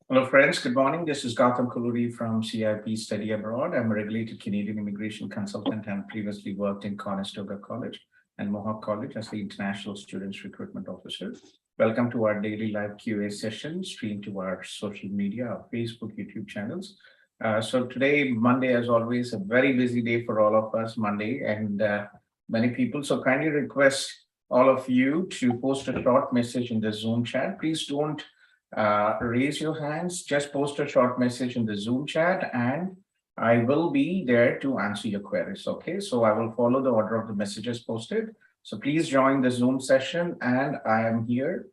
Hello, friends. Good morning. This is Gautham Kolluri from CIP Study Abroad. I'm a regulated Canadian immigration consultant and previously worked in Conestoga College and Mohawk College as the International Students Recruitment Officer. Welcome to our daily live QA session streamed to our social media, our Facebook, YouTube channels. So today, Monday, as always, a very busy day for all of us, Monday, and many people. So kindly request all of you to post a short message in the Zoom chat. Please don't raise your hands, just post a short message in the Zoom chat and I will be there to answer your queries. Okay, so I will follow the order of the messages posted. So please join the Zoom session and I am here.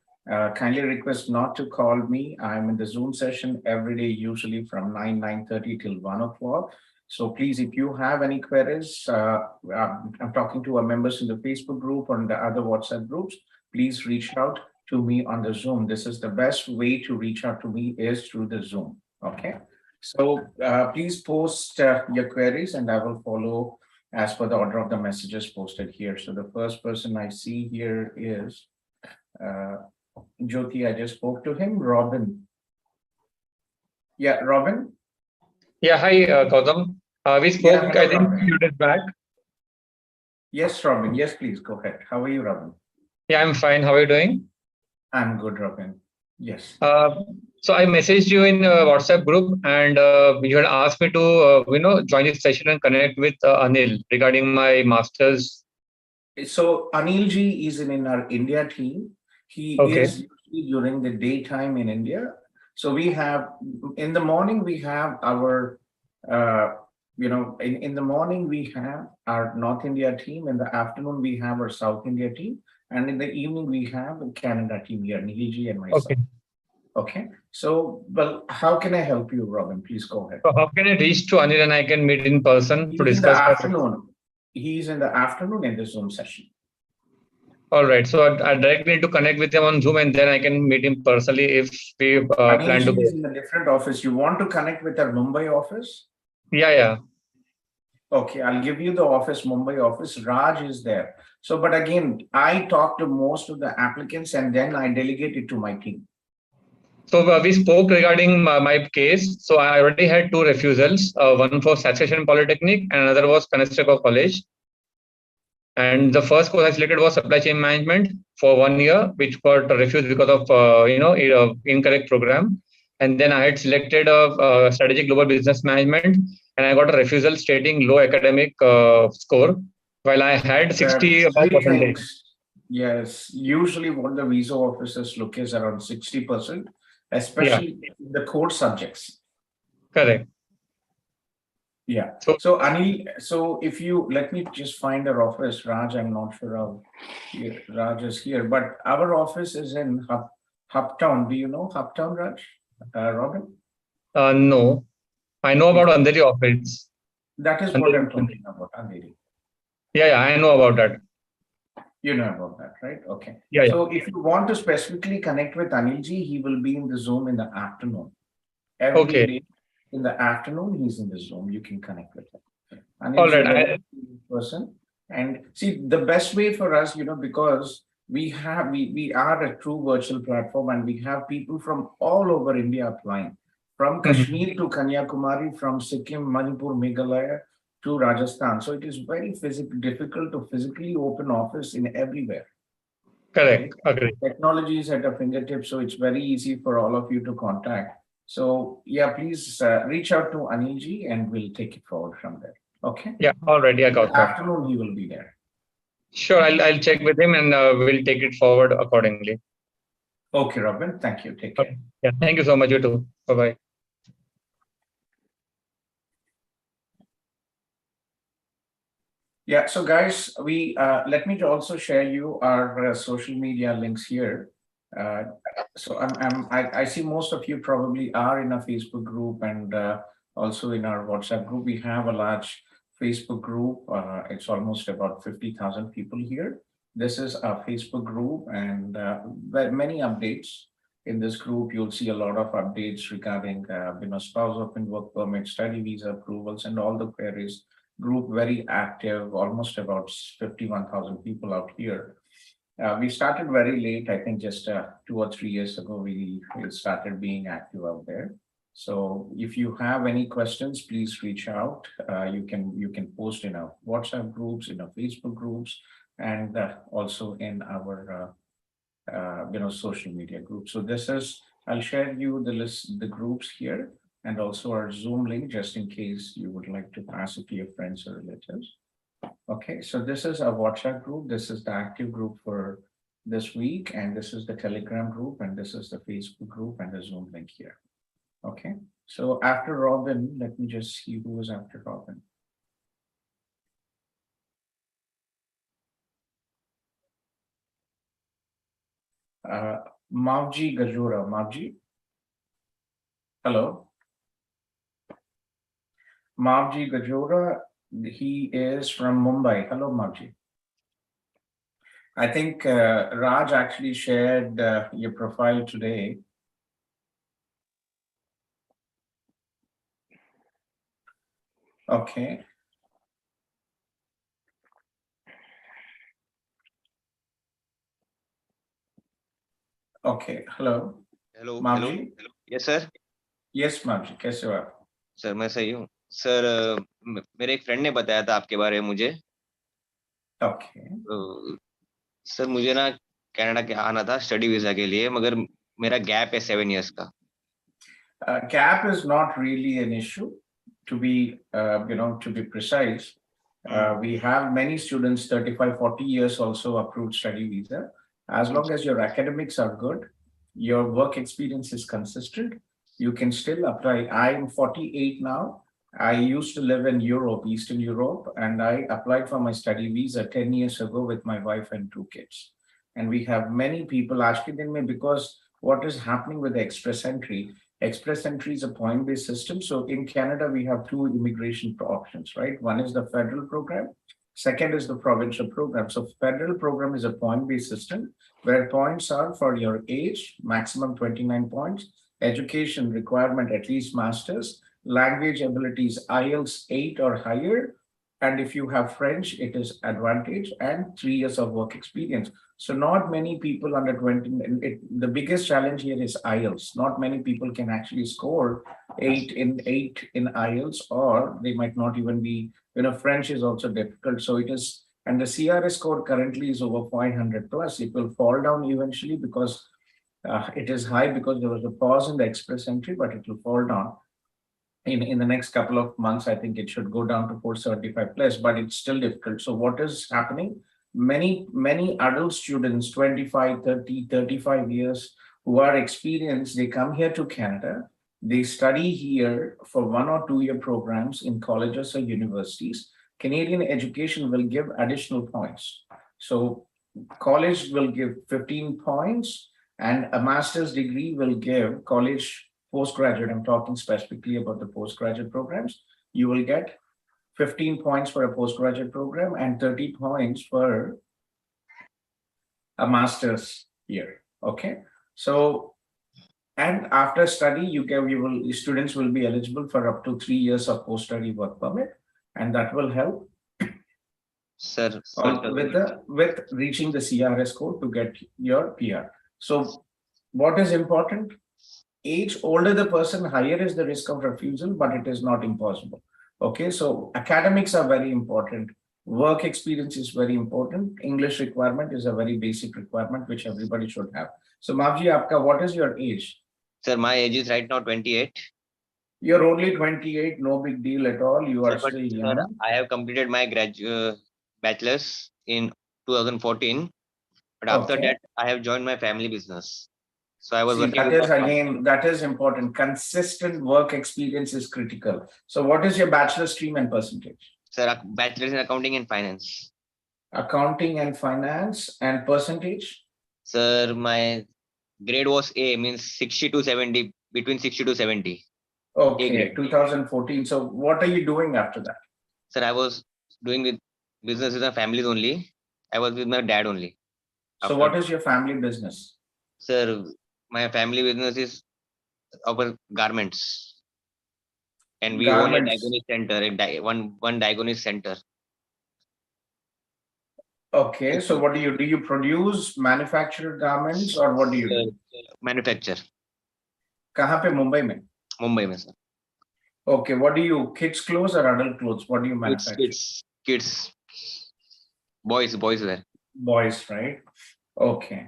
Kindly request not to call me. I'm in the Zoom session every day, usually from 9:30 till 1 o'clock. So please, if you have any queries, I'm talking to our members in the Facebook group or in the other WhatsApp groups, please reach out to me on the Zoom. This is the best way to reach out to me is through the Zoom. Okay. So please post your queries and I will follow as per the order of the messages posted here. So the first person I see here is Jyoti. I just spoke to him. Robin. Yeah, Robin. Yeah, hi, Gautam. We spoke, hello, I think, Robin. a few days back. Yes, Robin. Yes, please go ahead. How are you, Robin? Yeah, I'm fine. How are you doing? I'm good, Robin. Yes. So I messaged you in WhatsApp group, and you had asked me to, join this session and connect with Anil regarding my master's. So Anilji is in our India team. He Okay. is usually during the daytime in India. So we have in the morning we have our in the morning we have our North India team. In the afternoon we have our South India team, and in the evening we have a Canada team here, Anilji and myself. Okay. Okay. So, well, how can I help you, Robin? Please go ahead. So how can I reach to Anil and I can meet in person to He's in the discuss? afternoon. He's in the afternoon in the Zoom session. All right. So I directly need to connect with him on Zoom, and then I can meet him personally if we plan to go. Is in a different office. You want to connect with our Mumbai office? Yeah. Okay, I'll give you the office, Mumbai office. Raj is there. So, but again, I talk to most of the applicants and then I delegate it to my team. So we spoke regarding my case. So I already had two refusals, one for Saskatchewan Polytechnic and another was Conestoga College. And the first course I selected was supply chain management for 1 year, which got refused because of incorrect program. And then I had selected a strategic global business management, and I got a refusal stating low academic score, while I had 60 above percentage. Yes, usually what the visa officers look is around 60%, especially the core subjects. Correct. Yeah. So Anil, so if you let me just find our office, Raj, I'm not sure how Raj is here, but our office is in Hubtown. Do you know Hubtown, Raj? Robin? No, I know about Andheri office. That is what I'm talking about, Andheri. Yeah, I know about that. You know about that, right? Okay. Yeah. So if you want to specifically connect with Anilji, he will be in the Zoom in the afternoon. Every day in the afternoon, he's in the Zoom. You can connect with him. Anilji, all right. Person. And see, the best way for us, because we are a true virtual platform and we have people from all over India applying, from Kashmir to Kanyakumari, from Sikkim, Manipur, Meghalaya to Rajasthan. So it is very difficult to physically open office in everywhere. Correct. Agree. Technology is at our fingertips, so it's very easy for all of you to contact. So yeah, please reach out to Anilji and we'll take it forward from there. Okay. Yeah, already I got that. Afternoon, he will be there. Sure, I'll check with him and we'll take it forward accordingly. Okay, Robin. Thank you. Take care. Yeah, thank you so much. You too. Bye-bye. Yeah, so guys, we let me also share you our social media links here. So I see most of you probably are in a Facebook group and also in our WhatsApp group. We have a large Facebook group. It's almost about 50,000 people here. This is our Facebook group and many updates. In this group, you'll see a lot of updates regarding spouse open work permit, study visa approvals, and all the queries. Group very active, almost about 51,000 people out here. We started very late. I think just 2 or 3 years ago, we started being active out there. So if you have any questions, please reach out. You can post in our WhatsApp groups, in our Facebook groups, and also in our social media groups. So this is, I'll share you the list, the groups here, and also our Zoom link, just in case you would like to pass it to your friends or relatives. Okay, so this is a WhatsApp group. This is the active group for this week, and this is the Telegram group, and this is the Facebook group, and the Zoom link here. Okay, so after Robin, let me just see who was after Robin. Mavji Gajura. Mavji? Hello? Mavji Gajura, he is from Mumbai. Hello, Mavji. I think Raj actually shared your profile today. Okay. Okay. Hello. Hello Mavji? Hello yes sir Yes, Mavji. कैसे हो आप? Sir मैं सही हूँ sir मेरे एक friend ने बताया था आपके बारे में मुझे Okay. सर मुझे ना कनाडा के आना था स्टडी वीजा के लिए मगर मेरा गैप है 7 years का Gap is not really an issue. To be to be precise, we have many students 35, 40 years also approved study visa. As long as your academics are good, your work experience is consistent, you can still apply. I'm 48 now. I used to live in Europe, Eastern Europe, and I applied for my study visa 10 years ago with my wife and 2 kids. And we have many people asking me, because what is happening with the express entry? Express entry is a point-based system. So in Canada, we have 2 immigration options, right? One is the federal program. Second is the provincial program. So federal program is a point-based system where points are for your age, maximum 29 points, education requirement, at least master's, language abilities, IELTS 8 or higher. And if you have French, it is advantage, and 3 years of work experience. So not many people under 20, the biggest challenge here is IELTS. Not many people can actually score 8 in IELTS, or they might not even be, French is also difficult. So it is, and the CRS score currently is over 500 plus. It will fall down eventually because it is high because there was a pause in the express entry, but it will fall down. In the next couple of months, I think it should go down to 475 plus, but it's still difficult. So what is happening? Many adult students, 25, 30, 35 years, who are experienced, they come here to Canada, they study here for 1 or 2 year programs in colleges or universities. Canadian education will give additional points. So college will give 15 points, and a master's degree will give college postgraduate. I'm talking specifically about the postgraduate programs. You will get 15 points for a postgraduate program and 30 points for a master's year. Okay. So, and after study, students will be eligible for up to 3 years of post-study work permit, and that will help sir with reaching the CRS code to get your PR. So what is important? Age older the person, higher is the risk of refusal, but it is not impossible. Okay, so academics are very important. Work experience is very important. English requirement is a very basic requirement which everybody should have. So Mavji, what is your age? Sir, my age is right now 28. You're only 28, no big deal at all. You are still young. Sir, I have completed my bachelor's in 2014, but after that I have joined my family business. So I was working. That is important. Consistent work experience is critical. So what is your bachelor stream and percentage? Sir, bachelor's in accounting and finance. Accounting and finance, and percentage? Sir, my grade was A, means 60 to 70, between 60 to 70. Okay, 2014. So what are you doing after that? Sir, I was doing with business with my family only. I was with my dad only. So what is your family business? Sir, my family business is our garments. And we own a diagnostic center, one diagnostic center. Okay, so what do you produce, manufacture garments, or what do you do? Manufacture. कहाँ पे? मुंबई में? Mumbai में sir. Okay, what do you, kids clothes or adult clothes? What do you manufacture? Kids. Boys wear. Boys, right? Okay.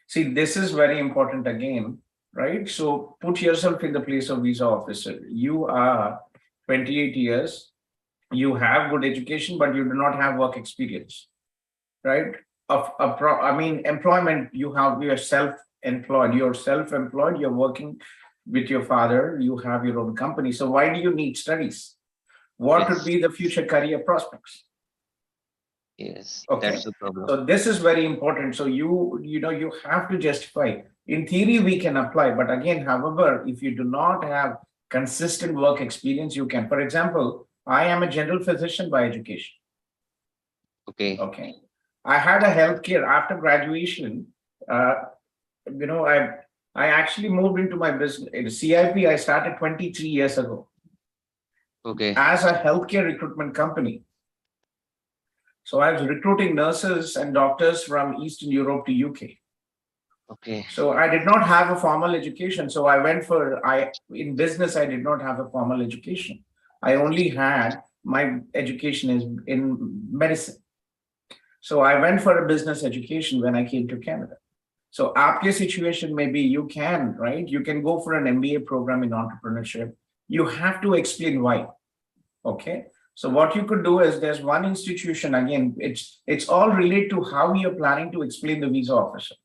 See, this is very important again, right? So put yourself in the place of visa officer. You are 28 years, you have good education, but you do not have work experience, right? I mean, employment, you are self-employed, you're working with your father, you have your own company. So why do you need studies? What could be the future career prospects? Yes, Okay. that's the problem. So this is very important. So you have to justify. In theory, we can apply, but again, however, if you do not have consistent work experience, you can. For example, I am a general physician by education. Okay. I had a healthcare after graduation. I actually moved into my business. In CIP, I started 23 years ago. Okay. As a healthcare recruitment company. So I was recruiting nurses and doctors from Eastern Europe to UK. Okay. So I did not have a formal education. So I went in business, I did not have a formal education. I only had my education is in medicine. So I went for a business education when I came to Canada. So आपके situation maybe you can, right? You can go for an MBA program in entrepreneurship. You have to explain why. Okay. So what you could do is there's one institution, again, it's all related to how you're planning to explain the visa officer.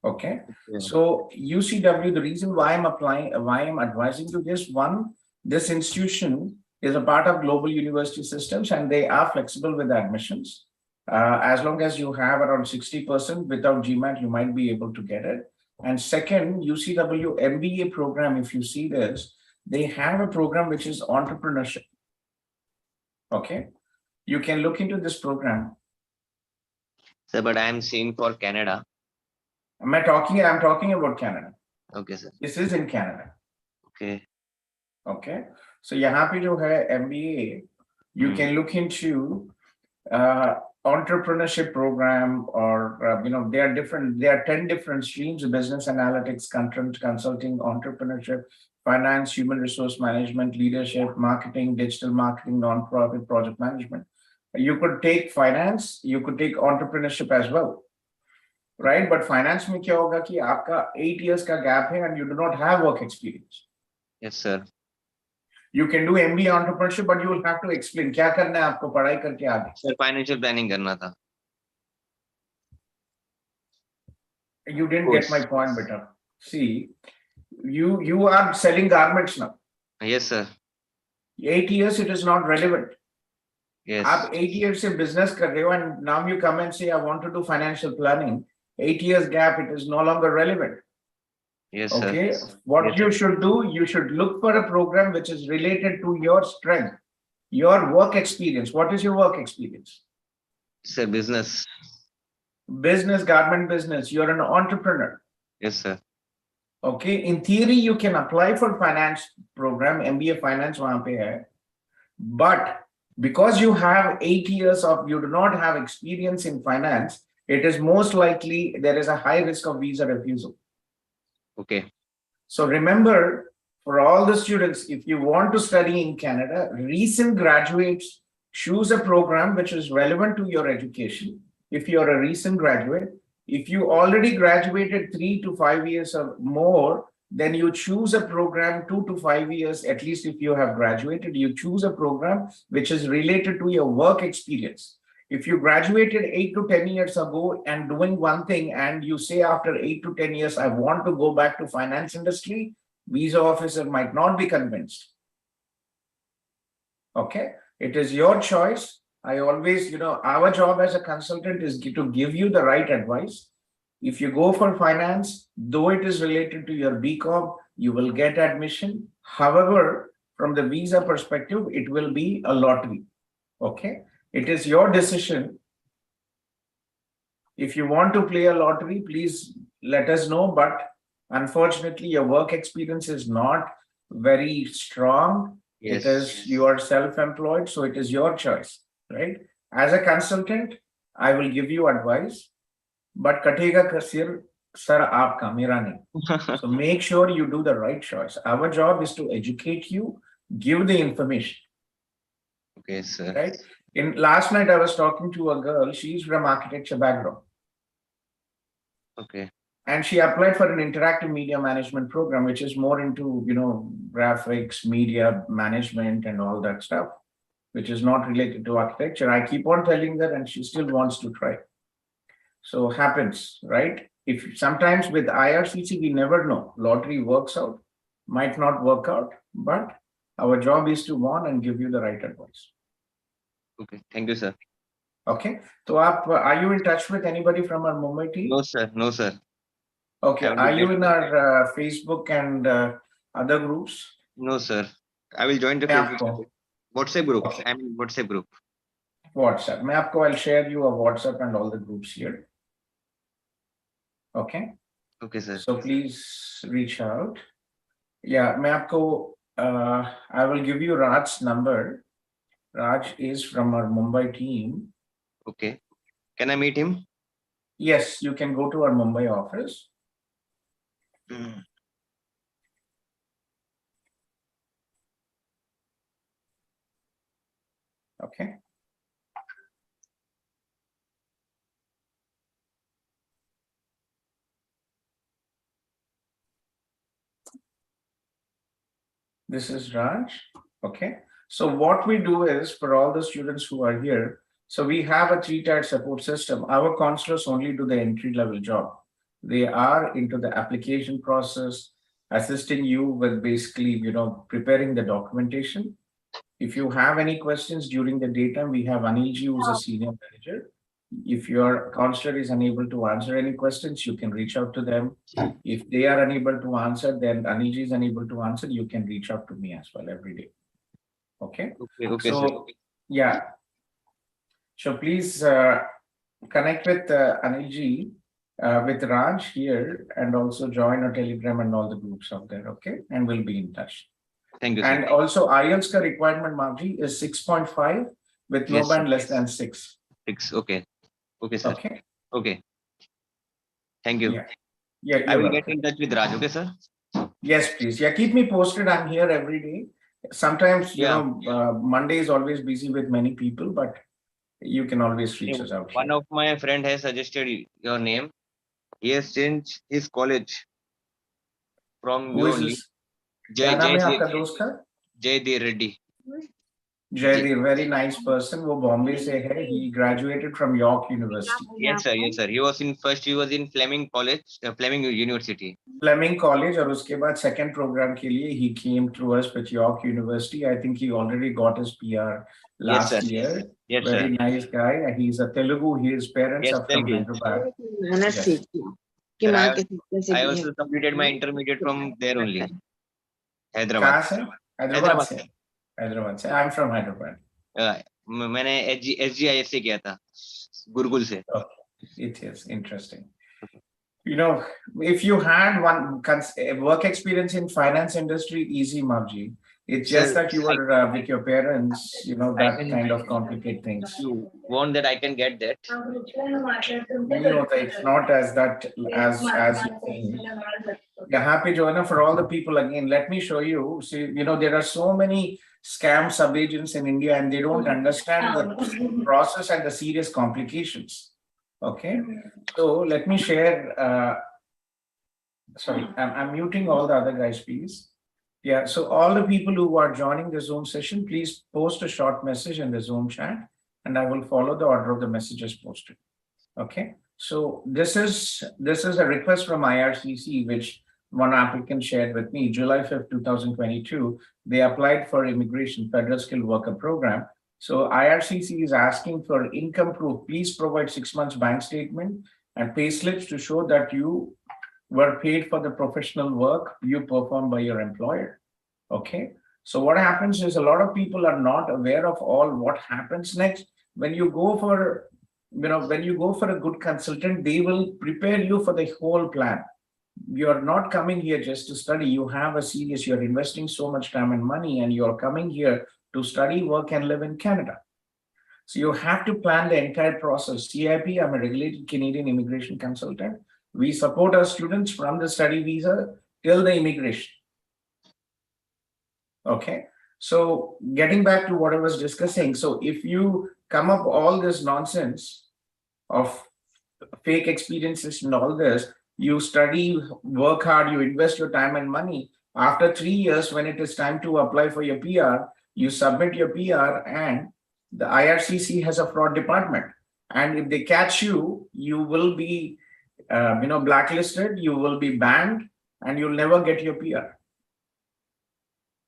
Okay. Yeah. So UCW, the reason why I'm advising to this one, this institution is a part of global university systems and they are flexible with admissions. As long as you have around 60% without GMAT, you might be able to get it. And second, UCW MBA program, if you see this, they have a program which is entrepreneurship. Okay, you can look into this program. Sir, but I am seeing for Canada. I'm talking about Canada. Okay, sir. This is in Canada. Okay. Okay. So यहाँ पे जो है MBA, you can look into entrepreneurship program or there are 10 different streams: business analytics, content consulting, entrepreneurship, finance, human resource management, leadership, marketing, digital marketing, non-profit, project management. You could take finance, you could take entrepreneurship as well, right? But finance में क्या होगा कि आपका 8 years का gap है and you do not have work experience. Yes, sir. You can do MBA entrepreneurship, but you will have to explain क्या करना है आपको पढ़ाई करके आगे. Sir, financial planning करना था. You didn't get my point, beta. See, you are selling garments now. Yes, sir. 8 years, it is not relevant. Yes. आप 8 years से business कर रहे हो and now you come and say I want to do financial planning. 8 years gap, it is no longer relevant. Yes, okay. Sir. What yes, you sir. should do, you should look for a program which is related to your strength, your work experience. What is your work experience? Sir, business. Business, garment business. You're an entrepreneur. Yes, sir. Okay. In theory, you can apply for finance program, MBA finance वहाँ पे है. But because you have 8 years you do not have experience in finance, it is most likely there is a high risk of visa refusal. Okay. So remember, for all the students, if you want to study in Canada, recent graduates, choose a program which is relevant to your education. If you're a recent graduate, if you already graduated 3 to 5 years or more, then you choose a program 2 to 5 years, at least if you have graduated, you choose a program which is related to your work experience. If you graduated 8 to 10 years ago and doing one thing, and you say after 8 to 10 years, I want to go back to finance industry, visa officer might not be convinced. Okay, it is your choice. I always, our job as a consultant is to give you the right advice. If you go for finance, though it is related to your BCom, you will get admission. However, from the visa perspective, it will be a lottery. Okay, it is your decision. If you want to play a lottery, please let us know. But unfortunately, your work experience is not very strong. Yes. It is, you are self-employed, so it is your choice, right? As a consultant, I will give you advice, but katega ka sir aapka, mera nahi. So make sure you do the right choice. Our job is to educate you, give the information. Okay, sir. Right? Last night I was talking to a girl, she's from architecture background. Okay. And she applied for an interactive media management program, which is more into, graphics, media management and all that stuff, which is not related to architecture. I keep on telling her and she still wants to try. So happens, right? If sometimes with IRCC, we never know. Lottery works out, might not work out, but our job is to warn and give you the right advice. Okay. Thank you, sir. Okay. So are you in touch with anybody from our Mumbai team? No, sir. No, sir. Okay. Are you in our Facebook and other groups? No, sir. I will join the Facebook. WhatsApp group. Okay. I'm in WhatsApp group. WhatsApp. I'll share you a WhatsApp and all the groups here. Okay. Okay, sir. So please reach out. Yeah, I will give you Raj's number. Raj is from our Mumbai team. Okay. Can I meet him? Yes, you can go to our Mumbai office. Okay. This is Raj. Okay. So what we do is for all the students who are here, so we have a 3-tiered support system. Our counselors only do the entry-level job. They are into the application process, assisting you with basically, preparing the documentation. If you have any questions during the daytime, we have Anilji, who's a senior manager. If your counselor is unable to answer any questions, you can reach out to them. If they are unable to answer, then Anilji is unable to answer, you can reach out to me as well every day. Okay. Okay, so, sir. Yeah. So please connect with Anilji, with Raj here, and also join our Telegram and all the groups out there. Okay. And we'll be in touch. Thank you, sir. And also IELTS ka requirement, Marji, is 6.5 with no band less than 6. 6. Okay. Okay, sir. Okay. Okay. Thank you. Yeah. I will get in touch with Raj. Okay, sir. Yes, please. Yeah, keep me posted. I'm here every day. Sometimes, Monday is always busy with many people, but you can always reach us out. One of my friend has suggested your name. He has changed his college from Who you is only. this? Jaydev Reddy. Jaydev, very nice person. वो Bombay से है. He graduated from York University. Yes, sir. Yes, sir. He was in Fleming College, Fleming University. Fleming College, और उसके बाद second program के लिए he came through us with York University. I think he already got his PR last year. Yes, very sir. Nice guy. He's a Telugu. His parents are from Hyderabad. Yes. I also completed my intermediate from there only. Hyderabad. Hyderabad. I'm from Hyderabad. मैंने SGIS से किया था, गुरुकुल से. It is interesting. If you had one work experience in finance industry, easy, Marji. It's just that you were with your parents, that kind of complicate things. You want that I can get that? It's not as you think. Yeah, happy Joanna, for all the people again, let me show you. See, there are so many scam sub-agents in India and they don't understand the process and the serious complications. Okay, so let me share. Sorry, I'm muting all the other guys, please. Yeah, so all the people who are joining the Zoom session, please post a short message in the Zoom chat and I will follow the order of the messages posted. Okay, so this is a request from IRCC, which one applicant shared with me. July 5th, 2022, they applied for Immigration Federal Skilled Worker Program. So IRCC is asking for income proof. Please provide 6 months bank statement and pay slips to show that you were paid for the professional work you performed by your employer. Okay. So what happens is a lot of people are not aware of all what happens next. When you go for, a good consultant, they will prepare you for the whole plan. You're not coming here just to study. You have you're investing so much time and money and you're coming here to study, work, and live in Canada. So you have to plan the entire process. CIP, I'm a regulated Canadian immigration consultant. We support our students from the study visa till the immigration. Okay. So getting back to what I was discussing. So if you come up all this nonsense of fake experiences and all this, you study, work hard, you invest your time and money. After 3 years, when it is time to apply for your PR, you submit your PR and the IRCC has a fraud department. And if they catch you, you will be blacklisted, you will be banned, and you'll never get your PR.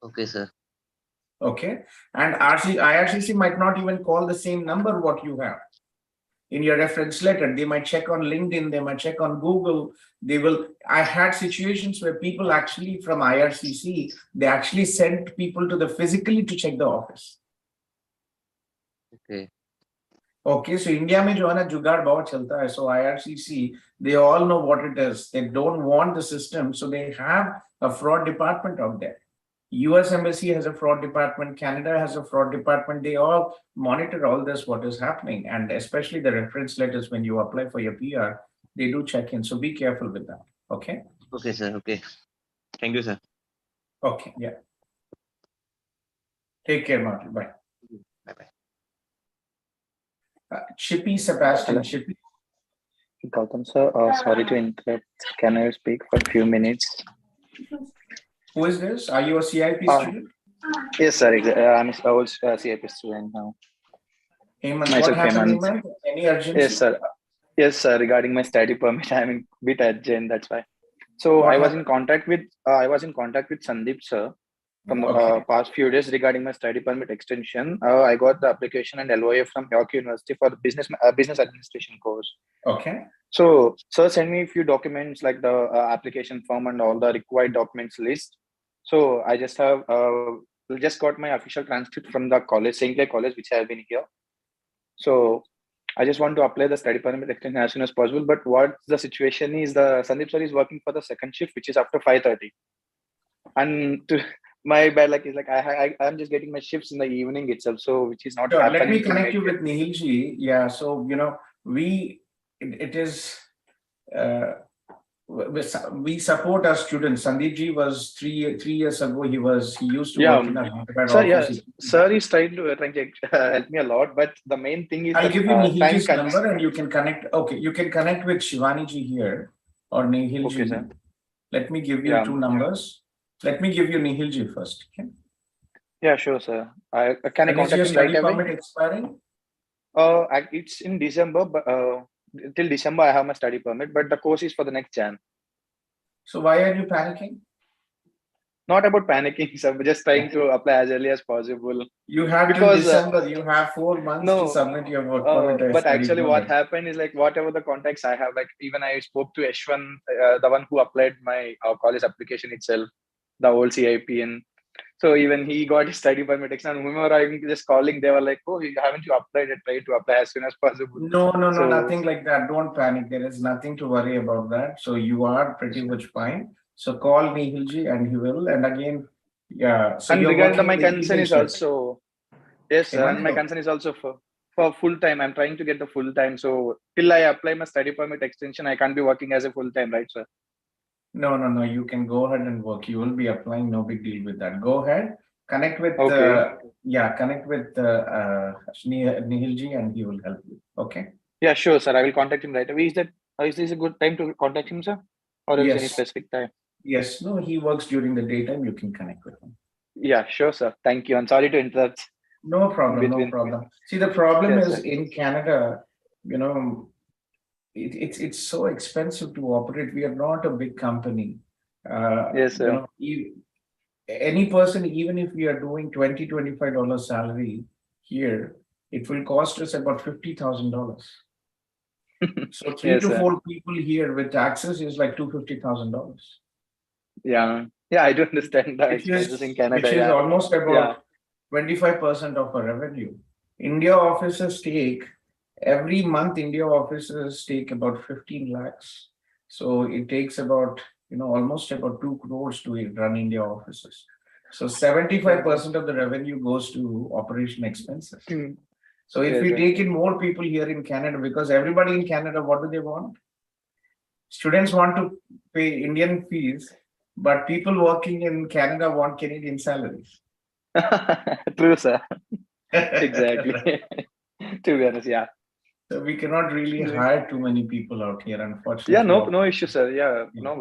Okay, sir. Okay. And IRCC might not even call the same number what you have in your reference letter. They might check on LinkedIn, they might check on Google. I had situations where people actually from IRCC, they actually sent people to the physically to check the office. Okay. Okay, so India mein jo hai na jugaad bahut chalta hai. So IRCC, they all know what it is. They don't want the system, so they have a fraud department out there. US Embassy has a fraud department, Canada has a fraud department. They all monitor all this, what is happening. And especially the reference letters when you apply for your PR, they do check in. So be careful with that. Okay. Okay, sir. Okay. Thank you, sir. Okay. Yeah. Take care, Martin. Bye. Bye-bye. Chippy Sebastian. Hello. Chippy. Gautam sir, sorry to interrupt. Can I speak for a few minutes? Who is this? Are you a CIP student? Yes, sir. I'm a old CIP student now. Hemant, Myself, what happened, Hemant. Hemant? Any urgency? Yes, sir. Yes, sir. Regarding my study permit, I'm a bit urgent. That's why. So What I was happened? in contact with Sandeep sir from the Okay. past few days regarding my study permit extension. I got the application and LOA from York University for the business administration course. Okay. So, sir, send me a few documents like the application form and all the required documents list. So I just got my official transcript from the college, St. Clair College, which I have been here. So I just want to apply the study permit extension as soon as possible. But what the situation is, the Sandeep sir is working for the second shift, which is after 5:30. And my bad luck is like I'm just getting my shifts in the evening itself, so which is not Sure. happening. Let me to connect make you it. with Nihilji. Yeah. So, it is, we support our students. Sandeep ji was three years ago. He used to work in a hardware Sir, office. sir is trying to help me a lot, but the main thing is I'll give you Nihilji's time number and you can connect. Okay, you can connect with Shivani ji here or Nihilji. Okay, sir. Let me give you two numbers. Let me give you Nihilji first. Okay. Yeah, sure, sir. Can I When is contact your him right study away? permit expiring? It's in December, but till December I have my study permit, but the course is for the next Jan. So why are you panicking? Not about panicking, sir. We're just trying to apply as early as possible. You have till December. You have 4 months to submit your work permit. But actually, what happened is like whatever the contacts I have, like even I spoke to Ashwan, the one who applied my college application itself, the old CIP, and so even he got his study permit extension. Whomever I'm just calling, they were like, "Oh, haven't you applied? Try to apply as soon as possible." No, nothing like that. Don't panic. There is nothing to worry about that. So you are pretty much fine. So call Nihilji and he will. And again, yeah. So and you're regarding my working in the concern is evening also yes, sir, and my concern is also for full time. I'm trying to get the full time. So till I apply my study permit extension, I can't be working as a full time, right, sir? No. You can go ahead and work. You will be applying. No big deal with that. Go ahead. Connect with Nihilji and he will help you. Okay. Yeah, sure, sir. I will contact him right away. Is this a good time to contact him, sir? Or is any specific time? Yes. No, he works during the daytime. You can connect with him. Yeah, sure, sir. Thank you. I'm sorry to interrupt. No problem. See, the problem is in Canada, it's so expensive to operate. We are not a big company. Yes, sir. Any person, even if we are doing $25 salary here, it will cost us about $50,000. So 3 to 4 people here with taxes is like $250,000. Yeah, I do understand that expenses in Canada. Which is almost about 25% of our revenue. India offices every month about 15 lakhs. So it takes about almost about 2 crores to run India offices. So 75% of the revenue goes to operation expenses. So if Yes, we sir. take in more people here in Canada, because everybody in Canada, what do they want? Students want to pay Indian fees, but people working in Canada want Canadian salaries. True, sir. Exactly. To be honest, yeah. So we cannot really Yeah. hire too many people out here, unfortunately. Yeah, no issue, sir. Yeah, no,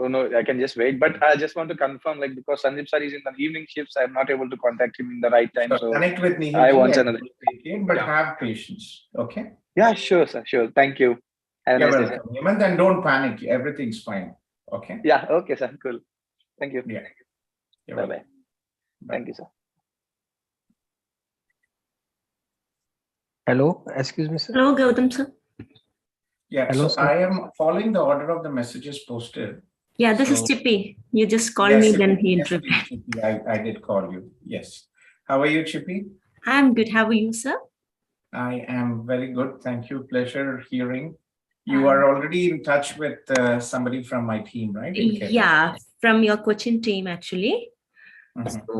I can just wait. But I just want to confirm, like, because Sandeep sir is in the evening shifts, I'm not able to contact him in the right time. So Connect with Nihil I ji want and another. take it, but Yeah. have patience. Okay. Yeah, sure, sir. Sure. Thank you. Have a You're nice day, sir. welcome. Hemant, and don't panic. Everything's fine. Okay. Yeah, okay, sir. Cool. Thank you. Yeah. You're Bye welcome. bye. Thank you, sir. Hello, excuse me, sir. Hello, Gautam sir. Yeah. Hello, So sir. I am following the order of the messages posted. Yeah, this is So- Chippy. You just called Yes, me, Chippy. then he Yes, interrupted. Chippy. I did call you. Yes. How are you, Chippy? I'm good. How are you, sir? I am very good. Thank you. Pleasure hearing. You are already in touch with somebody from my team, right? in Kerala? Yeah, from your coaching team, actually. Mhm. So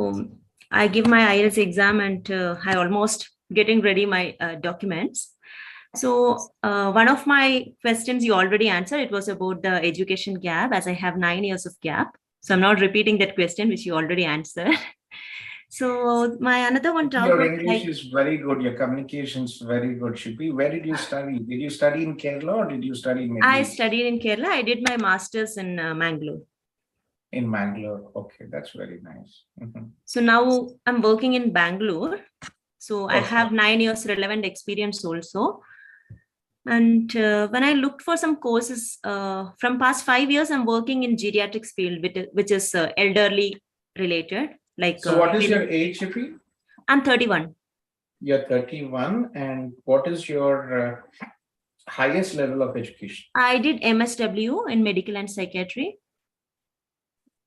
I give my IELTS exam and I almost getting ready my documents. So one of my questions you already answered, it was about the education gap, as I have 9 years of gap. So I'm not repeating that question, which you already answered. So my another one talk Your was English like, is very good. Your communication is very good, Chippy. Where did you study? Did you study in Kerala or did you study in Middle I East? studied in Kerala. I did my master's in Mangalore. In Mangalore. Okay, that's very nice. Mhm. So now I'm working in Bangalore. So I Okay. have 9 years relevant experience also. And when I looked for some courses from past 5 years, I'm working in geriatrics field, which is elderly related. Like So what is your age, Chippy? I'm 31. You're 31. And what is your highest level of education? I did MSW in medical and psychiatry.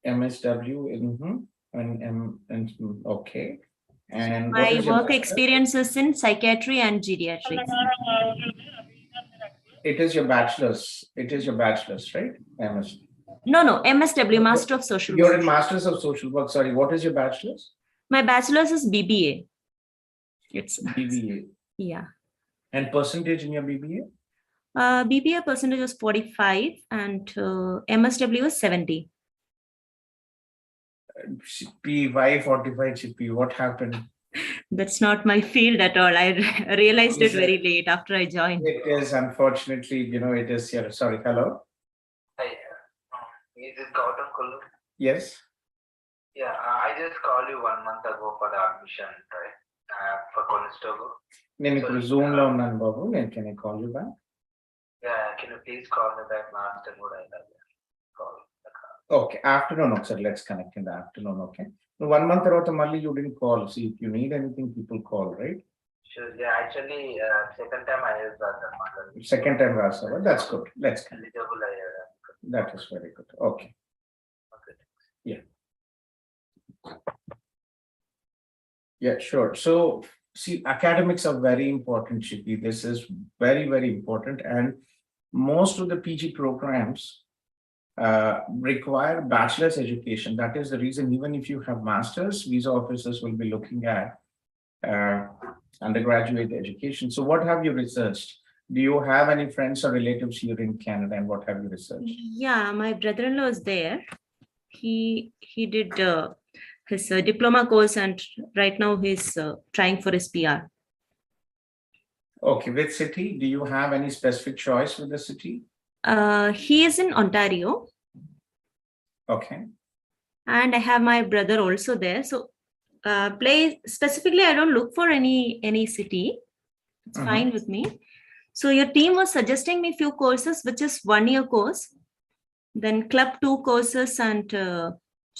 MSW and okay. And what My is your work master's? experience is in psychiatry and geriatrics. It is your bachelor's. It is your bachelor's, right? MS. No, MSW, Master of Social You're Work. in Masters of Social Work. Sorry, what is your bachelor's? My bachelor's is BBA. It's BBA. yeah. And percentage in your BBA? BBA percentage was 45 and MSW was 70. CP, 45 CP. What happened? That's not my field at all. I realized it very late after I joined. It is unfortunately, it is here. Sorry, hello. Hi, is this Gautam Kolluri? Yes. Yeah, I just called you 1 month ago for the admission, right? For Conestoga. నేను ఇప్పుడు Zoom లో ఉన్నాను బాబు. Can I call you back? Yeah, can you please call me back? Last time would I call? Okay, afternoon. Okay, let's connect in the afternoon. Okay. 1 month tarvata malli you didn't call. See, if you need anything, people call, right? Sure. Yeah, actually, second time I used that. Second time Rasava. That's good. Let's connect. Eligible, That is very good. Okay. Okay. Yeah. Yeah, sure. So, see, academics are very important, Chippy. This is very, very important. And most of the PG programs require bachelor's education. That is the reason, even if you have master's, visa officers will be looking at undergraduate education. So what have you researched? Do you have any friends or relatives here in Canada, and what have you researched? Yeah, my brother-in-law is there. He did his diploma course and right now he's trying for his PR. Okay, which city? Do you have any specific choice with the city? He is in Ontario. Okay. And I have my brother also there. So specifically, I don't look for any city. It's fine with me. So your team was suggesting me few courses, which is 1 year course, then club 2 courses, and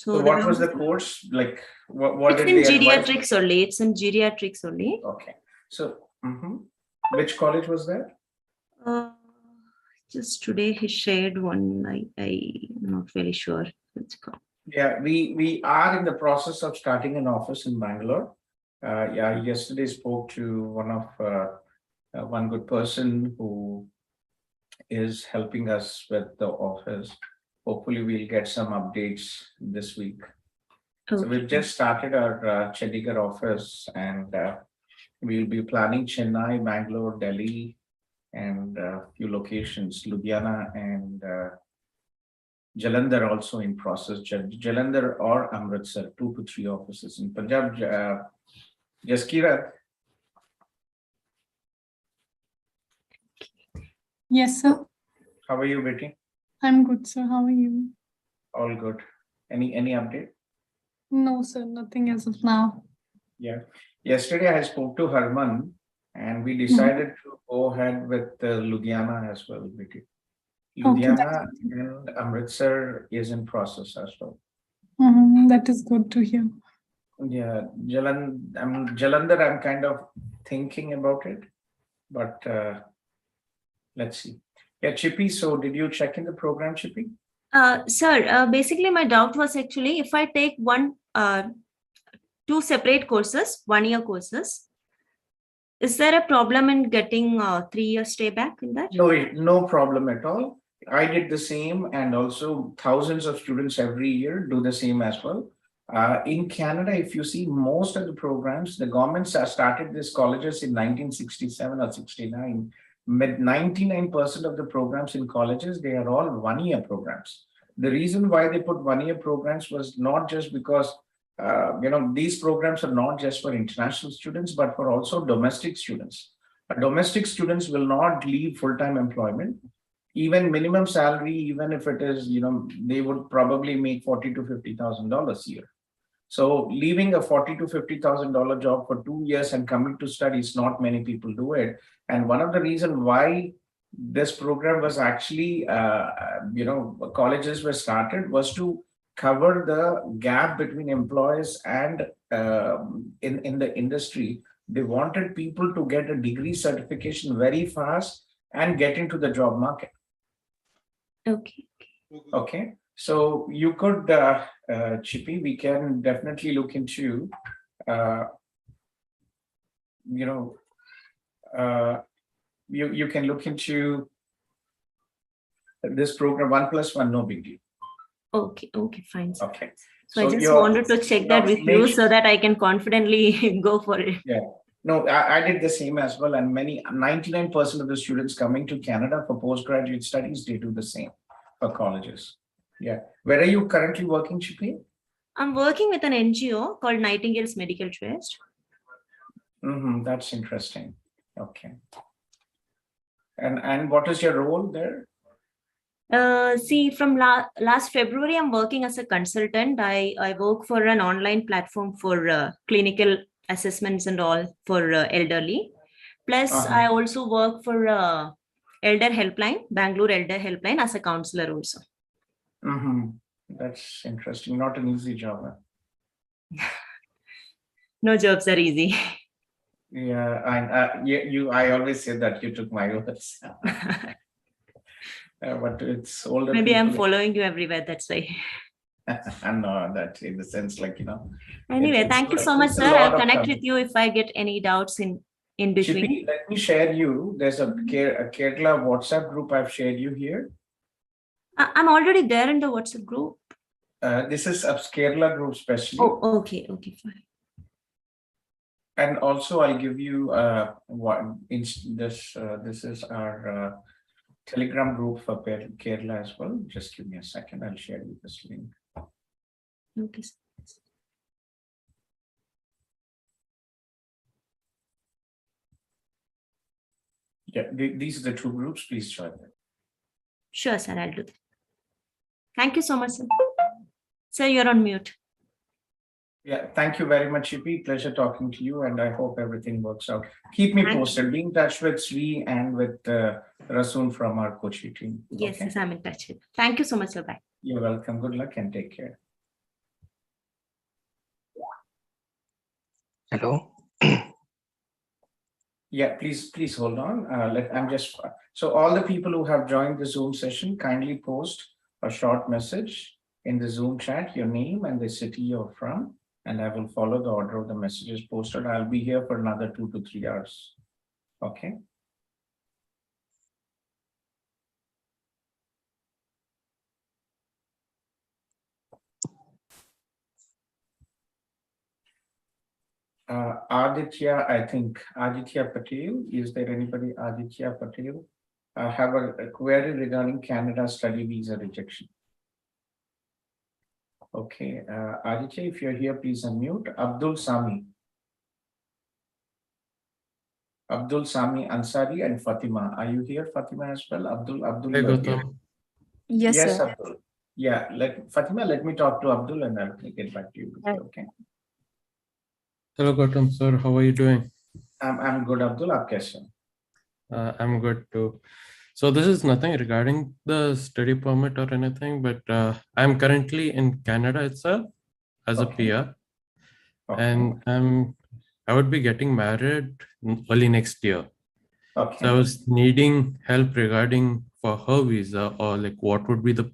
So what was the course like? What it's did in they advise? geriatrics only. It's in geriatrics only. Okay. So, which college was that? Just today he shared one. I'm not really sure. It's called. Yeah, we are in the process of starting an office in Bangalore. Yeah, yesterday spoke to one good person who is helping us with the office. Hopefully, we'll get some updates this week. So we've just started our Chandigarh office, and We'll be planning Chennai, Bangalore, Delhi, and a few locations, Ludhiana and Jalandhar also in process. Jalandhar or Amritsar, 2 to 3 offices in Punjab. Jaskira, Yes, sir. how are you, Betty? I'm good, sir. How are you? All good. Any update? No, sir. Nothing as of now. Yeah. Yesterday I spoke to Harman and we decided to go ahead with Ludhiana as well, Betty. Ludhiana and Amritsar is in process as well. That is good to hear. Yeah, Jalandhar, I'm kind of thinking about it, but let's see. Yeah, Chippy, so did you check in the program, Chippy? Sir, basically my doubt was actually if I take two separate courses, 1-year courses, is there a problem in getting 3-year stay back in that? No problem at all. I did the same, and also thousands of students every year do the same as well. In Canada, if you see most of the programs, the governments have started these colleges in 1967 or 69. 99% of the programs in colleges, they are all 1-year programs. The reason why they put 1-year programs was not just because these programs are not just for international students, but for also domestic students. Domestic students will not leave full-time employment. Even minimum salary, even if it is, they would probably make $40,000 to $50,000 a year. So leaving a $40,000 to $50,000 job for 2 years and coming to studies, not many people do it. And one of the reasons why this program was actually, colleges were started was to cover the gap between employees and in the industry. They wanted people to get a degree certification very fast and get into the job market. Okay. So you could, Chippy, we can definitely look into, you can look into this program 1+1, no big deal. Okay, fine. Sir. Okay. So I just wanted to check that with you so that I can confidently go for it. Yeah. No, I did the same as well. And 99% of the students coming to Canada for postgraduate studies, they do the same for colleges. Yeah. Where are you currently working, Chippy? I'm working with an NGO called Nightingale's Medical Trust. That's interesting. Okay. And what is your role there? See, from last February, I'm working as a consultant. I work for an online platform for clinical assessments and all for elderly. Plus, I also work for Elder Helpline, Bangalore Elder Helpline as a counselor also. That's interesting. Not an easy job. Huh? No jobs are easy. Yeah, I always say that you took my words. But it's older. Maybe I'm following you everywhere. That's why. I know that in the sense, Anyway, thank you so much, sir. I'll connect with you if I get any doubts in between. Chippy, let me share you. There's a Kerala WhatsApp group I've shared you here. I'm already there in the WhatsApp group. This is a Kerala group specially. Oh, okay, fine. And also, I'll give you this is our Telegram group for Kerala as well. Just give me a second. I'll share you this link. Okay. Yeah, these are the two groups. Please join them. Sure, sir. I'll do that. Thank you so much, sir. Sir, you're on mute. Yeah, thank you very much, Chippy. Pleasure talking to you, and I hope everything works out. Keep me posted. Be in touch with Sri and with Rasoon from our coaching team. Yes, okay? Yes, I'm in touch with. Thank you so much, sir. Bye. You're welcome. Good luck and take care. Hello. Yeah, please hold on. So all the people who have joined the Zoom session, kindly post a short message in the Zoom chat, your name and the city you're from, and I will follow the order of the messages posted. I'll be here for another 2 to 3 hours. Okay. Aditya, I think Aditya Patel. Is there anybody, Aditya Patel? Have a query regarding Canada study visa rejection. Okay, Aditya, if you're here, please unmute. Abdul Sami. Abdul Sami Ansari and Fatima. Are you here, Fatima, as well? Abdul, Hey, you are here. Gautam. Yes, Yes, sir. Abdul. Yeah, Fatima, let me talk to Abdul and I'll get back to you. Okay. Hello, Gautam, sir. How are you doing? I'm good, Abdul. Aap kaise ho? I'm good too. So this is nothing regarding the study permit or anything, but I'm currently in Canada itself as a Okay. PR, Okay. and I would be getting married early next year. Okay. So I was needing help regarding for her visa, or like what would be the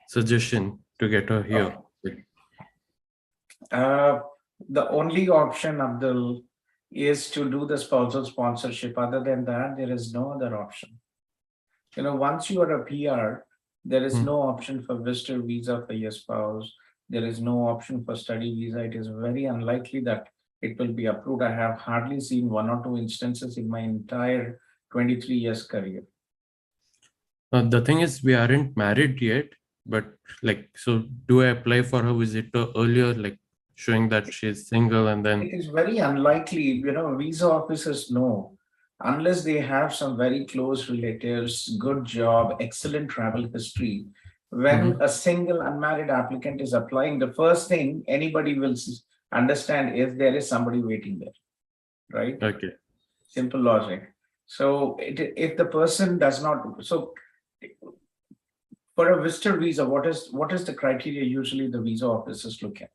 suggestion to get her here. The only option, Abdul, is to do the spousal sponsorship. Other than that, there is no other option. You know, once you are a PR, there is no option for visitor visa for your spouse. There is no option for study visa. It is very unlikely that it will be approved. I have hardly seen 1 or 2 instances in my entire 23 years career. The thing is, we aren't married yet, but like, so do I apply for her visitor earlier, like showing that she's single, and then It is very unlikely, you know, visa officers know, unless they have some very close relatives, good job, excellent travel history. When a single unmarried applicant is applying, the first thing anybody will understand is there is somebody waiting there, right? okay. Simple logic. So if the person does not, so for a visitor visa, what is the criteria usually the visa officers look at?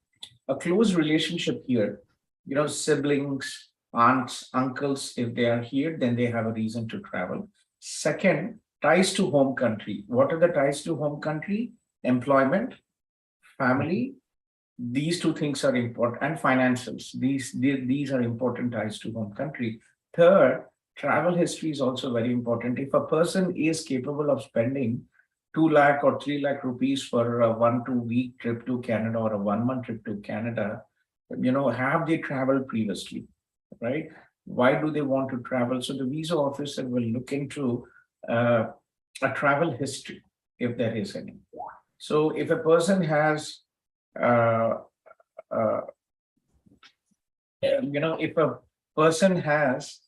A close relationship here, you know, siblings, aunts, uncles, if they are here, then they have a reason to travel. Second, ties to home country. What are the ties to home country? Employment, family. These 2 things are important, and financials. These are important ties to home country. Third, travel history is also very important. If a person is capable of spending 2 lakh or 3 lakh rupees for a 1-2 week trip to Canada or a 1 month trip to Canada, you know, have they traveled previously, right? Why do they want to travel? So the visa officer will look into a travel history, if there is any. So if a person has, you know, if a person has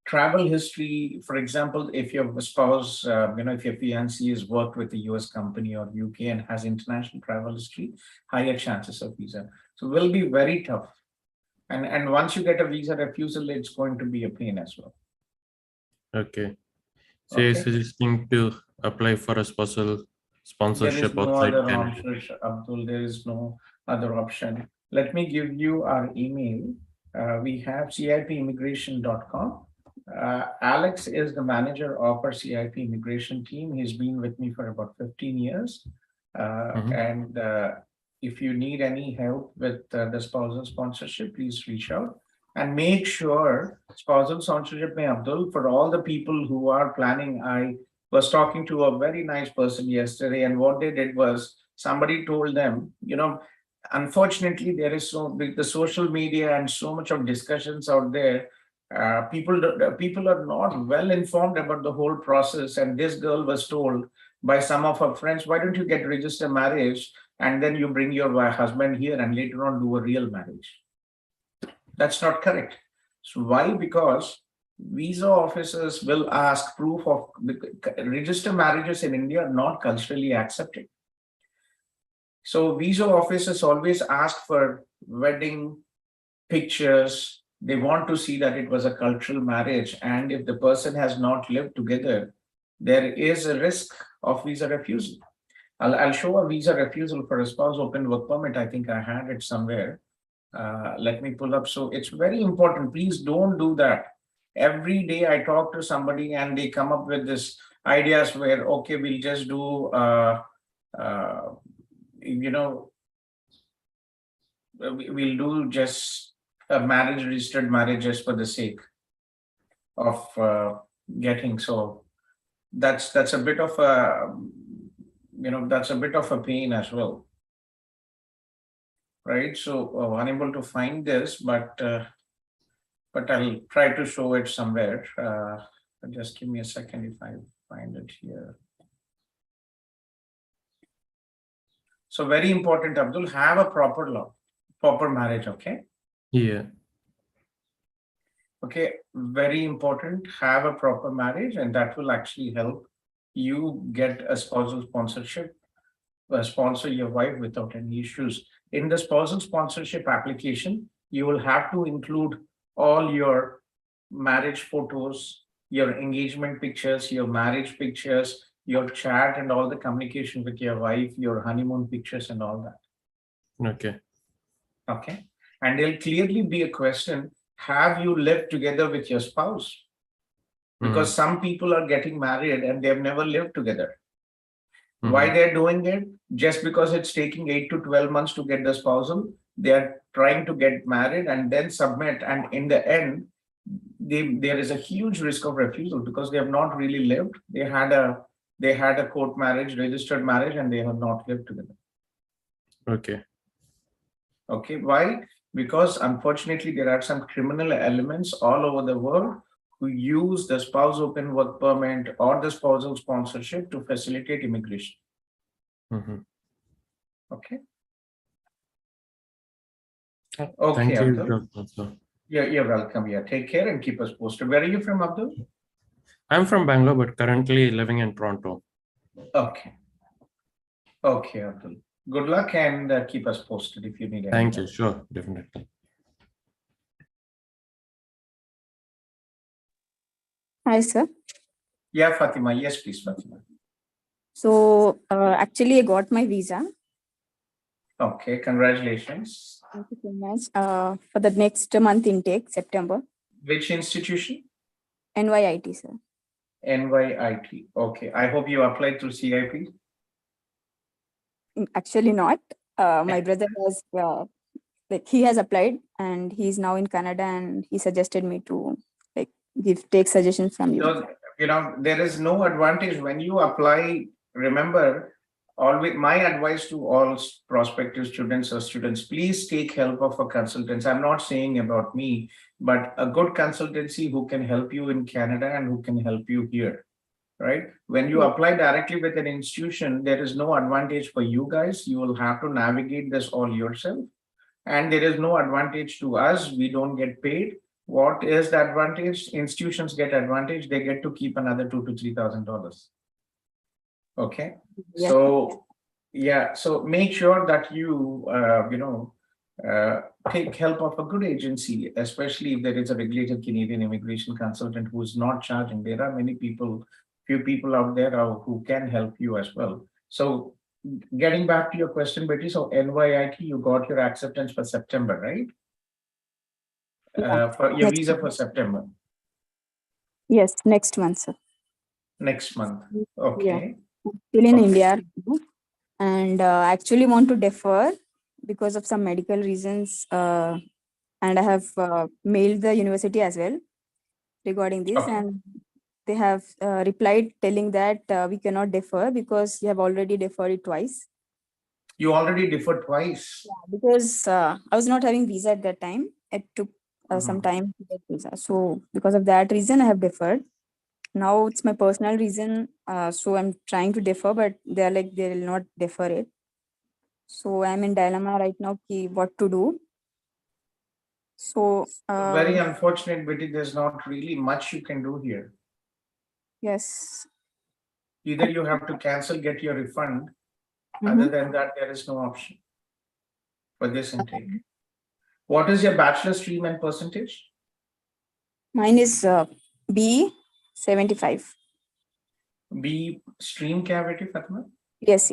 travel history, for example, if your spouse, you know, if your fiancé has worked with a US company or UK and has international travel history, higher chances of visa. So it will be very tough. And once you get a visa refusal, it's going to be a pain as well. Okay. So you're suggesting to apply for a spousal sponsorship There is no outside other Canada. option, Abdul. There is no other option. Let me give you our email. We have cipimmigration.com. Alex is the manager of our CIP immigration team. He's been with me for about 15 years. And if you need any help with the spousal sponsorship, please reach out. And make sure spousal sponsorship, Abdul, for all the people who are planning. I was talking to a very nice person yesterday, and what they did was somebody told them, you know, unfortunately, there is the social media and so much of discussions out there. People are not well informed about the whole process. And this girl was told by some of her friends, why don't you get registered marriage and then you bring your husband here and later on do a real marriage? That's not correct. So why? Because visa officers will ask proof of registered marriages in India are not culturally accepted. So visa officers always ask for wedding pictures. They want to see that it was a cultural marriage. And if the person has not lived together, there is a risk of visa refusal. I'll show a visa refusal for a spouse open work permit. I think I had it somewhere. Let me pull up. So it's very important. Please don't do that. Every day I talk to somebody and they come up with this ideas where, okay, we'll just do, you know, we'll do just a marriage, registered marriages for the sake of getting. So that's a bit of a, you know, that's a bit of a pain as well. right? So unable to find this, but I'll try to show it somewhere. Just give me a second if I find it here. So very important, Abdul, have a proper marriage, okay? Yeah. Okay, very important, have a proper marriage, and that will actually help you get a spousal sponsorship, sponsor your wife without any issues. In the spousal sponsorship application, you will have to include all your marriage photos, your engagement pictures, your marriage pictures, your chat and all the communication with your wife, your honeymoon pictures and all that. Okay. Okay. And there'll clearly be a question, have you lived together with your spouse? Because some people are getting married and they've never lived together. Why they're doing it? Just because it's taking 8 to 12 months to get the spousal, they're trying to get married and then submit. And in the end, there is a huge risk of refusal because they have not really lived. They had a court marriage, registered marriage, and they have not lived together. Okay. Okay, why? Because unfortunately, there are some criminal elements all over the world who use the spouse open work permit or the spousal sponsorship to facilitate immigration. Okay. Okay, Thank you, Abdul. Dr. Yeah, you're welcome. Yeah, take care and keep us posted. Where are you from, Abdul? I'm from Bangalore, but currently living in Toronto. Okay. Okay, Abdul. Good luck and keep us posted if you need anything. Thank you. Sure, definitely. Hi, sir. Yeah, Fatima. Yes, please, Fatima. So actually, I got my visa. Okay, congratulations. Thank you so much. For the next month intake, September. Which institution? NYIT, sir. NYIT. Okay. I hope you applied through CIP. Actually, not. My brother has, he has applied and he's now in Canada and he suggested me to take suggestions from you. So, there is no advantage when you apply. Remember, always my advice to all prospective students or students, please take help of a consultant. I'm not saying about me, but a good consultancy who can help you in Canada and who can help you here, right? When you apply directly with an institution, there is no advantage for you guys. You will have to navigate this all yourself. And there is no advantage to us. We don't get paid. What is the advantage? Institutions get advantage. They get to keep another $2,000 to $3,000. Okay. Yeah. So, yeah. So make sure that you, take help of a good agency, especially if there is a regulated Canadian immigration consultant who is not charging. There are few people out there who can help you as well. So getting back to your question, Betty, so NYIT, you got your acceptance for September, right? For your visa for September. Yes, next month, sir. Next month. Okay. Yeah. Still in India, and actually want to defer because of some medical reasons. And I have mailed the university as well regarding this, and they have replied telling that we cannot defer because you have already deferred it twice. You already deferred twice? Yeah, because I was not having visa at that time. It took some time to get visa. So because of that reason, I have deferred. Now it's my personal reason. So I'm trying to defer, but they're like, they will not defer it. So I'm in dilemma right now, what to do. So very unfortunate, Betty, there's not really much you can do here. Yes. Either you have to cancel, get your refund. Other than that, there is no option for this intake. What is your bachelor stream and percentage? Mine is B 75. B stream cavity, Fatima? Yes.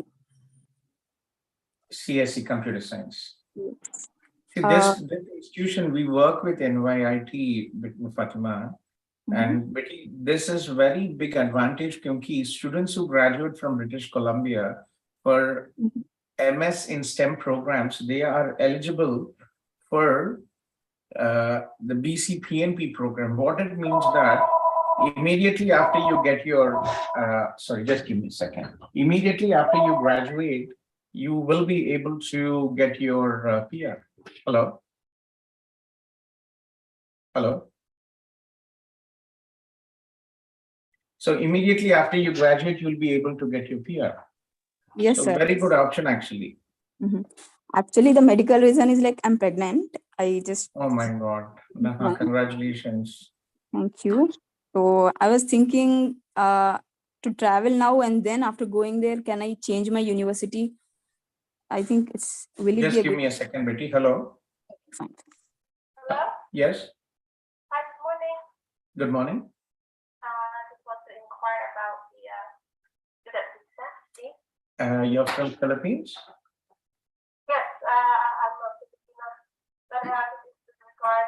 CSE, computer science. Yes. See, this institution, we work with NYIT, Fatima. And this is very big advantage because students who graduate from British Columbia for MS in STEM programs, they are eligible for the BC PNP program. What it means that immediately after you get your, sorry, just give me a second. Immediately after you graduate, you will be able to get your PR. Hello? Hello? So immediately after you graduate, you'll be able to get your PR. Yes, So sir. very good option, actually. Actually, the medical reason is like I'm pregnant. I just. Oh my God. Congratulations. Thank you. So I was thinking to travel now, and then after going there, can I change my university? I think it's will it be Just a give good me a second, Betty. Hello? fine. Hello? Yes? Hi, good morning. Good morning. I just want to inquire about the student visa. You're from Philippines? Yes, I'm a Filipino, but this is with regard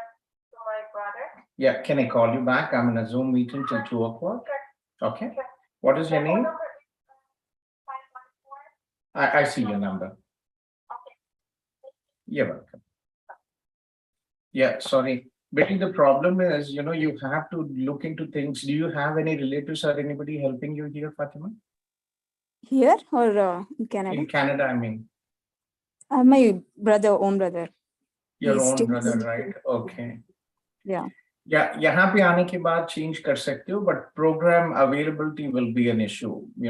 to my brother. Yeah, can I call you back? I'm in a Zoom meeting till 2 o'clock. Sure. Okay. Sure. What is your The phone name? number is 514. I see your number. Okay. You're welcome. Yeah, sorry. Betty, the problem is, you have to look into things. Do you have any relatives or anybody helping you here, Fatima? Here or in Canada? In Canada, I mean. My brother, own brother. Your He's own still brother, in- right? Okay. Yeah. Yeah, यहाँ पे आने के बाद change कर सकते हो, but program availability will be an issue. We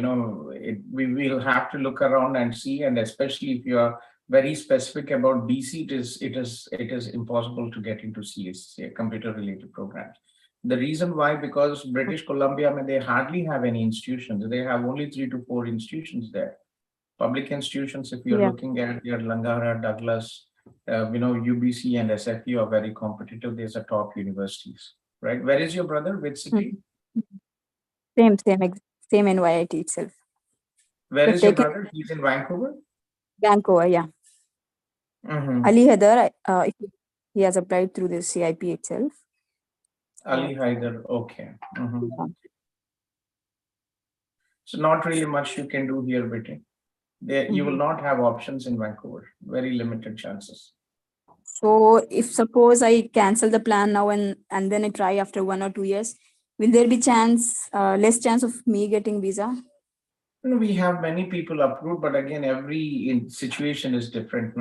will have to look around and see, and especially if you are very specific about BC, it is impossible to get into CSC, computer-related programs. The reason why, because British Columbia, they hardly have any institutions. They have only 3 to 4 institutions there. Public institutions, if you're looking at your Langara, Douglas, UBC and SFU are very competitive. These are top universities, right? Where is your brother? Which city? Same NYIT itself. Where But is your taken- brother? He's in Vancouver? Vancouver, yeah. Ali Hadar, he has applied through the CIP itself. Ali Haider, okay. Yeah. So not really much you can do here, Betty. There, you will not have options in Vancouver. Very limited chances. So if suppose I cancel the plan now and then I try after 1 or 2 years, will there be less chance of me getting visa? We have many people approved, but again, every situation is different.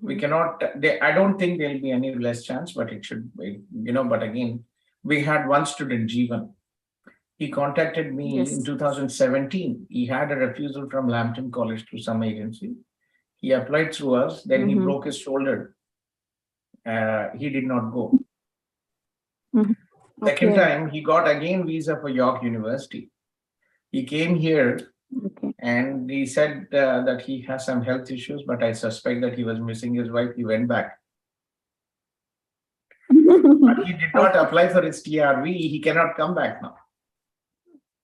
We cannot, I don't think there'll be any less chance, but it should be, but again, we had one student, Jeevan. He contacted me in 2017. He had a refusal from Lambton College through some agency. He applied through us, then he broke his shoulder. He did not go. Second time, he got again visa for York University. He came here and he said that he has some health issues, but I suspect that he was missing his wife. He went back. But he did not apply for his TRV. He cannot come back now.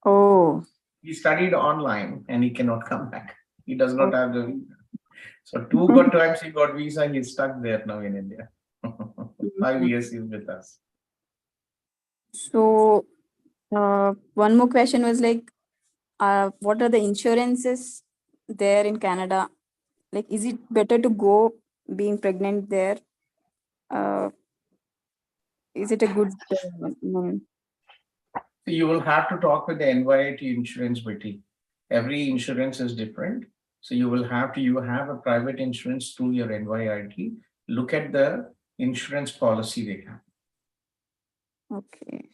Oh. He studied online and he cannot come back. He does not have the visa. So 2 good times he got visa. He's stuck there now in India. 5 years he's with us. So one more question was like, what are the insurances there in Canada? Like, is it better to go being pregnant there? Is it a good? You will have to talk with the NYIT insurance, Betty. Every insurance is different. So you will have to, you have a private insurance through your NYIT. Look at the insurance policy they have. Okay.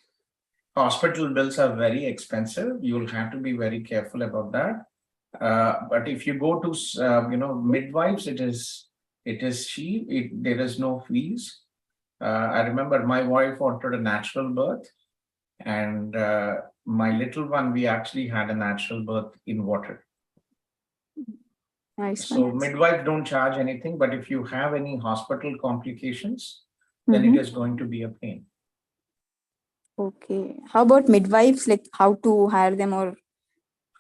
Hospital bills are very expensive. You will have to be very careful about that. But if you go to, midwives, it is cheap. There is no fees. I remember my wife wanted a natural birth. And my little one, we actually had a natural birth in water. Nice. So midwives don't charge anything, but if you have any hospital complications, then it is going to be a pain. Okay. How about midwives? Like how to hire them or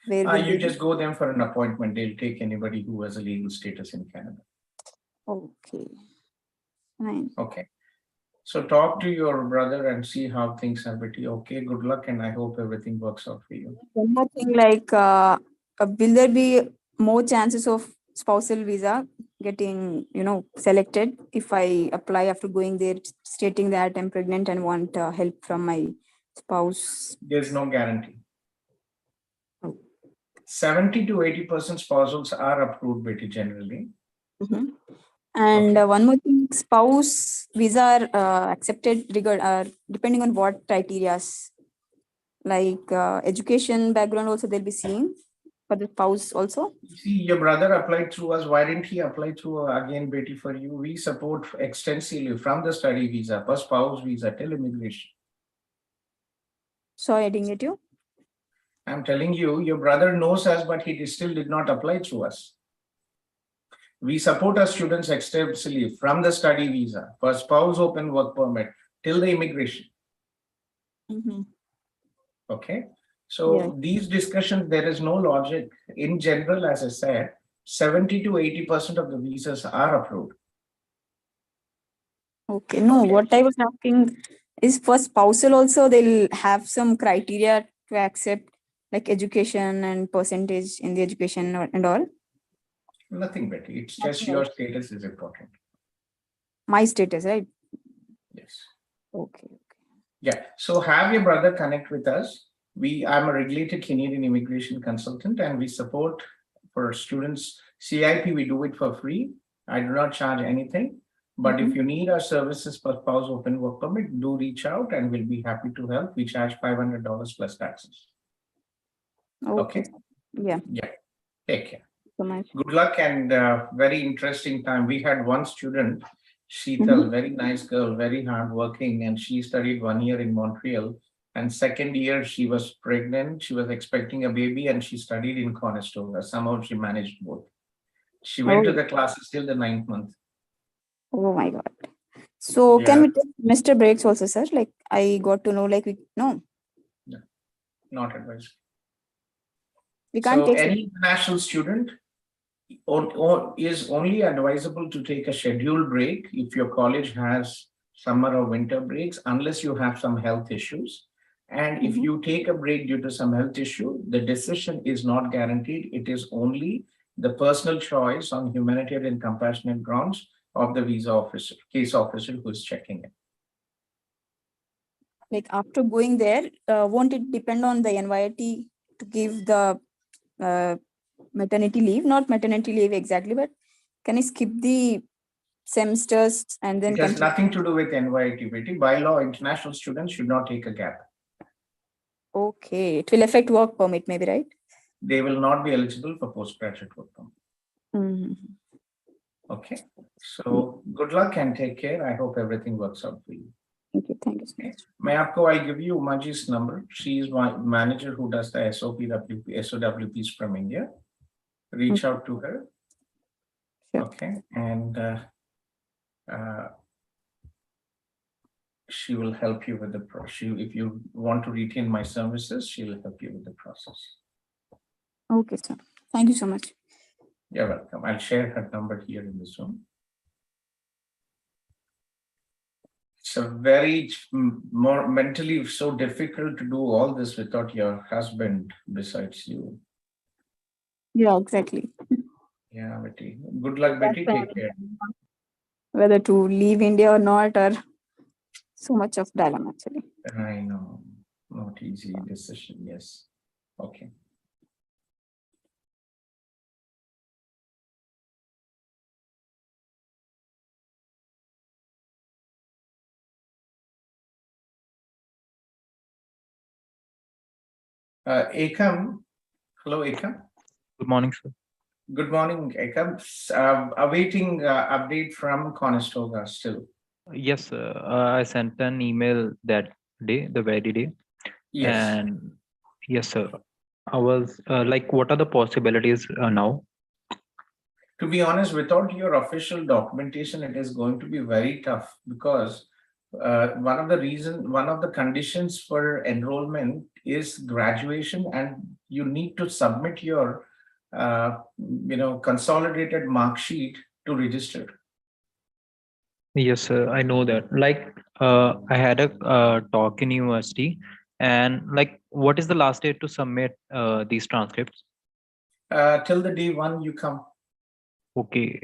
where will You they just go them for an appointment. They'll take anybody who has a legal status in Canada. Okay. Fine. Okay. So talk to your brother and see how things are pretty okay. Good luck, and I hope everything works out for you. One more thing, like, will there be more chances of spousal visa getting, selected if I apply after going there, stating that I'm pregnant and want help from my spouse? There's no guarantee. 70 to 80% spousals are approved, Betty, generally. Mhm. And Okay. one more thing, spouse visa are accepted depending on what criterias, like education background also they'll be seeing for the spouse also. See, your brother applied through us. Why didn't he apply through again, Betty, for you? We support extensively from the study visa, for spouse visa till immigration. Sorry, I didn't get you. I'm telling you, your brother knows us, but he still did not apply through us. We support our students extensively from the study visa, for spouse open work permit till the immigration. Mm-hmm. Okay. So Yeah. these discussions, there is no logic. In general, as I said, 70 to 80% of the visas are approved. Okay. No, what I was asking is for spousal also they'll have some criteria to accept, like education and percentage in the education and all. Nothing, Betty. It's just Nothing your else. status is important. My status, right? Yes. Okay. Yeah. So have your brother connect with us. I'm a regulated Canadian immigration consultant, and we support for students CIP. We do it for free. I do not charge anything. But if you need our services for spouse open work permit, do reach out and we'll be happy to help. We charge $500 plus taxes. Okay. Okay. Yeah. Yeah. Take care. So much. Good luck and very interesting time. We had one student, Sheetal, very nice girl, very hardworking, and she studied 1 year in Montreal. And second year, she was pregnant. She was expecting a baby, and she studied in Conestoga. Somehow she managed both. She went to the classes till the 9th month. Oh my God. So Yeah. can we take semester breaks also, sir? Like I got to know, like no, Not advised. we can't So take. any international student is only advisable to take a scheduled break if your college has summer or winter breaks, unless you have some health issues. And if you take a break due to some health issue, the decision is not guaranteed. It is only the personal choice on humanitarian and compassionate grounds of the visa officer, case officer who is checking it. Like after going there, won't it depend on the NYT to give the maternity leave? Not maternity leave exactly, but can I skip the semesters and then It has continue? nothing to do with NYT, Betty. By law, international students should not take a gap. Okay, it will affect work permit, maybe, right? They will not be eligible for postgraduate work permit. Okay. So good luck and take care. I hope everything works out for you. Thank you. Thank you so much. I'll give you Umaji's number. She is my manager who does the SOWPs from India. Reach out to her. Sure. Okay. And she will help you with the process. If you want to retain my services, she will help you with the process. Okay, sir. Thank you so much. You're welcome. I'll share her number here in the Zoom. It's a very more mentally so difficult to do all this without your husband besides you. Yeah, exactly. Yeah, Betty. Good luck, Betty. Take care. Whether to leave India or not, or so much of dilemma actually. I know. Not easy decision. Yes. Okay. Ekam. Hello, Ekam. Good morning, sir. Good morning, Ekam. Awaiting update from Conestoga still. Yes, I sent an email that day, the very day. Yes. And yes, sir. I was like, what are the possibilities now? To be honest, without your official documentation, it is going to be very tough because one of the conditions for enrollment is graduation, and you need to submit your consolidated mark sheet to register. Yes, sir. I know that. Like, I had a talk in university, and like, what is the last date to submit these transcripts? Till the day one you come. Okay.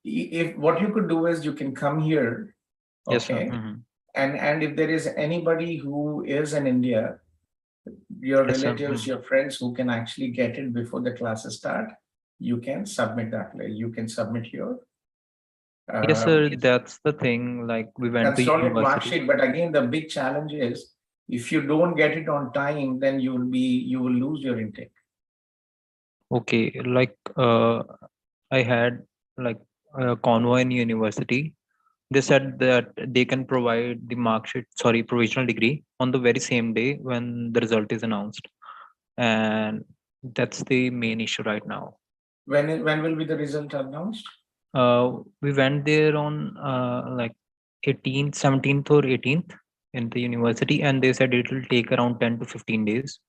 If what you could do is you can come here. Yes, Okay. sir. And if there is anybody who is in India, Your Yes, sir. relatives, your friends who can actually get it before the classes start, you can submit that. You can submit your Yes, sir. That's the thing. Like we went to consolidated mark university. sheet. But again, the big challenge is if you don't get it on time, then you will lose your intake. Okay, like I had like a convoy in university. They said that they can provide the mark sheet, sorry, provisional degree on the very same day when the result is announced. And that's the main issue right now. When will be the result announced? We went there on like 18th, 17th or 18th in the university, and they said it will take around 10 to 15 days.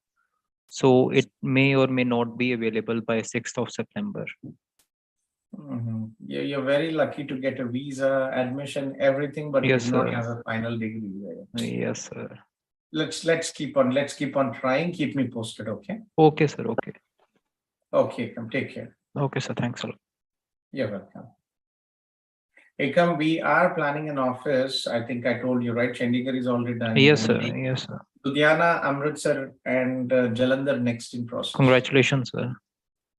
So it may or may not be available by 6th of September. Yeah, you're very lucky to get a visa, admission, everything, but Yes, you do not sir. have a final degree. Yes, sir. Let's keep on trying. Keep me posted, okay? Okay, sir. Okay. Okay, come take care. Okay, sir. Thanks a lot. You're welcome. Ekam, we are planning an office. I think I told you, right? Chandigarh is already done. Yes, sir. Yes, sir. Ludhiana, Amritsar, and Jalandhar next in process. Congratulations, sir.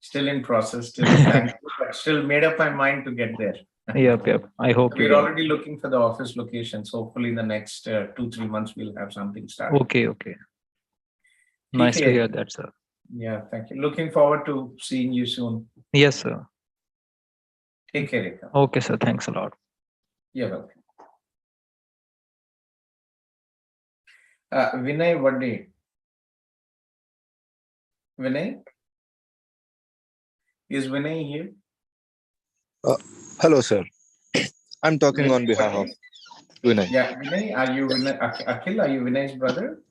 Still in process, still thank you, but still made up my mind to get there. Yep. I hope you We're get. already looking for the office locations. Hopefully in the next 2-3 months, we'll have something started. Okay. Nice to hear that, sir. Yeah, thank you. Looking forward to seeing you soon. Yes, sir. Take care, Ekam. Okay, sir. Thanks a lot. You're welcome. Vinay, what day? Vinay? Is Vinay here? Hello, sir. I'm talking on Vinay, behalf what of day? Vinay. Yeah, Vinay, are you Vinay? Akhil, are you Vinay's brother?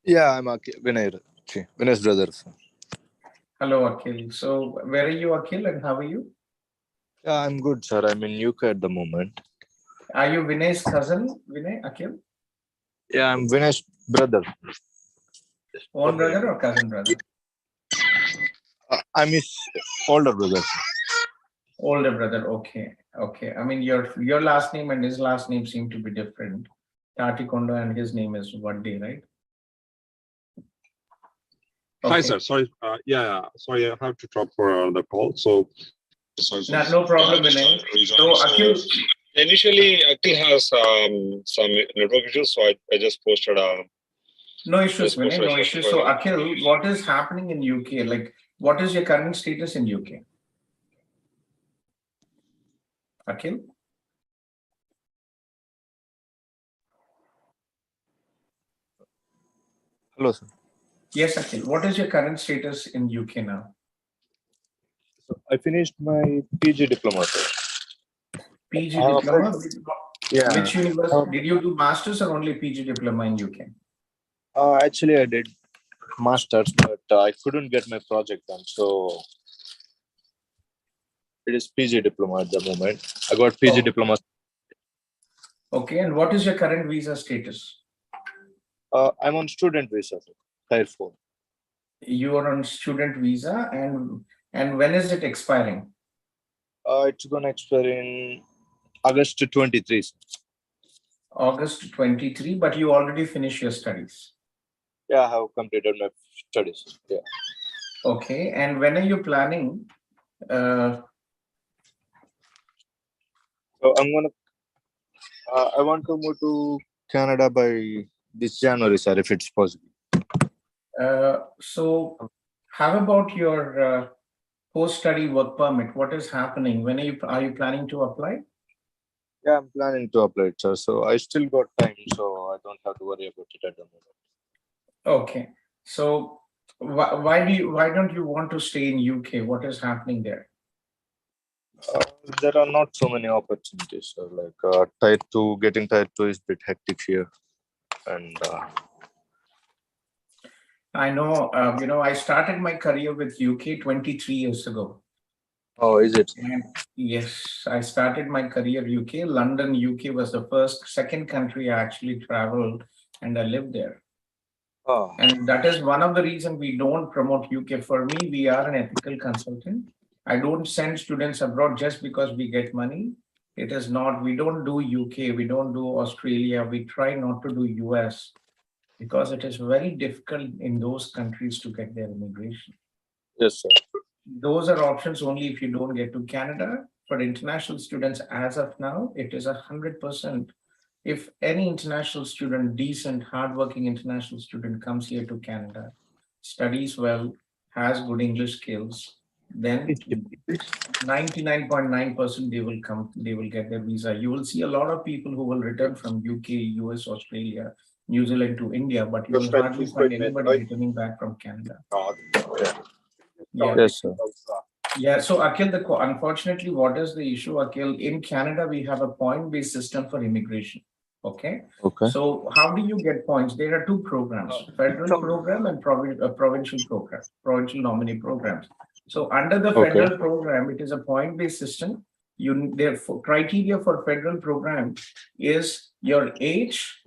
Yeah, I'm Vinay. Vinay's brother. Sir. Hello, Akhil. So where are you, Akhil, and how are you? Yeah, I'm good, sir. I'm in UK at the moment. Are you Vinay's cousin, Vinay, Akhil? Yeah, I'm Vinay's brother. Own brother or cousin brother? I'm his older brother. Older brother, okay. I mean, your last name and his last name seem to be different. Tatikondo and his name is Vadde, right? Okay. Hi, sir. Sorry. Sorry, I have to drop for the call. So, No problem, Vinay. So, Akhil. Initially, Akhil has some network issues, so I just posted No issues, Vinay. No issues. So, Akhil, what is happening in UK? Like, what is your current status in UK? Akhil? Hello, sir. Yes, Akhil. What is your current status in UK now? So I finished my PG diploma, sir. PG diploma? Yeah. Which university? Did you do masters or only PG diploma in UK? Actually, I did masters, but I couldn't get my project done. So it is PG diploma at the moment. I got PG diploma. Okay. And what is your current visa status? I'm on student visa, sir. Tier 4. You are on student visa, and when is it expiring? It's gonna expire in August 23. Sir. August 23, but you already finished your studies. Yeah, I have completed my studies. Yeah. Okay, and when are you planning? So I'm gonna. I want to move to Canada by this January, sir, if it's possible. So, how about your post-study work permit? What is happening? When are you planning to apply? Yeah, I'm planning to apply it, sir. So I still got time, so I don't have to worry about it at the moment. Okay. So why don't you want to stay in UK? What is happening there? There are not so many opportunities, sir. Like getting tier 2 is a bit hectic here, and. I know. I started my career with UK 23 years ago. Oh, is it? And yes, I started my career UK. London, UK was the second country I actually traveled, and I lived there. Oh. And that is one of the reasons we don't promote UK. For me, we are an ethical consultant. I don't send students abroad just because we get money. It is not. We don't do UK. We don't do Australia. We try not to do US. because it is very difficult in those countries to get their immigration. Yes, sir. Those are options only if you don't get to Canada. For international students, as of now, it is 100%. If any international student, decent, hardworking international student comes here to Canada, studies well, has good English skills, then 99.9% they will get their visa. You will see a lot of people who will return from UK, US, Australia, New Zealand to India, but you will hardly find anybody returning back from Canada. Yeah. Yes, sir. Yeah, so Akhil, unfortunately, what is the issue, Akhil? In Canada, we have a point-based system for immigration. Okay. Okay. So how do you get points? There are two programs: federal program and provincial program, provincial nominee programs. So under the federal program, it is a point-based system. Therefore, criteria for federal program is your age,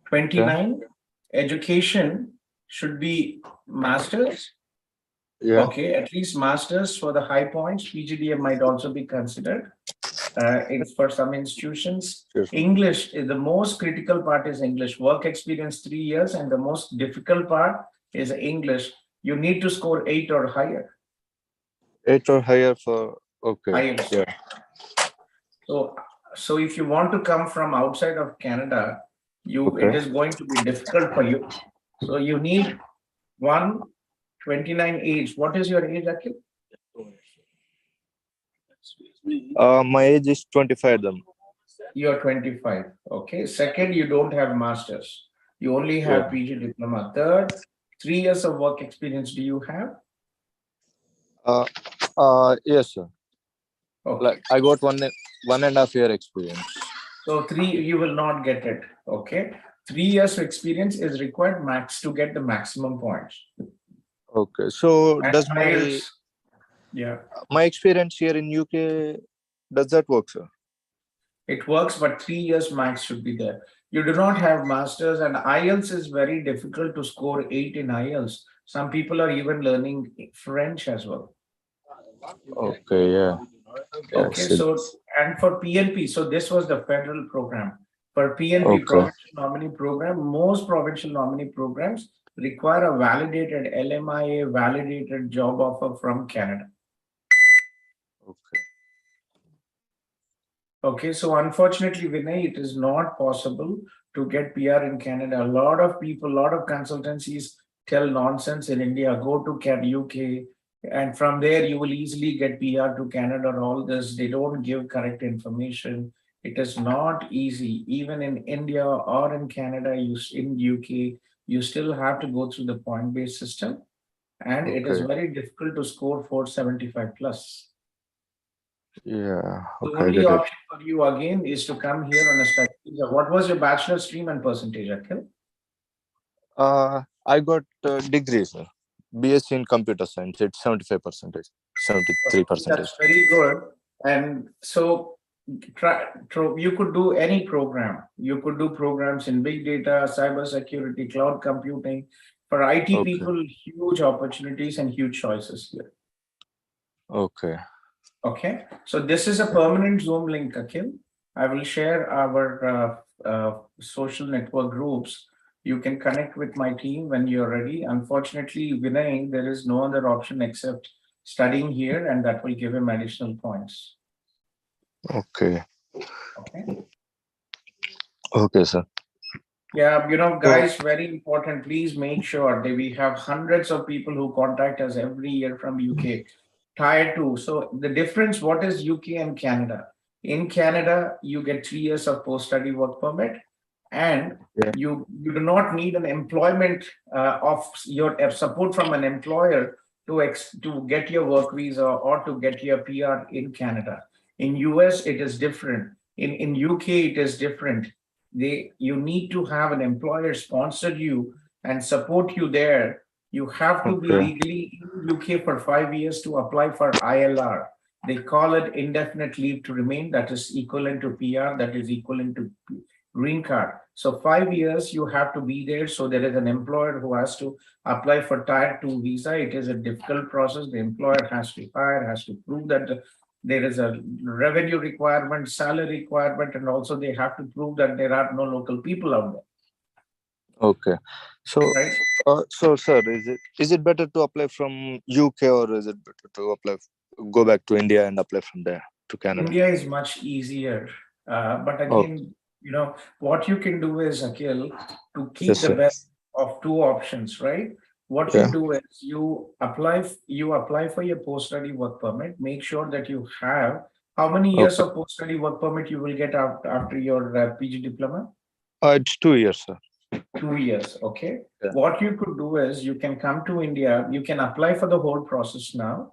29, education should be master's. Yeah. Okay, at least masters for the high points. PGDM might also be considered. It's for some institutions. Yes. English is the most critical part is English. Work experience 3 years, and the most difficult part is English. You need to score 8 or higher. 8 or higher for IELTS. Yeah. So if you want to come from outside of Canada, it is going to be difficult for you. So you need 29 age. What is your age, Akhil? My age is 25 then. You're 25. Okay. Second, you don't have masters. You only have PG diploma. Third, 3 years of work experience do you have? Yes, sir. Okay. Like I got 1.5 year experience. So 3, you will not get it. Okay. 3 years of experience is required max to get the maximum points. Okay. So And does my experience here in UK, does that work, sir? It works, but 3 years max should be there. You do not have masters, and IELTS is very difficult to score 8 in IELTS. Some people are even learning French as well. Okay, yeah. Okay, so and for PNP, so this was the federal program. For PNP, provincial nominee program, most provincial nominee programs require a validated LMIA validated job offer from Canada. Okay, so unfortunately, Vinay, it is not possible to get PR in Canada. A lot of people, a lot of consultancies tell nonsense in India, go to UK, and from there you will easily get PR to Canada or all this. They don't give correct information. It is not easy. Even in India or in Canada, in UK, you still have to go through the point-based system. And it is very difficult to score 475 plus. Yeah. The only option for you again is to come here on a study visa. What was your bachelor stream and percentage, Akhil? I got degree, sir. BSc in computer science. It's 75%, 73%. That's very good. And so you could do any program. You could do programs in big data, cybersecurity, cloud computing. For IT people, huge opportunities and huge choices here. Okay. Okay. So this is a permanent Zoom link, Akhil. I will share our social network groups. You can connect with my team when you're ready. Unfortunately, Vinay, there is no other option except studying here, and that will give him additional points. Okay. Okay. Okay, sir. Yeah, guys, very important. Please make sure that we have hundreds of people who contact us every year from UK. Tier 2. So the difference, what is UK and Canada? In Canada, you get 3 years of post-study work permit, and you do not need an employment of your support from an employer to get your work visa or to get your PR in Canada. In US, it is different. In UK, it is different. You need to have an employer sponsor you and support you there. You have to be legally in UK for 5 years to apply for ILR. They call it indefinite leave to remain. That is equivalent to PR. That is equivalent to green card. So 5 years you have to be there. So there is an employer who has to apply for Tier 2 visa. It is a difficult process. The employer has to hire, has to prove that there is a revenue requirement, salary requirement, and also they have to prove that there are no local people out there. Okay. So, right? so sir, is it better to apply from UK or is it better to go back to India and apply from there to Canada? India is much easier. But Oh, again, what you can do is, Akhil, to keep yes, the sir. best of two options, right? What Yeah. you do is you apply for your post-study work permit. Make sure that you have how many years Okay. of post-study work permit you will get after your PG diploma? It's 2 years, sir. 2 years, okay. Yeah. What you could do is you can come to India. You can apply for the whole process now.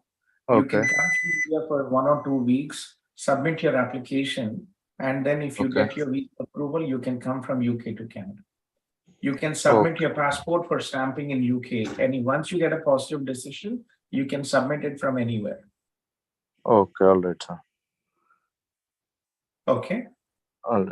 You can Okay. come to India for 1 or 2 weeks, submit your application, and then if you Okay. get your visa approval, you can come from UK to Canada. You can Oh, submit your passport for stamping in UK. And once you get a positive decision, you can submit it from anywhere. okay. All right, sir. Okay.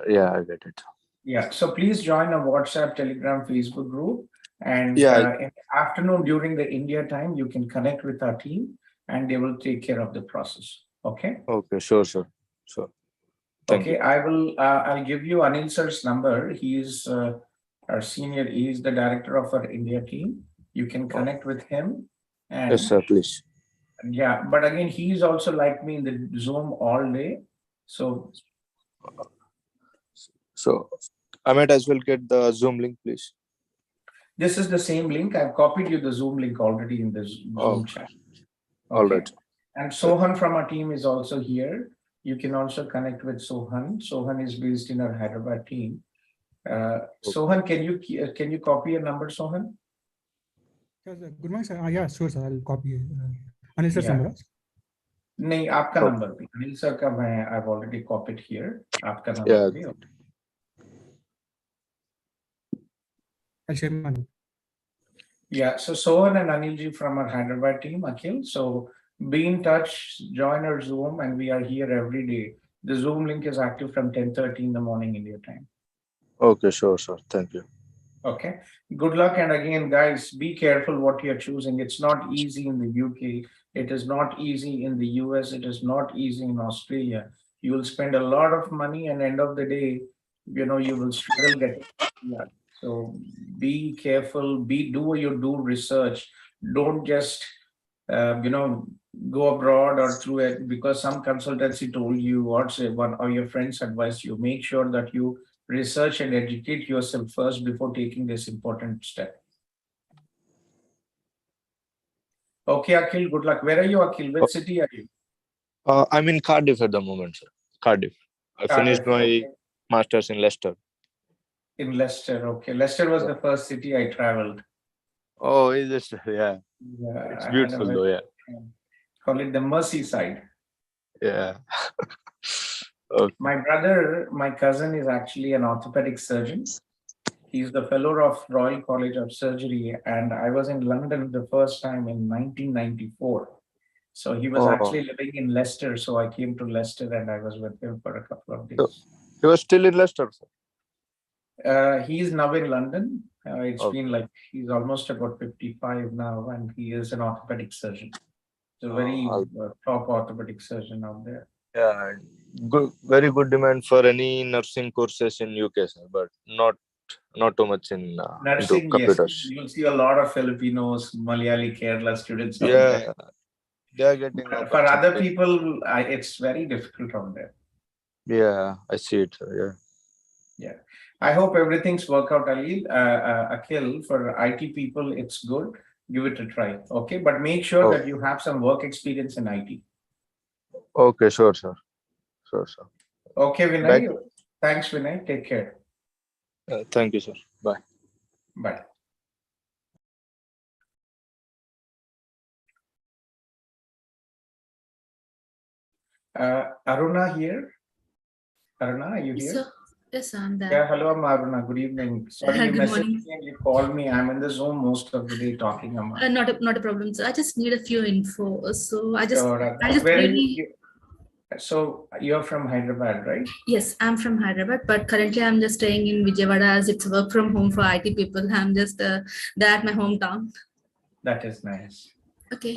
Yeah, I get it. Yeah. So please join a WhatsApp, Telegram, Facebook group. And Yeah. in the afternoon during the India time, you can connect with our team and they will take care of the process. Okay. Okay. Sure, sir. Sure. Thank Okay. you. I'll give you Anil sir's number. He is our senior. He is the director of our India team. You can connect with him. And Yes, sir. Please. yeah, but again, he's also like me in the Zoom all day. So I might as well get the Zoom link, please. this is the same link. I've copied you the Zoom link already in the Zoom chat. All Okay. right. And Sohan from our team is also here. You can also connect with Sohan. Sohan is based in our Hyderabad team. Sohan, can you copy a number, Sohan? Yes, sir. Good morning, sir. Yeah, sure, sir. I'll copy Anil sir's Yeah. number. नहीं आपका Oh. Number भी Anil sir का मैं I've already copied here. आपका Yeah. Number भी I'll share my number. Yeah, so Sohan and Anilji from our Hyderabad team, Akhil. So be in touch, join our Zoom, and we are here every day. The Zoom link is active from 10:30 in the morning India time. Okay. Sure, sir. Thank you. Okay. Good luck. And again, guys, be careful what you're choosing. It's not easy in the UK. It is not easy in the US. It is not easy in Australia. You will spend a lot of money, and end of the day, you will struggle getting. Yeah. So be careful. Do your research. Don't just go abroad or through it because some consultancy told you or say one or your friends advised you. Make sure that you research and educate yourself first before taking this important step. Okay, Akhil, good luck. Where are you, Akhil? Which city are you? I'm in Cardiff at the moment, sir. Cardiff. I finished my master's in Leicester. In Leicester, okay. Leicester was the first city I traveled. Oh, is it? Yeah. Yeah, It's I had beautiful though, yeah. Call it the Merseyside. Yeah. Okay. My cousin is actually an orthopedic surgeon. He's the fellow of Royal College of Surgery, and I was in London the first time in 1994. So he was actually living in Leicester, so I came to Leicester and I was with him for a couple of days. So, he was still in Leicester, sir? He's now in London. It's been like he's almost about 55 now, and he is an orthopedic surgeon. So very top orthopedic surgeon out there. Yeah, good, very good demand for any nursing courses in UK, sir, but not too much in nursing. into computers. Yes, you'll see a lot of Filipinos, Malayali, Kerala students out Yeah, there. they are getting. For other people, it's very difficult out there. Yeah, I see it. Yeah. Yeah, I hope everything's worked out, Akhil. For IT people, it's good. Give it a try, okay? But make sure that you have some work experience in IT. Okay, sure, sir. Sure, sir. Okay, Vinay. Thanks, Vinay. Take care. Thank you, sir. Bye. Bye. Aruna here. Aruna, are you here? Sir. Yes, I'm there. Yeah, hello, Aruna. Good evening. Sorry, you Good messaged morning. me and you called me. I'm in the Zoom most of the day talking about. Not a problem, sir. I just need a few info. So I just Where really. So you're from Hyderabad, right? Yes, I'm from Hyderabad, but currently I'm just staying in Vijayawada as it's work from home for IT people. I'm just there at my hometown. That is nice. Okay.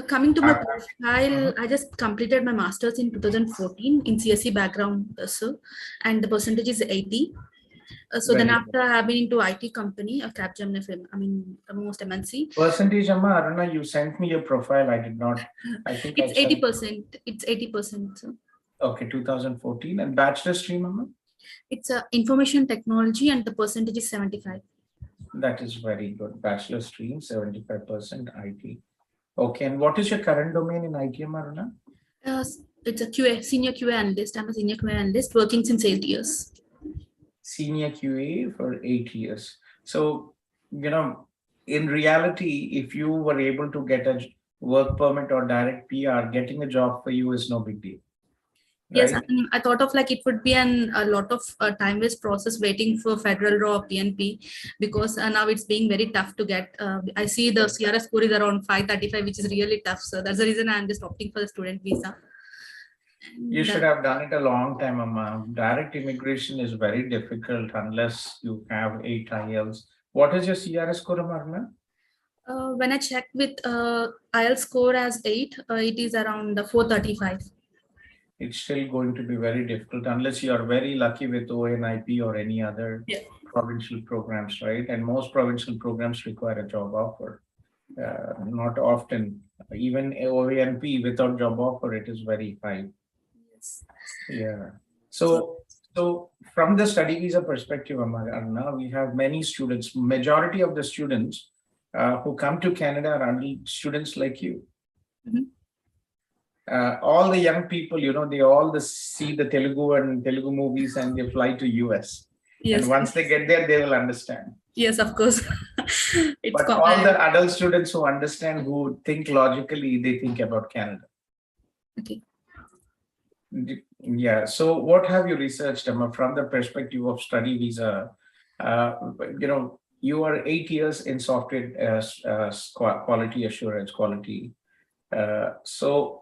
Coming to my profile, I just completed my master's in 2014 in CSE background, sir, and the percentage is 80. So then Very after I have been into IT company, a Capgemini firm, I mean, the most MNC. Percentage, Amma, Aruna, you sent me your profile. I did not. I think It's I sent. 80%. It's 80%. So. Okay, 2014. And bachelor stream, Amma? It's information technology and the percentage is 75. That is very good. Bachelor stream, 75% IT. Okay, and what is your current domain in IT, Aruna? It's a QA, senior QA analyst. I'm a senior QA analyst working since 8 years. Senior QA for 8 years. So, in reality, if you were able to get a work permit or direct PR, getting a job for you is no big deal. Yes, Right? I mean, I thought of like it would be a lot of time-waste process waiting for federal law or PNP, because now it's being very tough to get. I see the CRS score is around 535, which is really tough. So that's the reason I'm just opting for the student visa. You should have done it a long time, Amma. Direct immigration is very difficult unless you have 8 IELTS. What is your CRS score, Amma? When I checked with IELTS score as 8, it is around 435. It's still going to be very difficult unless you are very lucky with ONIP or any other provincial programs, right? And most provincial programs require a job offer. Not often. Even ONP without job offer, it is very high. Yes. Yeah. So from the study visa perspective, Aruna, we have many students. Majority of the students who come to Canada are students like you. Mm-hmm. All the young people, they all see the Telugu movies and they fly to US. Yes. And once they get there, they will understand. Yes, of course. But all the adult students who understand, who think logically, they think about Canada. Okay. Yeah. So what have you researched, Emma, from the perspective of study visa? You are 8 years in software quality assurance, quality. So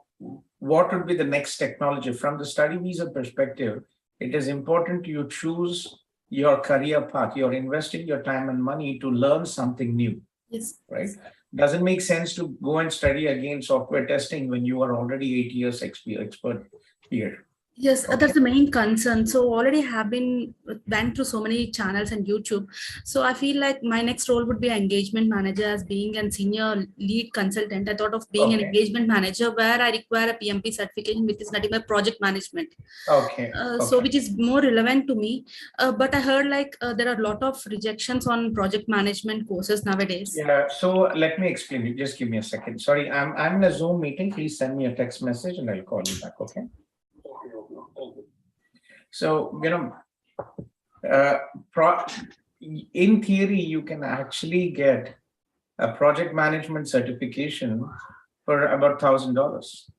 what would be the next technology from the study visa perspective? It is important you choose your career path. You're investing your time and money to learn something new. Yes. Right? Doesn't make sense to go and study again software testing when you are already 8 years expert here. Yes, that's the main concern. So already have went through so many channels and YouTube. So I feel like my next role would be engagement manager, as being a senior lead consultant. I thought of being an engagement manager where I require a PMP certification, which is nothing but project management. Okay. So which is more relevant to me. But I heard like there are a lot of rejections on project management courses nowadays. Yeah. So let me explain you. Just give me a second. Sorry, I'm in a Zoom meeting. Please send me a text message and I'll call you back. Okay. So, in theory, you can actually get a project management certification for about $1,000,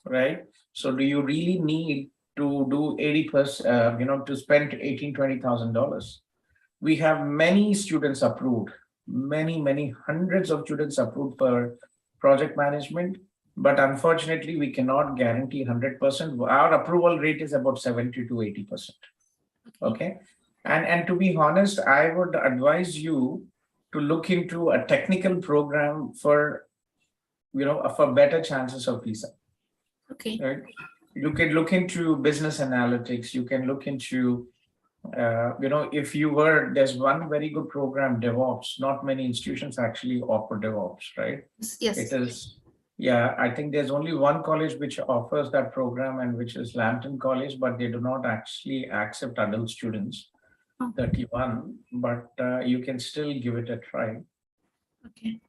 right? So do you really need to do 80%, to spend $18,000-$20,000? We have many students approved, many hundreds of students approved for project management. But unfortunately, we cannot guarantee 100%. Our approval rate is about 70 to 80%. Okay. And to be honest, I would advise you to look into a technical program for, for better chances of visa. Okay. Right? You can look into business analytics. You can look into, there's one very good program, DevOps. Not many institutions actually offer DevOps, right? Yes. It is. Yeah, I think there's only one college which offers that program, and which is Lambton College, but they do not actually accept adult students, 31, but you can still give it a try. Okay.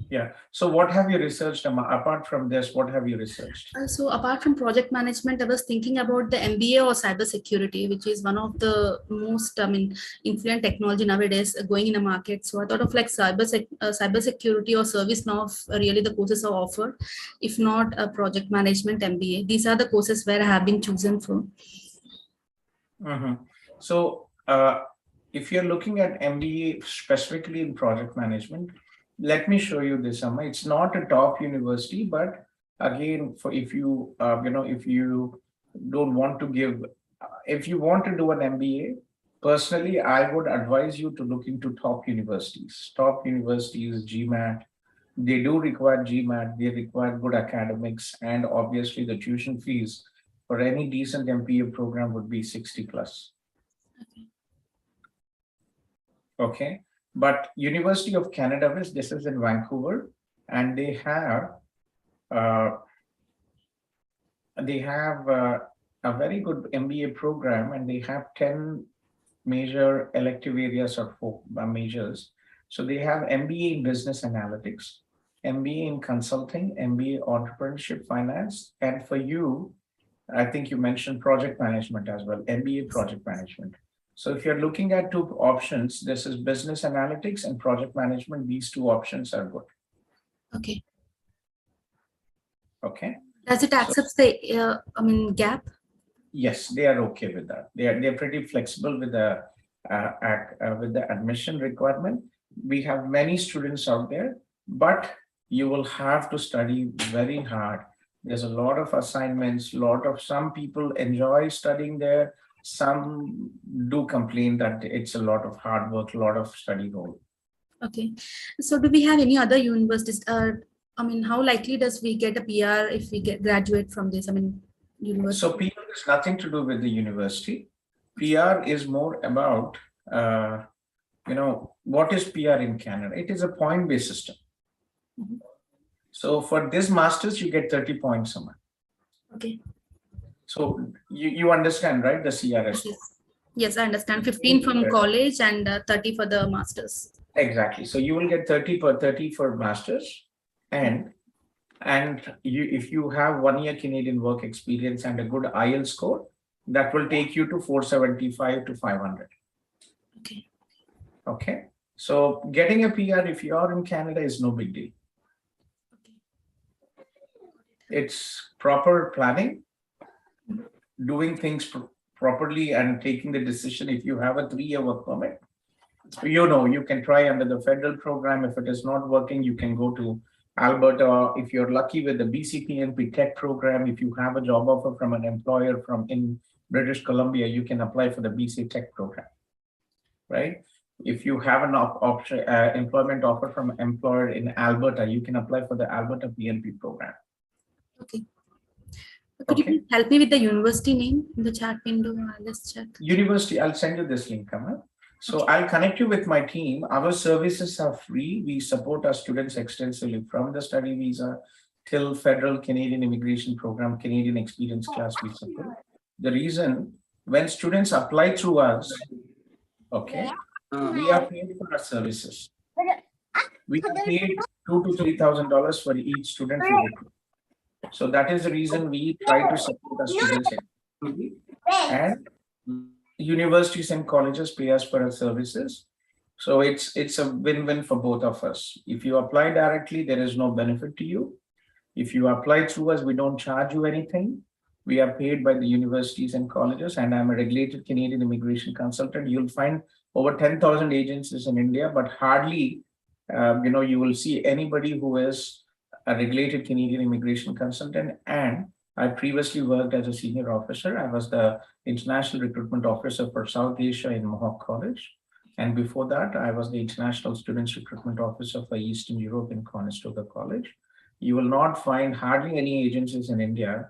Yeah. So what have you researched, Amma? Apart from this, what have you researched? So apart from project management, I was thinking about the MBA or cybersecurity, which is one of the most, influent technology nowadays going in the market. So I thought of like cybersecurity or service now, really the courses are offered. If not a project management MBA, these are the courses where I have been chosen for. Mm-hmm. So if you're looking at MBA specifically in project management, let me show you this, Amma. It's not a top university, but again, if you don't want to give, if you want to do an MBA, personally, I would advise you to look into top universities. Top universities, GMAT, they do require GMAT, they require good academics, and obviously the tuition fees for any decent MBA program would be 60 plus. Okay, but University of Canada West, this is in Vancouver, and they have a very good MBA program, and they have 10 major elective areas or 4 majors. So they have MBA in business analytics, MBA in consulting, MBA entrepreneurship finance, and for you, I think you mentioned project management as well, MBA project management. So if you're looking at 2 options, this is business analytics and project management. These 2 options are good. Okay. Okay. Does it accept the gap? Yes, they are okay with that. They're pretty flexible with the admission requirement. We have many students out there, but you will have to study very hard. There's a lot of assignments, some people enjoy studying there. Some do complain that it's a lot of hard work, a lot of study role. Okay. So do we have any other universities? How likely does we get a PR if we graduate from this? University. So PR is nothing to do with the university. PR is more about, what is PR in Canada? It is a point-based system. Mm-hmm. So for this master's, you get 30 points a month. Okay. So you understand, right? The CRS. Yes, I understand. 15 from college and 30 for the masters. Exactly. So you will get 30 for masters, and if you have 1 year Canadian work experience and a good IELTS score, that will take you to 475 to 500. Okay. Okay. So getting a PR if you are in Canada is no big deal. Okay. It's proper planning, doing things properly, and taking the decision. If you have a 3-year work permit, you can try under the federal program. If it is not working, you can go to Alberta. If you're lucky with the BCPNP Tech program, if you have a job offer from an employer in British Columbia, you can apply for the BC Tech program, right? If you have an employment offer from an employer in Alberta, you can apply for the Alberta PNP program. Okay. Could you please help me with the university name in the chat window? I'll just check. University, I'll send you this link, Kamal. So I'll connect you with my team. Our services are free. We support our students extensively from the study visa till federal Canadian immigration program, Canadian experience class we support. The reason when students apply through us, we are paid for our services. We are paid $2,000 to $3,000 for each student we recruit. So that is the reason we try to support our students extensively, and universities and colleges pay us for our services. So it's a win-win for both of us. If you apply directly, there is no benefit to you. If you apply through us, we don't charge you anything. We are paid by the universities and colleges, and I'm a regulated Canadian immigration consultant. You'll find over 10,000 agencies in India, but hardly, you will see anybody who is a regulated Canadian immigration consultant. And I previously worked as a senior officer. I was the international recruitment officer for South Asia in Mohawk College. And before that, I was the international students recruitment officer for Eastern Europe in Conestoga College. You will not find hardly any agencies in India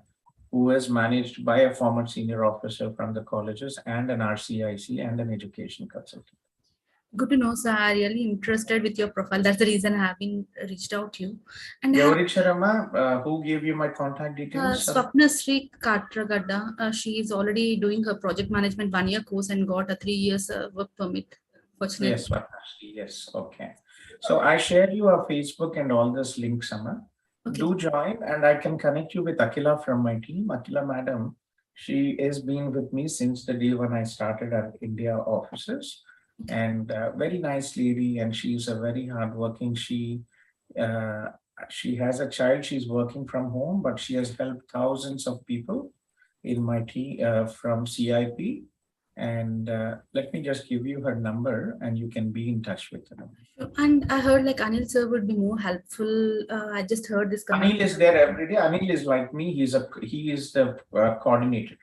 who is managed by a former senior officer from the colleges and an RCIC and an education consultant. Good to know, sir. I'm really interested with your profile. That's the reason I have been reached out to you. And who gave you my contact details? Swapnasri Katragadda. She is already doing her project management 1-year course and got a 3 years work permit. Fortunately. Yes, Swapnasri. Yes. Okay. So I share you our Facebook and all this links, Sama. Okay. Do join, and I can connect you with Akila from my team. Akila madam, she has been with me since the day when I started our India offices. And very nice lady, and she's a very hardworking. She has a child. She's working from home, but she has helped thousands of people in my team from CIP. And let me just give you her number, and you can be in touch with her. And I heard like Anil sir would be more helpful. I just heard this. Anil is there every day. Anil is like me. He is the coordinator.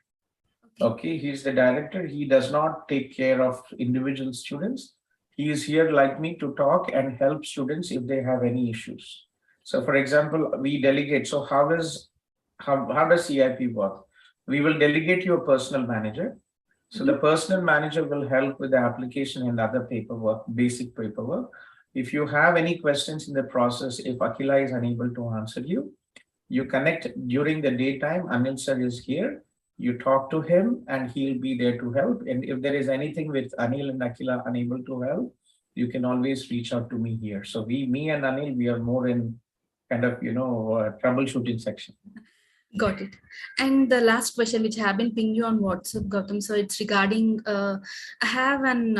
Okay, he's the director. He does not take care of individual students. He is here like me to talk and help students if they have any issues. So for example, we delegate. So how does CIP work? We will delegate you a personal manager. So the personal manager will help with the application and other paperwork, basic paperwork. If you have any questions in the process, if Akila is unable to answer you, you connect during the daytime. Anil sir is here. You talk to him and he'll be there to help. And if there is anything with Anil and Akila unable to help, you can always reach out to me here. So me and Anil, we are more in kind of, troubleshooting section. Got it. And the last question, which I have been pinging you on WhatsApp, Gautam. So it's regarding, I have an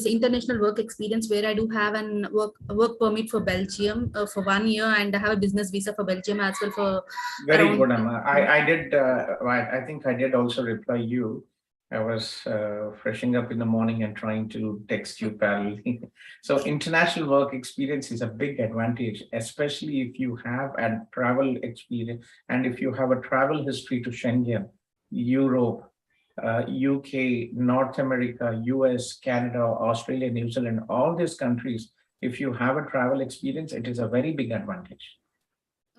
international work experience where I do have an work permit for Belgium for 1 year, and I have a business visa for Belgium as well for. Very good, Amma. I did. I think I did also reply you. I was freshing up in the morning and trying to text you parallelly. So international work experience is a big advantage, especially if you have a travel experience and if you have a travel history to Schengen, Europe, UK, North America, US, Canada, Australia, New Zealand, all these countries. If you have a travel experience, it is a very big advantage.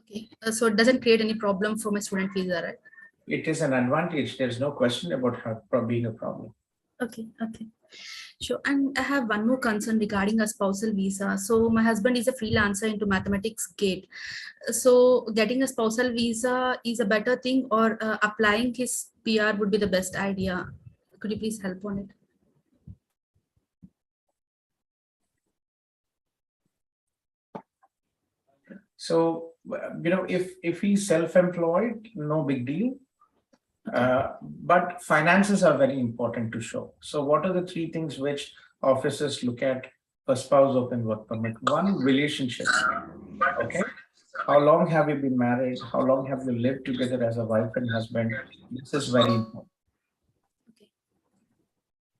Okay, so it doesn't create any problem for my student visa, right? It is an advantage. There's no question about being a problem. Okay, okay. Sure. And I have one more concern regarding a spousal visa. So my husband is a freelancer into mathematics GATE. So getting a spousal visa is a better thing, or applying his PR would be the best idea? Could you please help on it? So, if he's self-employed, no big deal. But finances are very important to show. So what are the three things which officers look at for spouse open work permit? One, relationship. Okay. How long have you been married? How long have you lived together as a wife and husband? This is very important.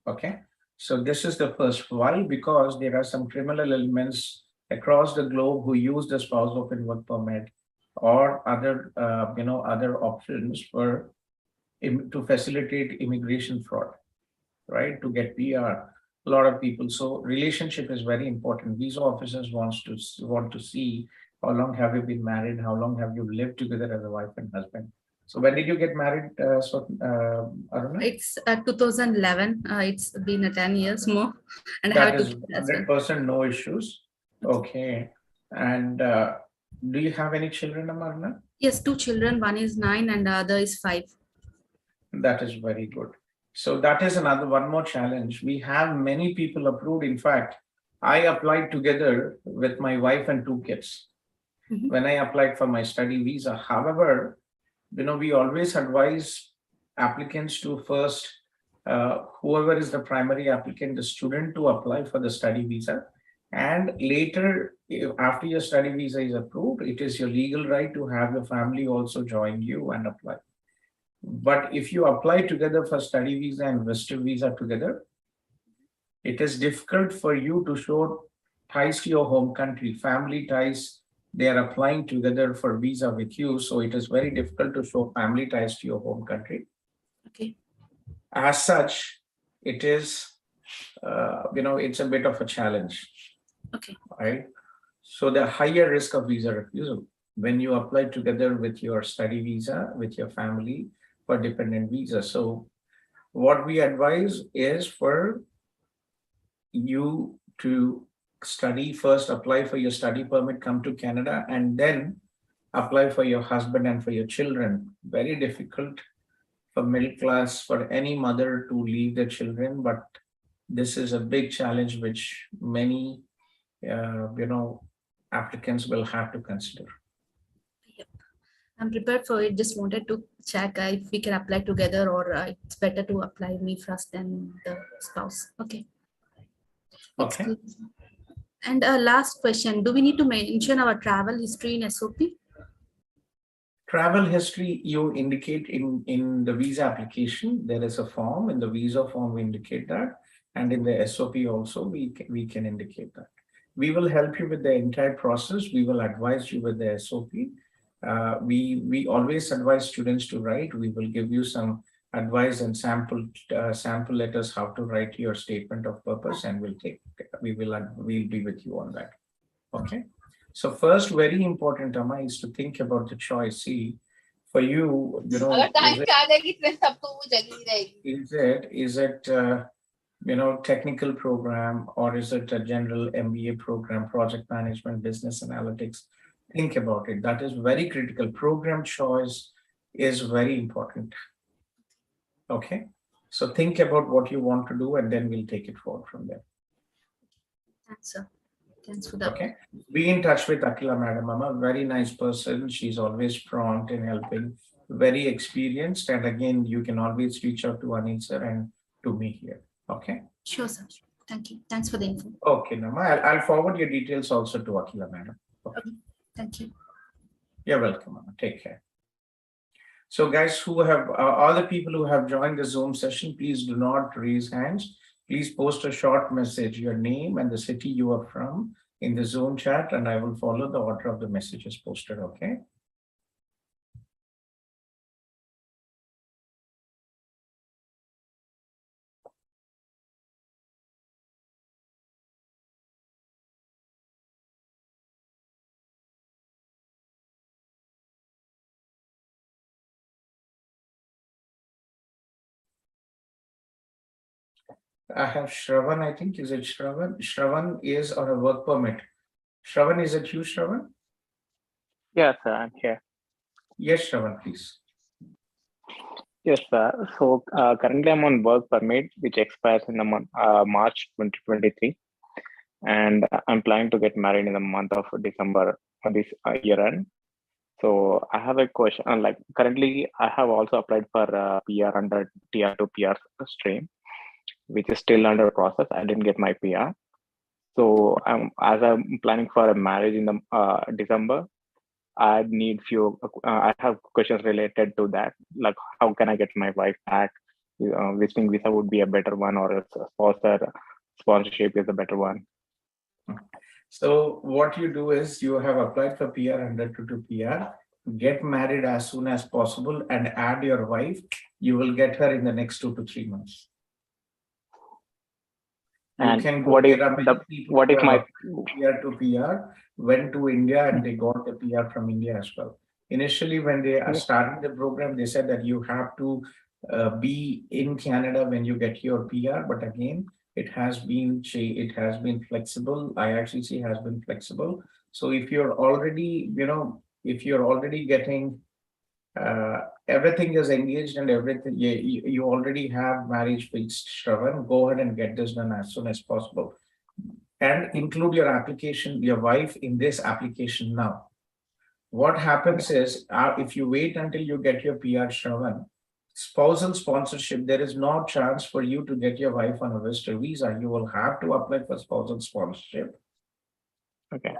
Okay. So this is the first. Why? Because there are some criminal elements across the globe who use the spouse open work permit or other, other options to facilitate immigration fraud, right? To get PR, a lot of people. So relationship is very important. Visa officers want to see how long have you been married, how long have you lived together as a wife and husband. So when did you get married, Aruna? It's 2011. It's been 10 years more, and that I have is 100% no issues. Okay, and do you have any children, Aruna? Yes, 2 children. One is 9 and the other is 5. That is very good. So that is one more challenge. We have many people approved. In fact, I applied together with my wife and 2 kids when I applied for my study visa. However, we always advise applicants to first, whoever is the primary applicant, the student, to apply for the study visa. And later, after your study visa is approved, it is your legal right to have your family also join you and apply. But if you apply together for study visa and visitor visa together, it is difficult for you to show ties to your home country, family ties. They are applying together for visa with you. So it is very difficult to show family ties to your home country. Okay. As such, it is, it's a bit of a challenge. Okay. Right. So the higher risk of visa refusal when you apply together with your study visa, with your family, for dependent visa. So what we advise is for you to study first, apply for your study permit, come to Canada, and then apply for your husband and for your children. Very difficult for middle class, for any mother to leave their children, but this is a big challenge which many, applicants will have to consider. I'm prepared for it. Just wanted to check if we can apply together, or it's better to apply me first than the spouse. Okay. Okay. And last question, do we need to mention our travel history in SOP? Travel history, you indicate in the visa application. There is a form. In the visa form, we indicate that. And in the SOP also, we can indicate that. We will help you with the entire process. We will advise you with the SOP. We always advise students to write. We will give you some advice and sample letters how to write your statement of purpose, and we'll be with you on that. Okay. So first, very important, Amma, is to think about the choice. See, for you, you know, अगर time पे आ जाएगी train तब तो वो जगी रहेगी. is it you know, technical program, or is it a general MBA program, project management, business analytics? Think about it. That is very critical. Program choice is very important. Okay. So think about what you want to do, and then we'll take it forward from there. Thanks, sir. Thanks for that. Okay. Be in touch with Akila Madam. I'm a very nice person. She's always prompt in helping, very experienced. And again, you can always reach out to Anil sir and to me here. Okay. Sure, sir. Thank you. Thanks for the info. Okay, Nama. I'll forward your details also to Akila Madam. Okay. Thank you. You're welcome, Mama. Take care. So guys who have, all the people who have joined the Zoom session, please do not raise hands. Please post a short message, your name and the city you are from in the Zoom chat, and I will follow the order of the messages posted, okay? I have Shravan, I think. Is it Shravan? Shravan is on a work permit. Shravan, is it you, Shravan? Yes, sir, I'm here. Yes, Shravan, please. Yes, sir. So currently I'm on work permit, which expires in the month March 2023, and I'm planning to get married in the month of December this year end. So I have a question. Like currently, I have also applied for PR under Tier 2 PR stream, which is still under process. I didn't get my PR. So as I'm planning for a marriage in the December, I need few. I have questions related to that, like how can I get my wife back? Visiting visa would be a better one, or a sponsorship is a better one. So what you do is you have applied for PR under 2 PR. Get married as soon as possible and add your wife. You will get her in the next 2 to 3 months. And you can go, what if my PR to PR went to India and they got the PR from India as well. Initially, when they are starting the program, they said that you have to be in Canada when you get your PR. But again, it has been flexible. IRCC has been flexible. So if you're already, if you're already getting everything is engaged and everything, you already have marriage fixed, Shravan, go ahead and get this done as soon as possible. And include your application, your wife in this application now. What happens is, if you wait until you get your PR, Shravan, spousal sponsorship, there is no chance for you to get your wife on a visitor visa. You will have to apply for spousal sponsorship. Okay.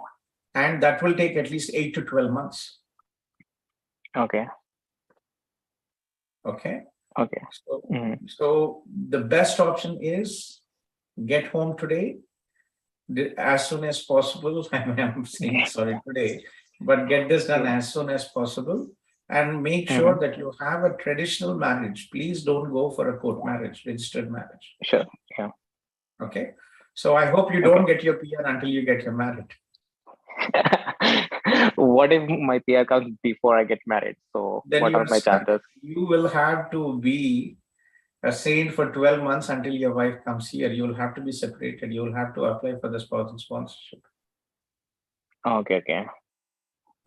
And that will take at least 8 to 12 months. Okay. Okay. Okay. So, so the best option is get home today, as soon as possible. I'm saying sorry today, but get this done as soon as possible, and make sure that you have a traditional marriage. Please don't go for a court marriage, registered marriage. Sure. Yeah. Okay. So I hope you don't get your PR until you get married. What if my PR comes before I get married? So then what are my chances? You will have to be a saint for 12 months until your wife comes here. You will have to be separated. You will have to apply for the spousal sponsorship. Okay. Okay.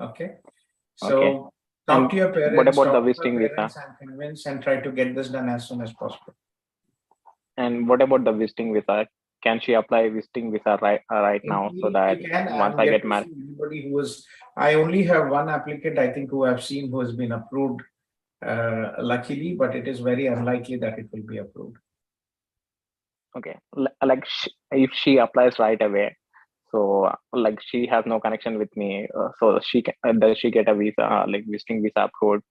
Okay. So talk to your parents. What about the visiting visa? And convince and try to get this done as soon as possible. And what about the visiting visa? Can she apply visiting visa right now, so that once I get married? Anybody who is, I only have one applicant, I think, who I've seen who has been approved, luckily, but it is very unlikely that it will be approved. Okay, like if she applies right away, so like she has no connection with me, so she can, does she get a visa, like visiting visa approved?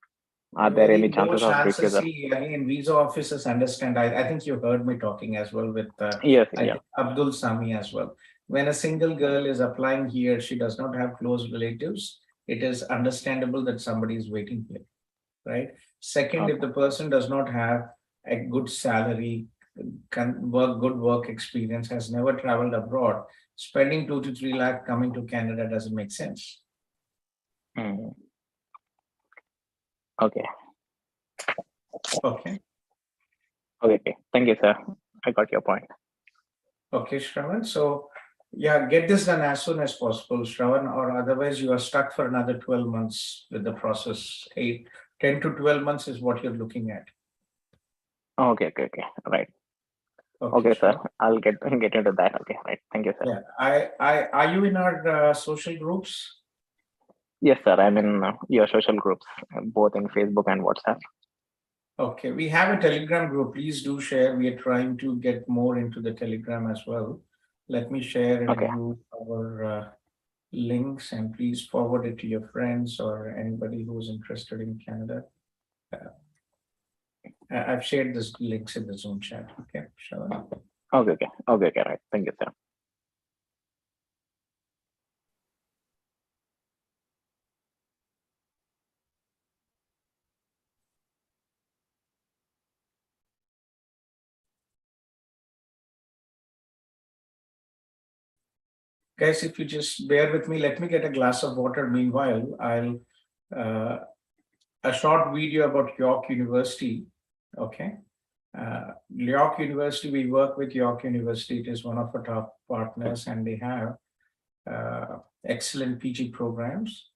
Are there any chances of refusal? Again, visa officers understand. I think you heard me talking as well with Abdul Sami as well. When a single girl is applying here, she does not have close relatives. It is understandable that somebody is waiting here, right? Second, if the person does not have a good salary, good work experience, has never traveled abroad, spending 2 to 3 lakh coming to Canada doesn't make sense. Okay. Okay. Okay. Thank you, sir. I got your point. Okay, Shravan. So yeah, get this done as soon as possible, Shravan, or otherwise you are stuck for another 12 months with the process. 10 to 12 months is what you're looking at. Okay. Right. Okay, sir. I'll get into that. Okay, right. Thank you, sir. Yeah. Are you in our social groups? Yes, sir. I'm in your social groups, both in Facebook and WhatsApp. Okay, we have a Telegram group. Please do share. We are trying to get more into the Telegram as well. Let me share and you our links, and please forward it to your friends or anybody who's interested in Canada. I've shared this links in the Zoom chat. Okay, sure. Okay, right. Thank you, sir. Guys, if you just bear with me, let me get a glass of water. Meanwhile, I'll a short video about York University. Okay. York University, we work with York University. It is one of our top partners, and they have excellent PG programs.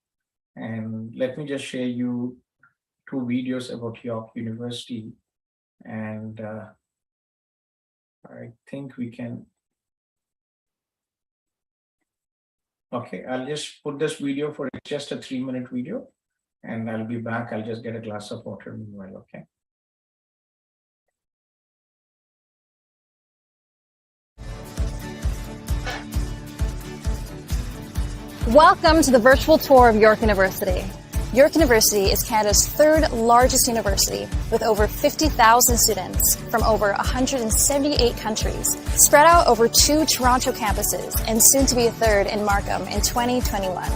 And let me just share you 2 videos about York University. And I think we can. Okay, I'll just put this video for just a 3-minute video, and I'll be back. I'll just get a glass of water meanwhile, okay? Welcome to the virtual tour of York University. York University is Canada's 3rd largest university with over 50,000 students from over 178 countries, spread out over 2 Toronto campuses and soon to be a 3rd in Markham in 2021.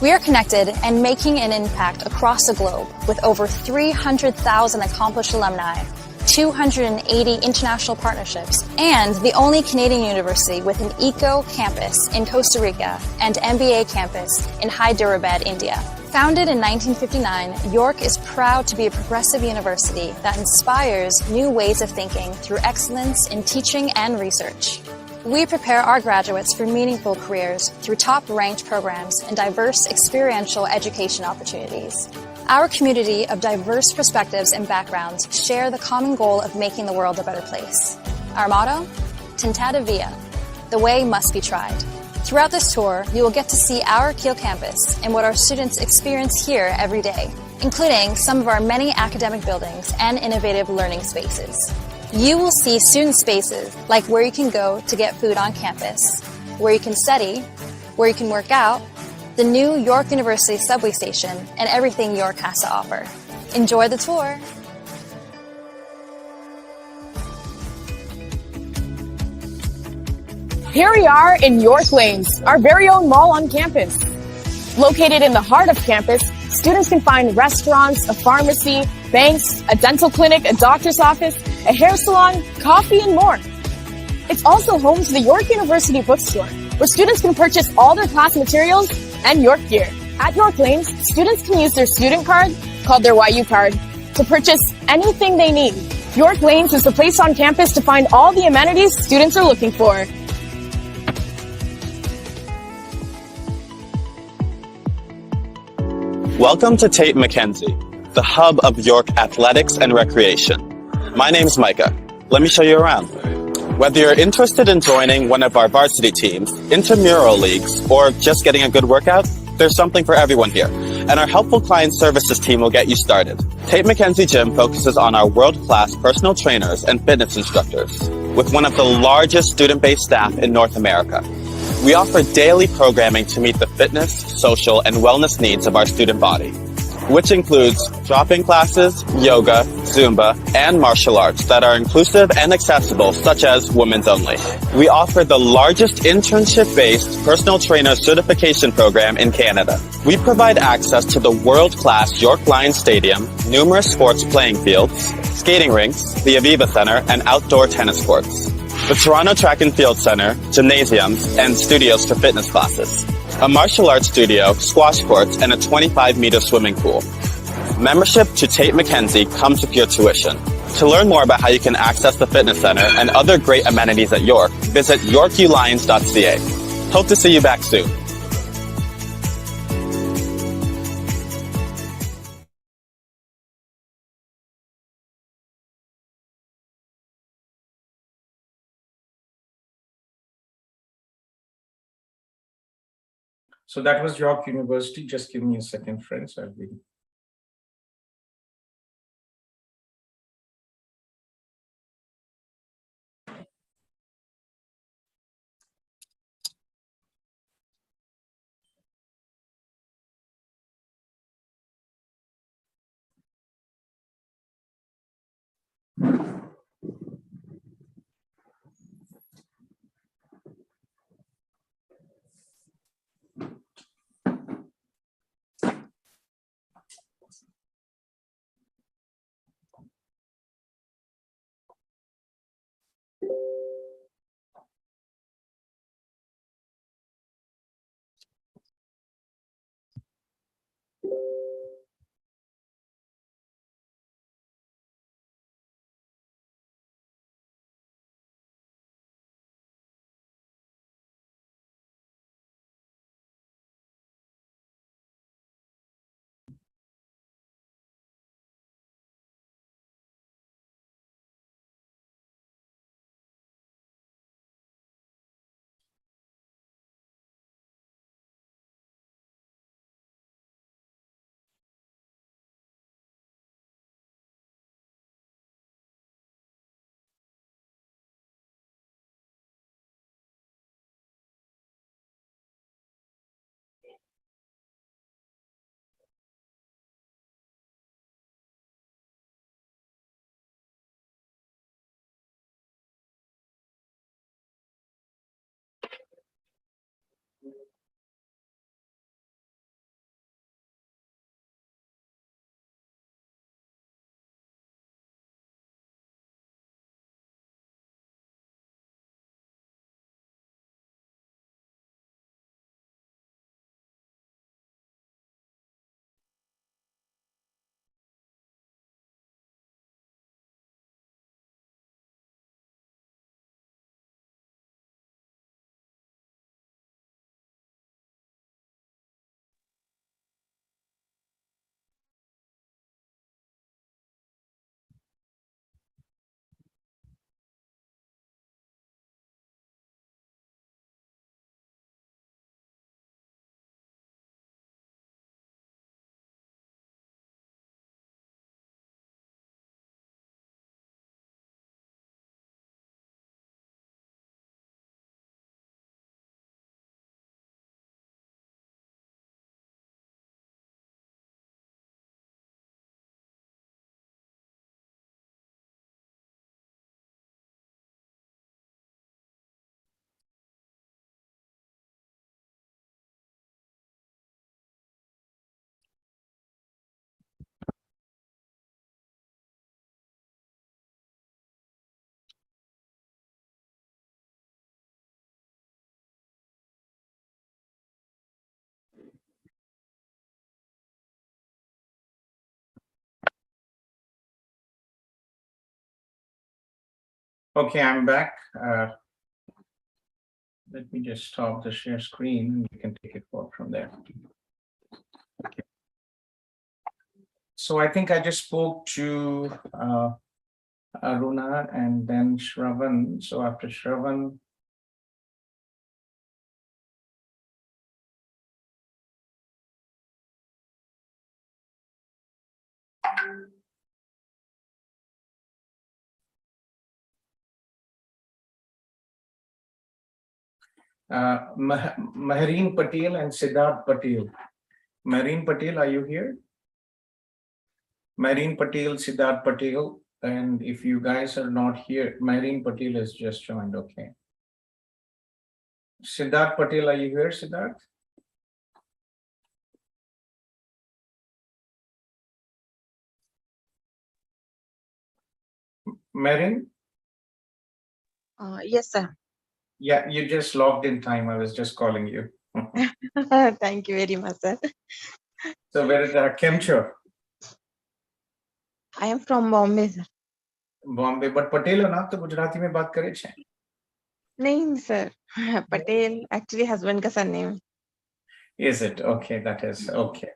We are connected and making an impact across the globe with over 300,000 accomplished alumni, 280 international partnerships, and the only Canadian university with an eco campus in Costa Rica and MBA campus in Hyderabad, India. Founded in 1959, York is proud to be a progressive university that inspires new ways of thinking through excellence in teaching and research. We prepare our graduates for meaningful careers through top-ranked programs and diverse experiential education opportunities. Our community of diverse perspectives and backgrounds share the common goal of making the world a better place. Our motto? Tentata via. The way must be tried. Throughout this tour, you will get to see our Kiel campus and what our students experience here every day, including some of our many academic buildings and innovative learning spaces. You will see student spaces like where you can go to get food on campus, where you can study, where you can work out, the new York University subway station, and everything York has to offer. Enjoy the tour! Here we are in York Lanes, our very own mall on campus. Located in the heart of campus, students can find restaurants, a pharmacy, banks, a dental clinic, a doctor's office, a hair salon, coffee, and more. It's also home to the York University bookstore, where students can purchase all their class materials and York gear. At York Lanes, students can use their student card, called their YU card, to purchase anything they need. York Lanes is the place on campus to find all the amenities students are looking for. Welcome to Tate McKenzie, the hub of York athletics and recreation. My name's Micah. Let me show you around. Whether you're interested in joining one of our varsity teams, intramural leagues, or just getting a good workout, there's something for everyone here. And our helpful client services team will get you started. Tate McKenzie Gym focuses on our world-class personal trainers and fitness instructors, with one of the largest student-based staff in North America. We offer daily programming to meet the fitness, social, and wellness needs of our student body, which includes drop-in classes, yoga, Zumba, and martial arts that are inclusive and accessible, such as women's only. We offer the largest internship-based personal trainer certification program in Canada. We provide access to the world-class York Lions Stadium, numerous sports playing fields, skating rinks, the Aviva Center, and outdoor tennis courts, the Toronto Track and Field Center, gymnasiums, and studios for fitness classes, a martial arts studio, squash courts, and a 25-meter swimming pool. Membership to Tate McKenzie comes with your tuition. To learn more about how you can access the fitness center and other great amenities at York, visit yorkulions.ca. Hope to see you back soon. So that was York University. Just give me a second, friends. I'll be. Okay, I'm back. Let me just stop the share screen and we can take it forward from there. Okay. So I think I just spoke to Aruna and then Shravan. So after Shravan, Mahareen Patel and Siddharth Patel. Mahareen Patel, are you here? Mahareen Patel, Siddharth Patel. And if you guys are not here, Mahareen Patel has just joined. Okay. Siddharth Patel, are you here, Siddharth? Marin? Yes, sir. Yeah, you just logged in time. I was just calling you. Thank you very much, sir. So where is Kemcho? I am from Bombay, sir. Bombay, but Patel ना तो गुजराती में बात करे छे. नहीं, sir. Patel actually husband का surname. Is it? Okay, that is okay.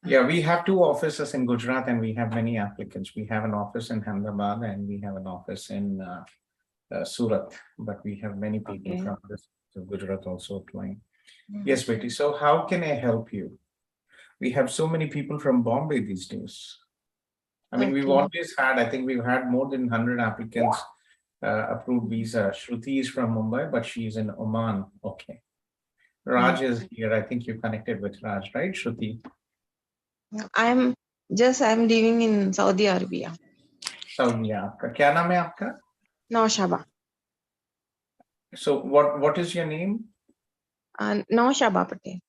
Yeah, we have 2 offices in Gujarat and we have many applicants. We have an office in Ahmedabad and we have an office in Surat, but we have many people from this Gujarat also applying. Yes, Betty. So how can I help you? We have so many people from Bombay these days. I mean, we've always had, I think we've had more than 100 applicants approved visa. Shruti is from Mumbai, but she's in Oman. Okay. Raj is here. I think you connected with Raj, right, Shruti? I'm living in Saudi Arabia. Saudi Arabia. क्या नाम है आपका? Naushaba. So what is your name? Naushaba Patel.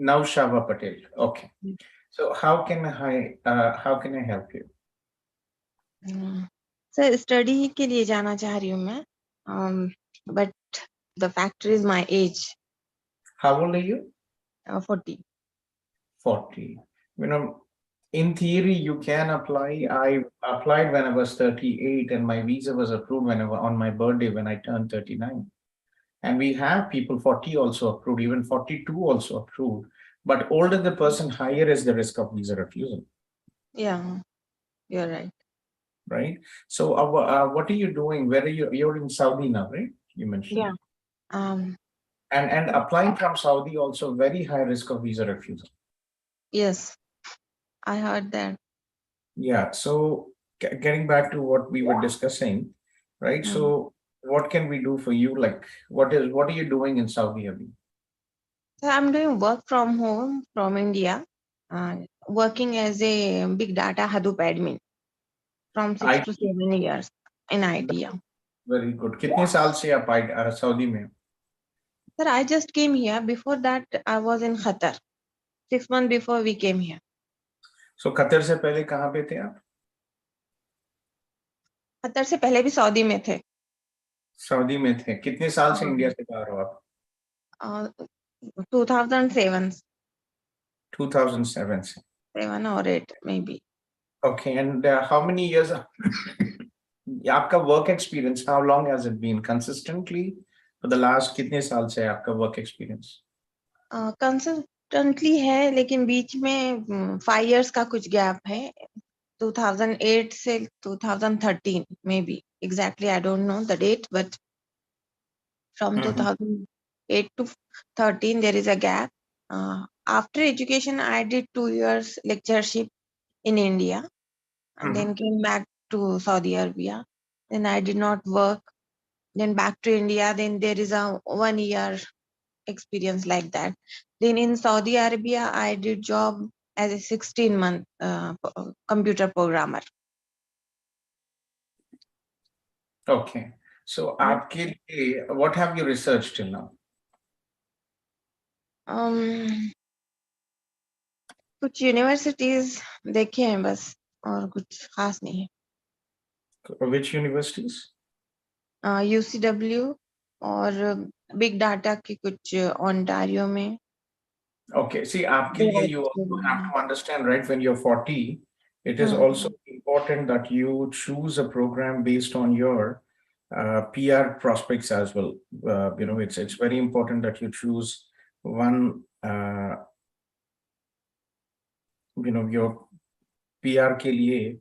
Naushaba Patel. Okay. So how can I help you? Sir, study के लिए जाना चाह रही हूँ मैं. But the factor is my age. How old are you? 40. 40. You know, in theory, you can apply. I applied when I was 38 and my visa was approved on my birthday when I turned 39. And we have people 40 also approved, even 42 also approved. But older the person, higher is the risk of visa refusal. Yeah, you're right. Right. So what are you doing? Where are you? You're in Saudi now, right? You mentioned. Yeah. And applying from Saudi also very high risk of visa refusal. Yes, I heard that. Yeah. So getting back to what we were discussing, right? So what can we do for you? Like, what are you doing in Saudi Arabia? So I'm doing work from home from India, working as a big data Hadoop admin from 6 to 7 years in IT. Very good. कितने साल से आप Saudi में? Sir, I just came here. Before that, I was in Qatar. 6 months before we came here. So Qatar से पहले कहाँ पे थे आप? कतर से पहले भी सऊदी में थे. सऊदी में थे. कितने साल से इंडिया से बाहर हो आप? 2007. 2007 से. 7 or 8 maybe. Okay, and how many years? आपका work experience, how long has it been consistently for the last कितने साल से आपका work experience? Consistently है, लेकिन बीच में 5 years का कुछ gap है. 2008 से 2013 maybe. Exactly, I don't know the date, but from 2008 to 13 there is a gap. After education, I did 2 years lectureship in India and then came back to Saudi Arabia. Then I did not work. Then back to India. Then there is a 1 year experience like that. Then in Saudi Arabia, I did job as a 16-month computer programmer. Okay. So आपके लिए, what have you researched till now? कुछ universities देखे हैं बस और कुछ खास नहीं है. Which universities? UCW और big data की कुछ Ontario में. Okay, see, आपके लिए you also have to understand, right? When you're 40, it is also important that you choose a program based on your PR prospects as well. You know, it's very important that you choose one. You know, your PR के लिए,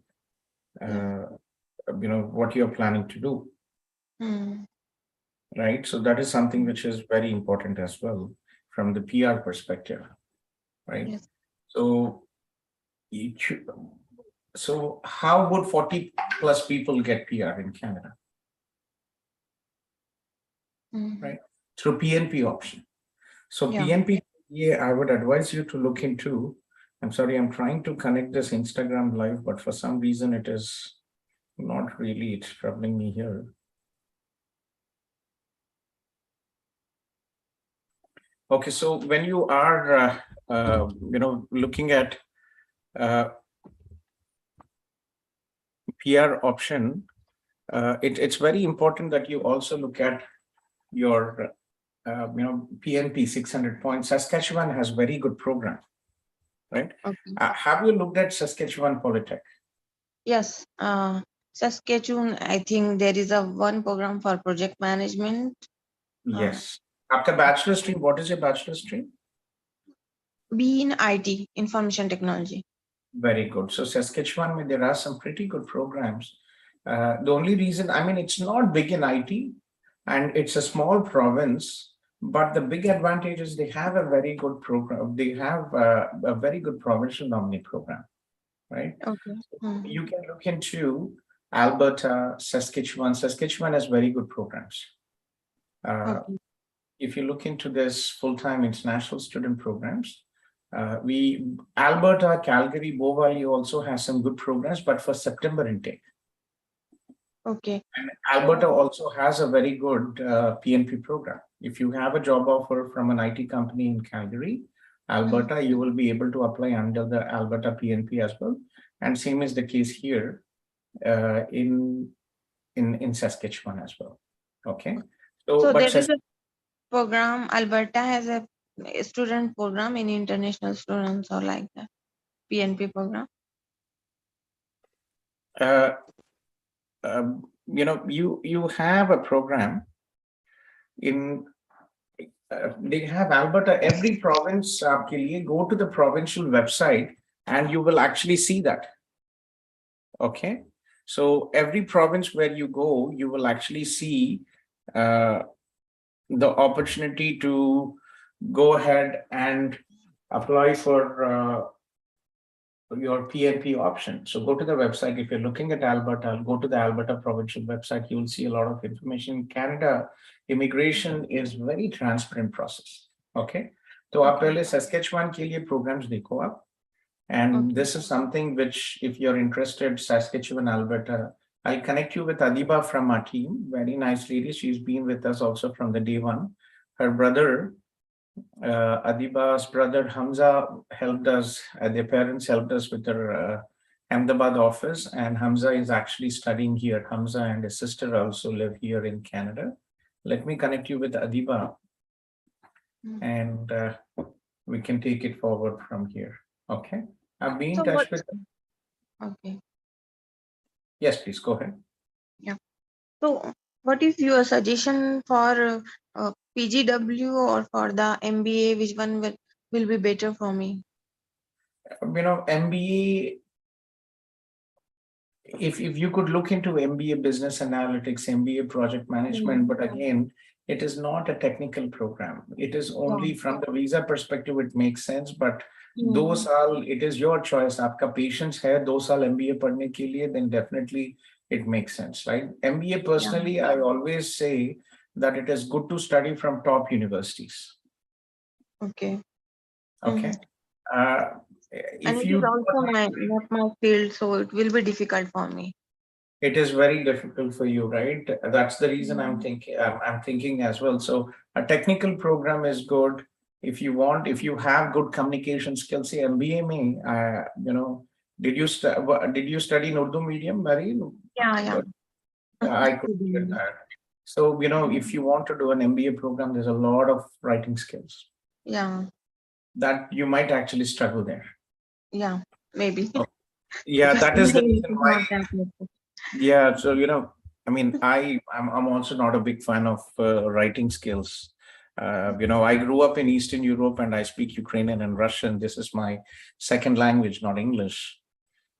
you know, what you're planning to do. Right, so that is something which is very important as well from the PR perspective, right? Yes. So how would 40 plus people get PR in Canada? Right, through PNP option. So PNP, I would advise you to look into. I'm sorry, I'm trying to connect this Instagram live, but for some reason it is not really, it's troubling me here. Okay, so when you are, you know, looking at PR option, it's very important that you also look at your, you know, PNP 600 points. Saskatchewan has very good program, right? Have you looked at Saskatchewan Polytech? Yes. Saskatchewan, I think there is a one program for project management. Yes. After bachelor stream, what is your bachelor stream? B in IT, information technology. Very good. So Saskatchewan, there are some pretty good programs. The only reason, I mean, it's not big in IT and it's a small province, but the big advantage is they have a very good program. They have a very good provincial nominee program, right? Okay. You can look into Alberta, Saskatchewan. Saskatchewan has very good programs. Okay. If you look into this full-time international student programs, Alberta, Calgary, Bow Valley also has some good programs, but for September intake. Okay. And Alberta also has a very good PNP program. If you have a job offer from an IT company in Calgary, Alberta, you will be able to apply under the Alberta PNP as well. And same is the case here in Saskatchewan as well. Okay. So there is a program, Alberta has a student program in international students or like that, PNP program. You have a program in they have Alberta. Every province के लिए go to the provincial website and you will actually see that. Okay, so every province where you go, you will actually see the opportunity to go ahead and apply for your PNP option. So go to the website. If you're looking at Alberta, go to the Alberta provincial website. You will see a lot of information. In Canada, immigration is very transparent process. Okay. So आप पहले Saskatchewan के लिए programs देखो आप. And this is something which, if you're interested, Saskatchewan, Alberta, I'll connect you with Adiba from our team. Very nice lady. She's been with us also from the day one. Her brother, Adiba's brother Hamza, helped us. Their parents helped us with their Ahmedabad office, and Hamza is actually studying here. Hamza and his sister also live here in Canada. Let me connect you with Adiba, and we can take it forward from here. Okay. I've been in touch with. Okay. Yes, please go ahead. Yeah. So, what is your suggestion for PGW or for the MBA? Which one will be better for me? MBA. If you could look into MBA Business Analytics, MBA Project Management, but again, it is not a technical program. It is only from the visa perspective, it makes sense, but it is your choice. आपका patience है 2 साल MBA पढ़ने के लिए, then definitely it makes sense, right? MBA personally, I always say that it is good to study from top universities. Okay. Okay. And it is also not my field, so it will be difficult for me. It is very difficult for you, right? That's the reason I'm thinking as well. So a technical program is good. If you have good communication skills, say MBA में, did you study in Urdu medium, Mary? Yeah. I could get that. So, if you want to do an MBA program, there's a lot of writing skills. Yeah. That you might actually struggle there. Yeah, maybe. Yeah, that is the reason why. Yeah, so I mean, I'm also not a big fan of writing skills. I grew up in Eastern Europe and I speak Ukrainian and Russian. This is my second language, not English.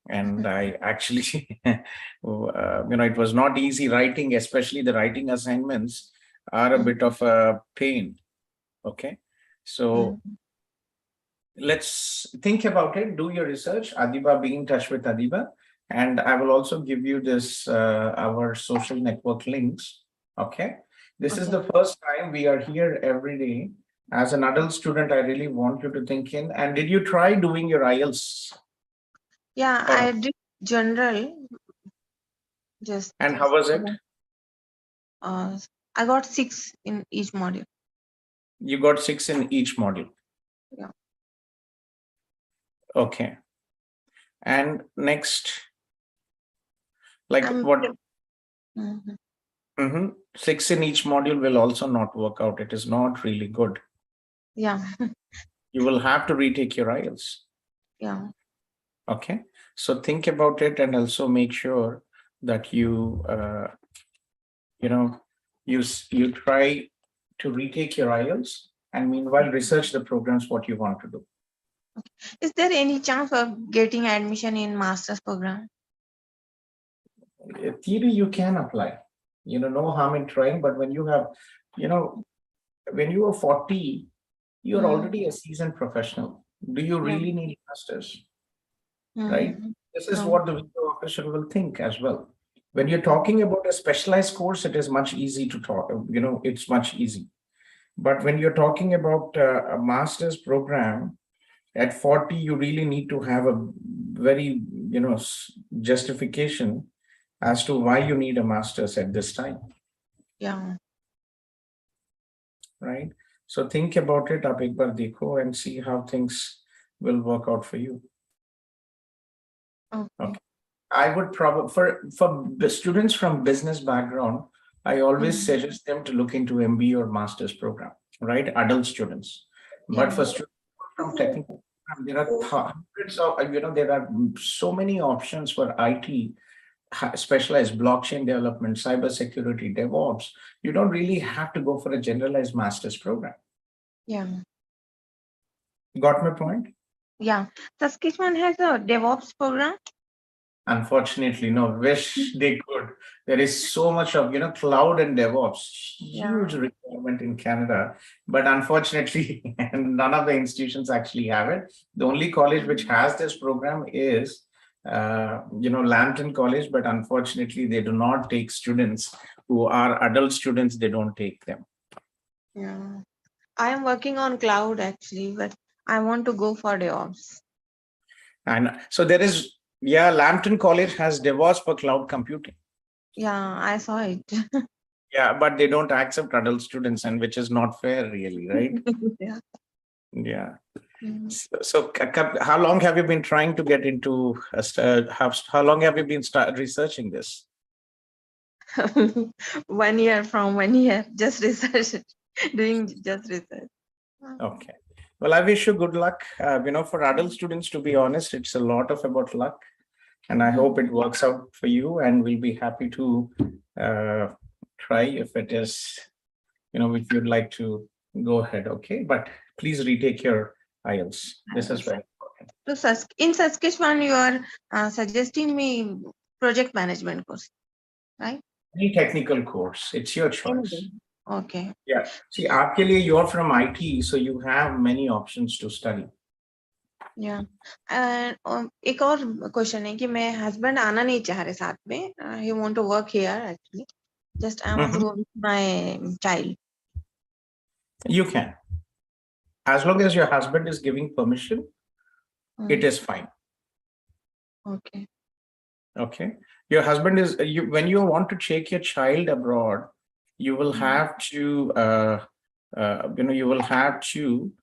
And I actually, it was not easy writing, especially the writing assignments are a bit of a pain. Okay, so let's think about it. Do your research. Adiba, be in touch with Adiba. And I will also give you this, our social network links. Okay. This is the first time we are here every day. As an adult student, I really want you to think in. And did you try doing your IELTS? Yeah, I did general. And how was it? I got 6 in each module. You got 6 in each module. Yeah. Okay. And next, like what? 6 in each module will also not work out. It is not really good. Yeah. You will have to retake your IELTS. Yeah. Okay. So think about it and also make sure that you you try to retake your IELTS and meanwhile research the programs what you want to do. Is there any chance of getting admission in master's program? Theory, you can apply, no harm in trying, but when you have, when you are 40, you're already a seasoned professional. Do you really need masters? Right? This is what the visa official will think as well. When you're talking about a specialized course, it is much easy to talk, it's much easy. But when you're talking about a master's program, at 40, you really need to have a very, justification as to why you need a master's at this time. Yeah. Right? So think about it, ab ek baar dekho and see how things will work out for you. Okay. I would probably, for the students from business background, I always suggest them to look into MBA or master's program, right? Adult students. But for students from technical, there are hundreds of, there are so many options for IT, specialized blockchain development, cybersecurity, DevOps. You don't really have to go for a generalized master's program. Yeah. Got my point? Yeah. Saskatchewan has a DevOps program. Unfortunately, no. Wish they could. There is so much of, cloud and DevOps, huge requirement in Canada. But unfortunately, none of the institutions actually have it. The only college which has this program is, Lambton College. But unfortunately, they do not take students who are adult students. They don't take them. Yeah. I am working on cloud actually, but I want to go for DevOps. And so there is, Lambton College has DevOps for cloud computing. Yeah, I saw it. Yeah, but they don't accept adult students, and which is not fair, really, right? Yeah. Yeah. So, how long have you been trying to get into? How long have you been researching this? 1 year from 1 year, just research, doing just research. Okay. Well, I wish you good luck. For adult students, to be honest, it's a lot of about luck. And I hope it works out for you, and we'll be happy to try if it is, if you'd like to go ahead. Okay. But please retake your IELTS. This is very important. So in Saskatchewan, you are suggesting me project management course, right? Any technical course, it's your choice. Okay. Yeah. See, actually, you're from IT, so you have many options to study. Yeah. And एक और question है कि मैं husband आना नहीं चाह रहे साथ में. He want to work here actually. Just I want to go with my child. You can. As long as your husband is giving permission, it is fine. Okay. Okay. Your husband is, when you want to take your child abroad, you will have to, you will have to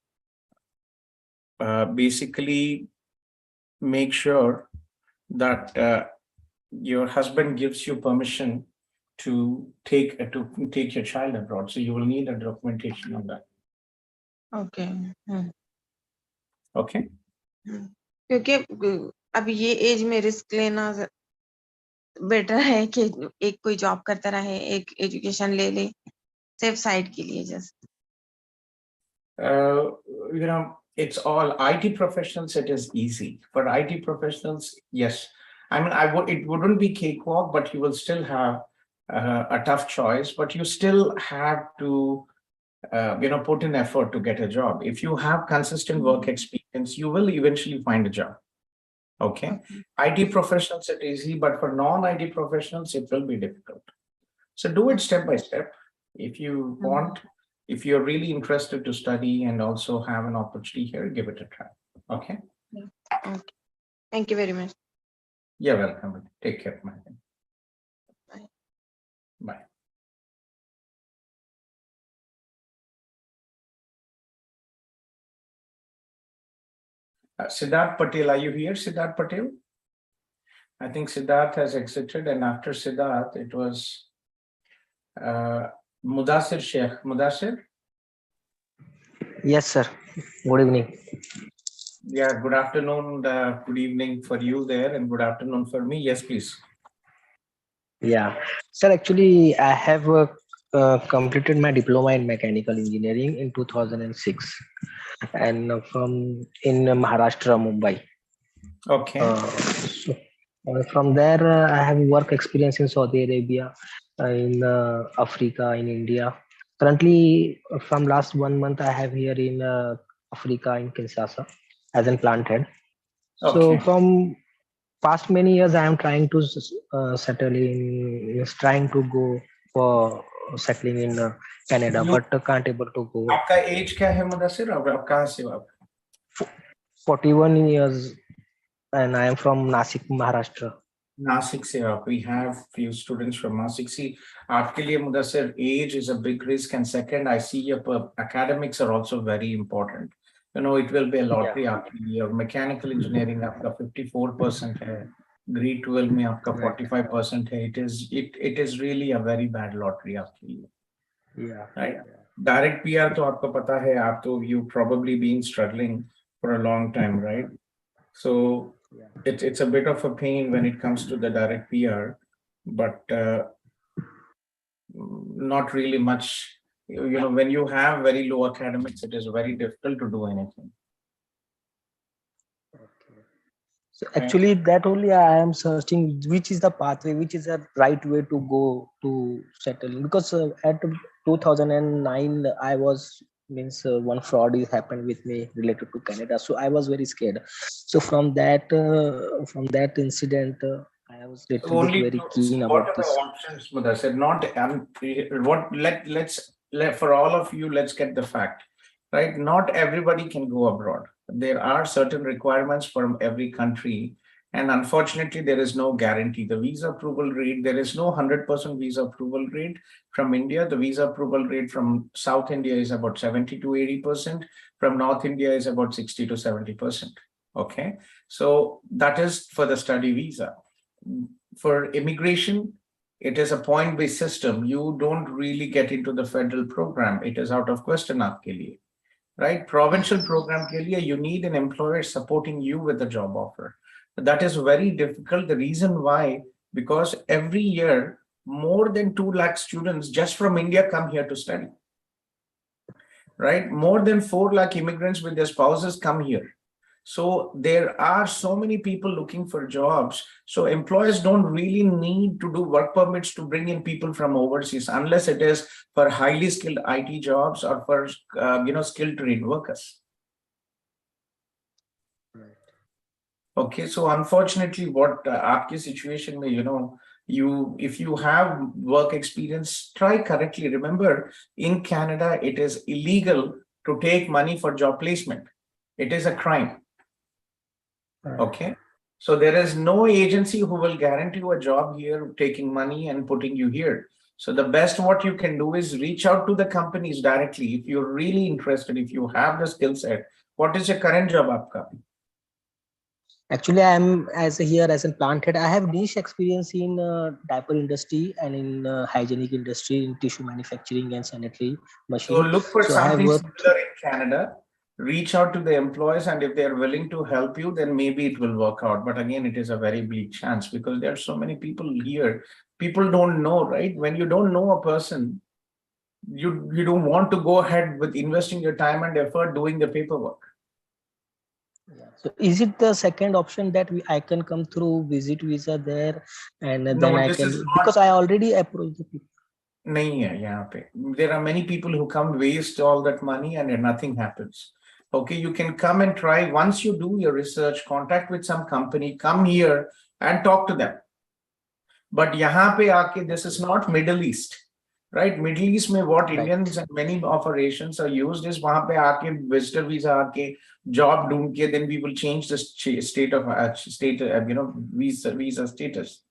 basically make sure that your husband gives you permission to take your child abroad. So you will need a documentation on that. Okay. Okay. क्योंकि अभी ये as में risk लेना better है कि एक कोई job करता रहे, एक एजुकेशन ले ले, सेफ साइड के लिए just. It's all IT professionals. It is easy for IT professionals. Yes, I mean, it wouldn't be cakewalk, but you will still have a tough choice. But you still have to, put in effort to get a job. If you have consistent work experience, you will eventually find a job. Okay. IT professionals, it's easy, but for non-IT professionals, it will be difficult. So do it step by step. If you want. If you're really interested to study and also have an opportunity here, give it a try. Okay. Okay. Thank you very much. You're welcome. Take care, my friend. Bye. Bye. Siddharth Patel, are you here, Siddharth Patel? I think Siddharth has exited, and after Siddharth, it was Mudassir Sheikh. Mudassir? Yes, sir. Good evening. Yeah, good afternoon, good evening for you there, and good afternoon for me. Yes, please. Yeah, sir, actually, I have completed my diploma in mechanical engineering in 2006, and from in Maharashtra, Mumbai. Okay. From there, I have work experience in Saudi Arabia, in Africa, in India. Currently, from last 1 month, I have here in Africa in Kinshasa as a plant head. So Okay. from past many years, I am trying to settle in, is trying to go for settling in Canada, but can't able to go. आपका as क्या है मुदस्सिर? आप कहाँ से हो आप? 41 years, and I am from Nashik, Maharashtra. Nashik se aap. We have few students from Nashik. See, आपके लिए Mudassir, age is a big risk, and second, I see your academics are also very important. You know, it will be a lottery आपके लिए. और mechanical engineering आपका 54% है. Grade 12 में आपका 45% है. It is really a very bad lottery आपके लिए. Yeah. Right. Direct PR तो आपको पता है, आप तो you probably been struggling for a long time, right? So it's a bit of a pain when it comes to the direct PR, but not really much. You know, when you have very low academics, it is very difficult to do anything. So actually, that only I am searching which is the pathway, which is the right way to go to settle. Because at 2009, I was one fraud is happened with me related to Canada, so I was very scared. So from that incident, I was little bit very keen What about are the this. options, Mudassir? Not let for all of you, let's get the fact, right? Not everybody can go abroad. There are certain requirements from every country, and unfortunately, there is no guarantee. The visa approval rate, there is no 100% visa approval rate from India. The visa approval rate from South India is about 70 to 80%. From North India is about 60 to 70%. Okay, so that is for the study visa. For immigration, it is a point-based system. You don't really get into the federal program. It is out of question aapke liye. Right? Provincial program ke liye, you need an employer supporting you with a job offer. That is very difficult. The reason why, because every year, more than 2 lakh students just from India come here to study. Right? More than 4 lakh immigrants with their spouses come here. So there are so many people looking for jobs. So employers don't really need to do work permits to bring in people from overseas, unless it is for highly skilled IT jobs or for skilled trade workers. Okay, so unfortunately, what aapki situation mein, if you have work experience, try correctly. Remember, in Canada, it is illegal to take money for job placement. It is a crime. Okay, so there is no agency who will guarantee you a job here, taking money and putting you here. So the best what you can do is reach out to the companies directly. If you're really interested, if you have the skill set, what is your current job aapka? Actually, I am as a plant head. I have niche experience in diaper industry and in hygienic industry, in tissue manufacturing and sanitary machine. So look for I have something worked. similar in Canada. Reach out to the employees, and if they are willing to help you, then maybe it will work out. But again, it is a very bleak chance because there are so many people here. People don't know, right? When you don't know a person, you don't want to go ahead with investing your time and effort doing the paperwork. So is it the second option that I can come through visit visa there, and then I can, because I already approached the people. नहीं है यहाँ पे. There are many people who come waste all that money and nothing happens. Okay, you can come and try. Once you do your research, contact with some company, come here and talk to them. But यहाँ पे आके, this is not Middle East, right? Middle East में what Indians and many operations are used is वहाँ पे आके visitor visa आके job ढूंढ के, then we will change the visa status.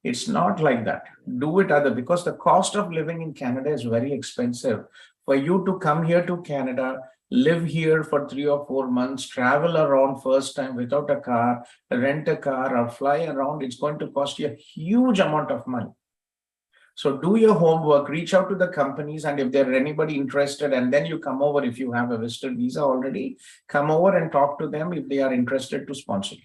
It's not like that. Do it other, because the cost of living in Canada is very expensive. For you to come here to Canada, live here for 3 or 4 months, travel around first time without a car, rent a car or fly around, it's going to cost you a huge amount of money. So do your homework, reach out to the companies, and if there are anybody interested, and then you come over, if you have a visitor visa already, come over and talk to them if they are interested to sponsor you.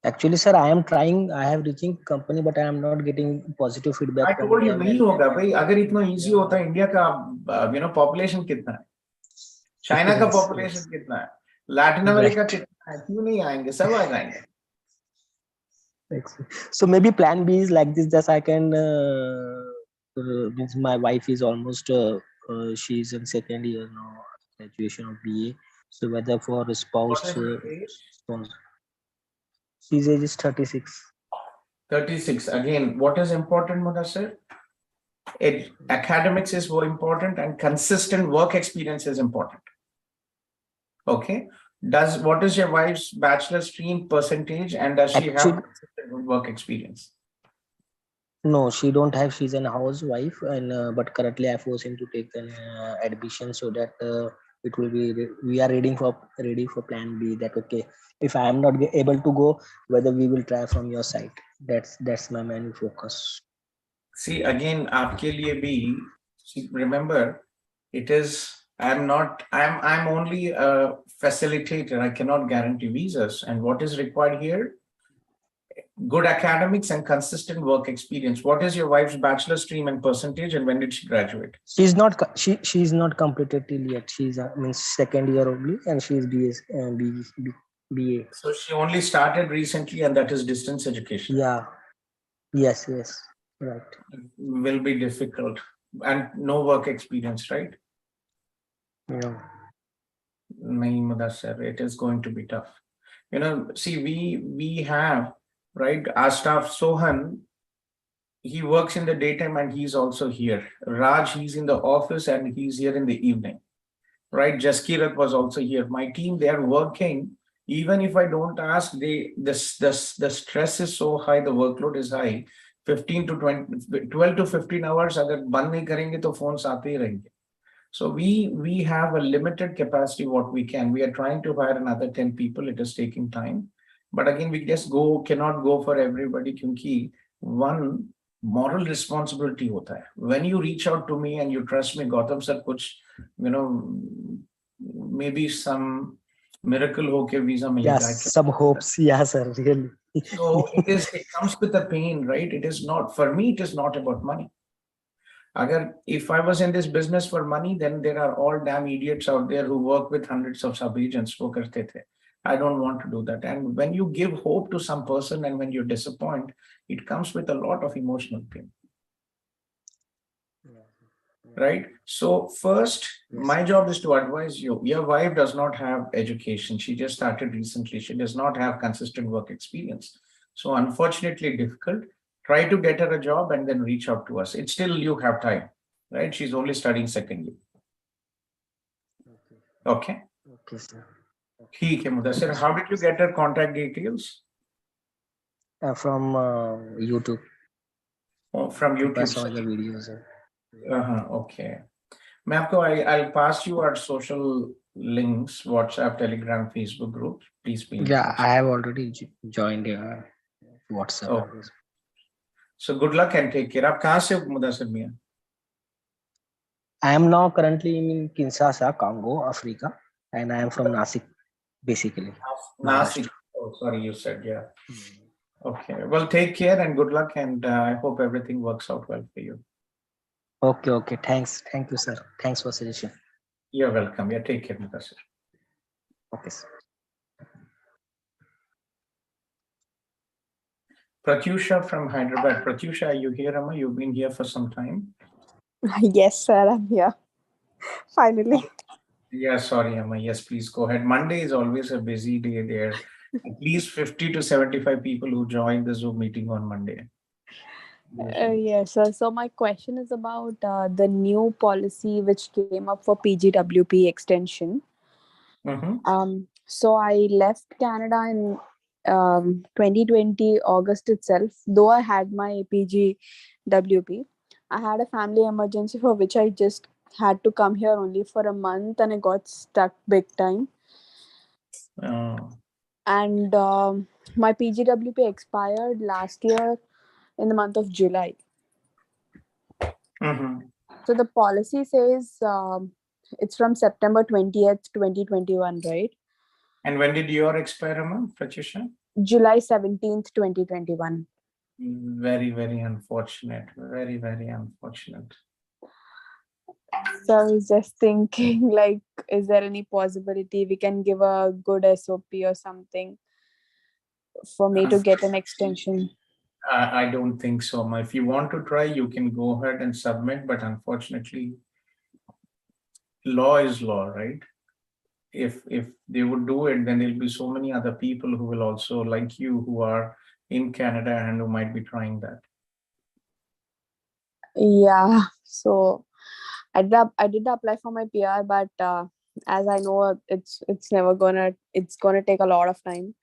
Actually, sir, I am trying. I have reaching company, but I am not getting positive feedback. I told you नहीं होगा भाई. अगर इतना easy होता India का population कितना है, China का population कितना है, लैटिन अमेरिका कितना है, क्यों नहीं आएंगे? सब आ जाएंगे. So maybe plan B is like this, that I can means my wife is almost she's in second year now, graduation of BA. So whether for a spouse, she's age is 36. 36. Again, what is important, Mudassir? Academics is more important, and consistent work experience is important. Okay. What is your wife's bachelor stream percentage, and does she have consistent work experience? No, she don't have. She's an housewife, and but currently I force him to take an admission so that it will be. We are ready for plan B. That okay, if I am not able to go, whether we will try from your side. That's my main focus. See, again, आपके लिए भी, remember, it is. I'm only a facilitator. I cannot guarantee visas. And what is required here? Good academics and consistent work experience. What is your wife's bachelor stream and percentage, and when did she graduate? She's not completed till yet. She's means second year only, and she's BA. So she only started recently, and that is distance education. Yeah. Yes. Right. It will be difficult, and no work experience, right? Yeah. Nahi, Mudassir, it is going to be tough. See, we have, right, our staff, Sohan, he works in the daytime and he's also here. Raj, he's in the office and he's here in the evening, right? Jaskirat was also here. My team, they are working. Even if I don't ask, the stress is so high, the workload is high. 12 to 15 hours, अगर बंद नहीं करेंगे तो phones आते ही रहेंगे. So we have a limited capacity what we can. We are trying to hire another 10 people. It is taking time. But again, we just cannot go for everybody क्योंकि one moral responsibility होता है. When you reach out to me and you trust me, Gautam sir, कुछ maybe some miracle होके visa मिलेगा. Yes, some hopes. Yeah, sir, really. So it comes with a pain, right? It is not, for me, it is not about money. If I was in this business for money, then there are all damn idiots out there who work with hundreds of sub-agents. वो करते थे. I don't want to do that. And when you give hope to some person and when you disappoint, it comes with a lot of emotional pain. Right? So first, my job is to advise you. Your wife does not have education. She just started recently. She does not have consistent work experience. So unfortunately difficult. Try to get her a job and then reach out to us. It's still, you have time, right? She's only studying second year. Okay. Okay, sir. ठीक है Mudassir. How did you get her contact details? From YouTube. Oh, from YouTube. I saw the videos. Okay. I'll pass you our social links, WhatsApp, Telegram, Facebook group. Please be. Yeah, I have already joined WhatsApp. Oh. So good luck and take care. आप कहाँ से हो मुदस्सिर मियां? I am now currently in Kinshasa, Congo, Africa, and I am from Rcic, basically. Rcic. Oh, sorry, you said, yeah. Okay. Well, take care and good luck, and I hope everything works out well for you. Okay. Thanks. Thank you, sir. Thanks for suggestion. You're welcome. Yeah, take care, Mudassir. Okay, sir. Pratyusha from Hyderabad. Pratyusha, are you here, Amma? You've been here for some time. Yes, sir, I'm here. Finally. Yeah, sorry, Amma. Yes, please go ahead. Monday is always a busy day there. At least 50 to 75 people who join the Zoom meeting on Monday. Yes, sir. So my question is about the new policy which came up for PGWP extension. So I left Canada in 2020 August itself. Though I had my PGWP, I had a family emergency for which I just had to come here only for a month, and I got stuck big time. And my PGWP expired last year in the month of July. So the policy says it's from September 20th, 2021, right? And when did your expire, Amma, Pratyusha? July 17th, 2021. Very, very unfortunate. Very, very unfortunate. So I was just thinking, like, is there any possibility we can give a good SOP or something for me to get an extension? I don't think so, Amma. If you want to try, you can go ahead and submit, but unfortunately, law is law, right? If they would do it, then there'll be so many other people who will also, like you, who are in Canada and who might be trying that. Yeah, so I did apply for my PR, but as I know, it's gonna take a lot of time.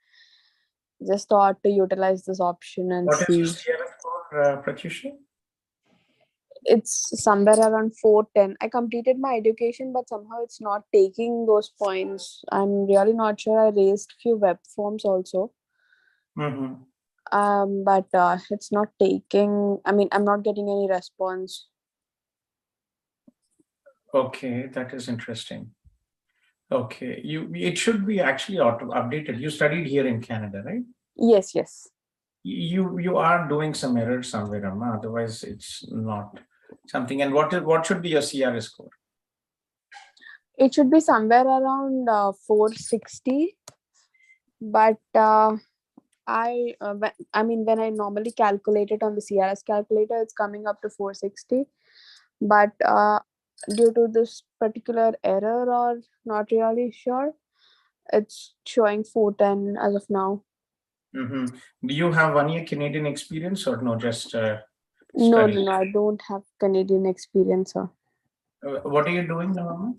Just thought to utilize this option and What is see. your CRF for, Pratyusha? It's somewhere around 410. I completed my education, but somehow it's not taking those points. I'm really not sure. I raised few web forms also. But it's not taking. I mean, I'm not getting any response. Okay, that is interesting. Okay, it should be actually updated. You studied here in Canada, right? Yes, yes. You are doing some errors somewhere, Amma. Otherwise, it's not something. And what should be your CRS score? It should be somewhere around 460. But I mean, when I normally calculate it on the CRS calculator, it's coming up to 460. But due to this particular error, or not really sure, it's showing 410 as of now. Do you have 1 year Canadian experience or no? Just No, study? I don't have Canadian experience, sir. What are you doing now, Amma?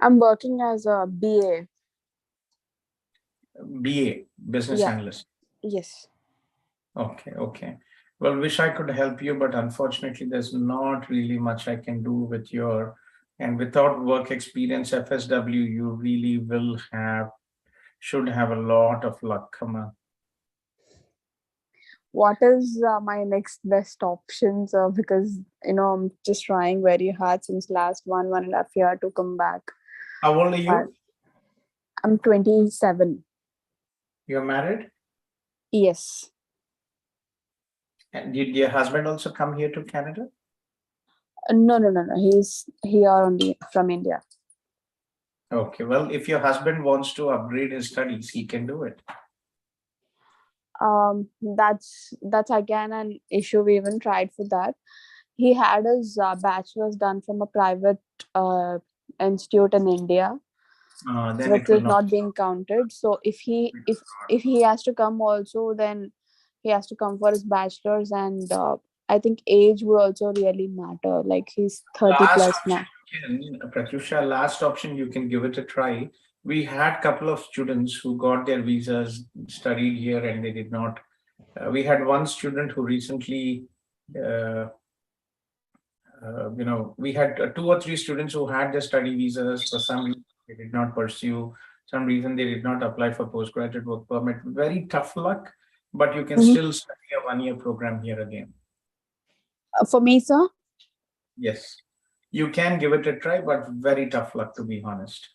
I'm working as a BA. BA, business analyst. Yes. Okay. Well, wish I could help you, but unfortunately, there's not really much I can do with your. And without work experience, FSW, you really should have a lot of luck, Amma. What is my next best options? Because I'm just trying very hard since last 1.5 year to come back. How old are you? I'm 27. You're married? Yes. And did your husband also come here to Canada? No. He's here only from India. Okay, well, if your husband wants to upgrade his studies, he can do it. That's again an issue. We even tried for that. He had his bachelor's done from a private institute in India, Then which it will is not being counted. So if he has to come also, then he has to come for his bachelor's, and I think age will also really matter. Like he's 30 plus now. Pratyusha, last option, you can give it a try. We had a couple of students who got their visas, studied here, and they did not. We had one student who recently, we had 2 or 3 students who had their study visas. For some reason, they did not pursue. Some reason they did not apply for postgraduate work permit. Very tough luck, but you can still study a 1 year program here again. For me, sir? Yes, you can give it a try, but very tough luck, to be honest.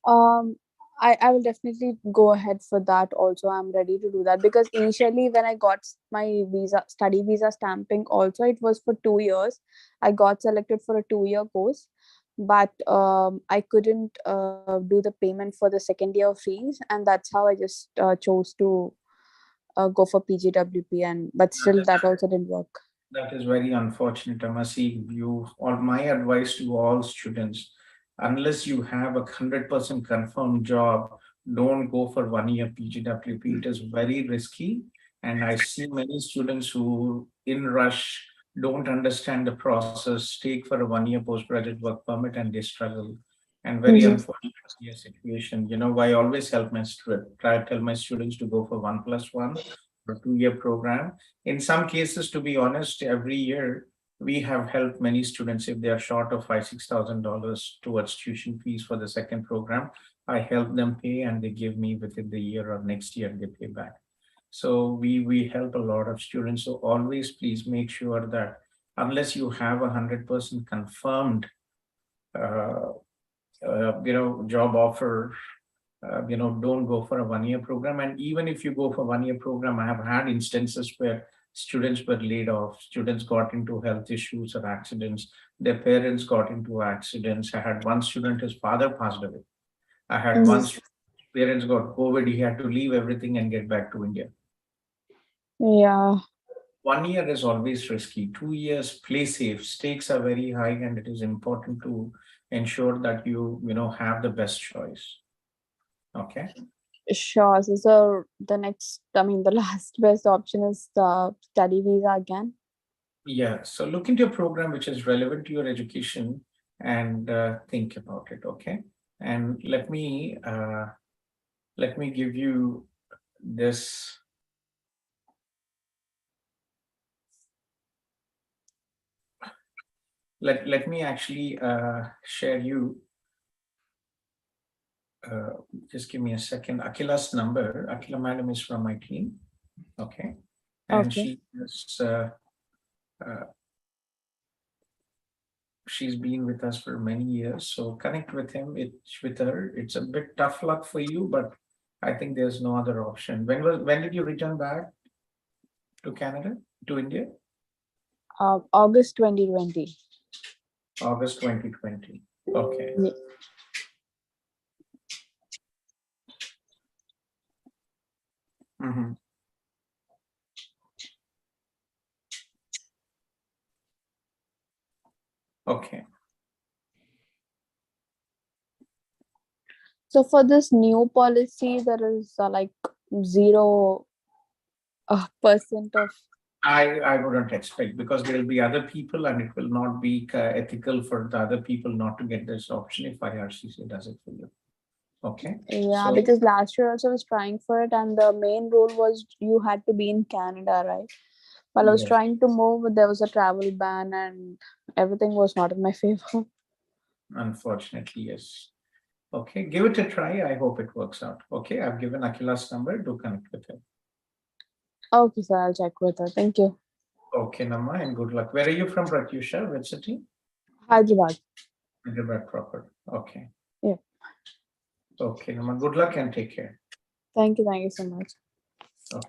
I will definitely go ahead for that also. I'm ready to do that, because initially when I got my study visa stamping also, it was for 2 years. I got selected for a 2-year course, but I couldn't do the payment for the second year fees, and that's how I just chose to go for PGWP, but still that also didn't work. That is very unfortunate, Amasi. My advice to all students, unless you have a 100% confirmed job, don't go for 1 year PGWP. It is very risky. And I see many students who, in rush, don't understand the process, take for a 1 year postgraduate work permit, and they struggle. And very unfortunate situation. I always tell my students to go for 1+1 or 2-year program. In some cases, to be honest, every year we have helped many students if they are short of $5,000-6,000 towards tuition fees for the second program. I help them pay, and they give me within the year or next year they pay back. So we help a lot of students. So always please make sure that unless you have 100% confirmed, job offer, don't go for a 1-year program. And even if you go for 1-year program, I have had instances where students were laid off, students got into health issues or accidents, their parents got into accidents. I had one student, his father passed away. I had one student, his parents got COVID, he had to leave everything and get back to India. Yeah. 1 year is always risky. 2 years, play safe. Stakes are very high, and it is important to ensure that you have the best choice. Okay. Sure. So the next, the last best option is the study visa again. Yeah. So look into a program which is relevant to your education and think about it. Okay. And let me give you this. Let me actually share you. Just give me a second. Akila's number. Akila madam is from my team. Okay. And Okay. She's been with us for many years. So connect with her. It's a bit tough luck for you, but I think there's no other option. When did you return back to Canada, to India? August 2020. August 2020. Okay. Yeah. Mm-hmm. Okay. So for this new policy, there is like 0% of. I wouldn't expect, because there will be other people, and it will not be ethical for the other people not to get this option if IRCC does it for you. Okay. Yeah, So, because last year also I was trying for it, and the main rule was you had to be in Canada, right? While I was yes, trying to move, there was a travel ban, and everything was not in my favor. unfortunately, yes. Okay, give it a try. I hope it works out. Okay, I've given Akila's number. Do connect with her. Okay, sir, I'll check with her. Thank you. Okay, Nama, and good luck. Where are you from, Pratyusha? Which city? Hyderabad. Hyderabad proper. Okay. Yeah. Okay, Nama, good luck and take care. Thank you so much. Okay.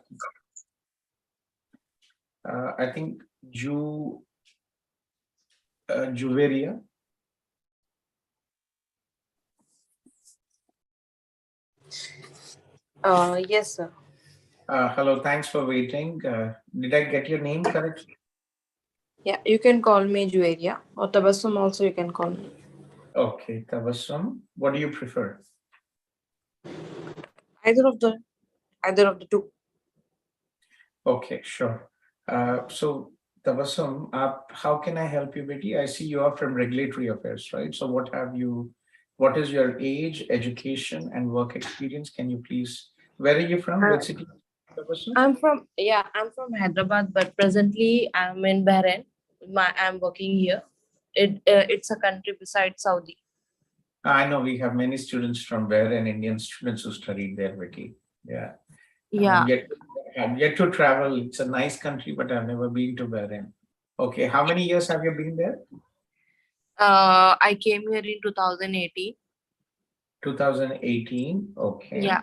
I think Juveria. Yes, sir. Hello, thanks for waiting. Did I get your name correctly? Yeah, you can call me Juveria, or Tabassum also you can call me. Okay, Tabassum. What do you prefer? Either of the two. Okay, sure. So Tabassum, how can I help you, Betty? I see you are from regulatory affairs, right? So what is your age, education, and work experience? Can you please, where are you from? Which city? Tabassum? I'm from Hyderabad, but presently I'm in Bahrain. I'm working here. It's a country besides Saudi. I know we have many students from there and Indian students who studied there, Vicky. Yeah. Yeah. I'm yet to travel. It's a nice country, but I've never been to Bahrain. Okay. How many years have you been there? I came here in 2018. 2018. Okay. Yeah.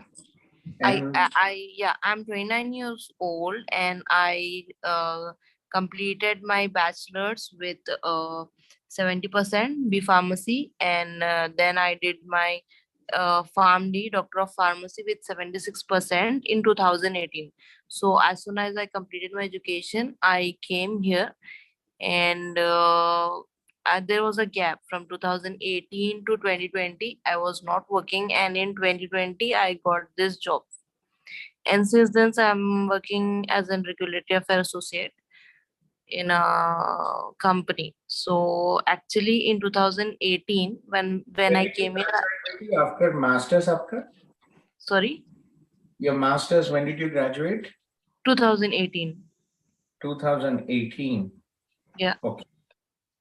And I'm 29 years old, and I completed my bachelor's with 70% B Pharmacy, and then I did my PharmD, Doctor of Pharmacy, with 76% in 2018. So as soon as I completed my education, I came here, and there was a gap from 2018 to 2020. I was not working, and in 2020 I got this job, and since then I'm working as a regulatory affair associate in a company. So actually in 2018, when I came here. After masters, Sorry? Your masters, when did you graduate? 2018. 2018. Yeah. Okay.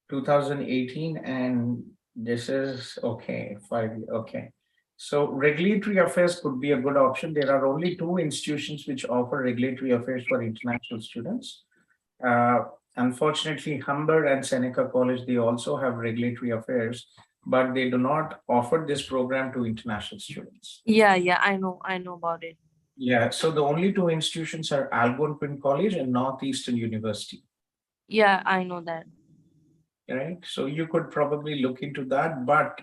2018, and this is okay. 5 years. Okay. So regulatory affairs could be a good option. There are only 2 institutions which offer regulatory affairs for international students. Unfortunately, Humber and Seneca College, they also have regulatory affairs, but they do not offer this program to international students. Yeah, I know about it. Yeah, so the only two institutions are Algonquin College and Northeastern University. Yeah, I know that. Right, so you could probably look into that, but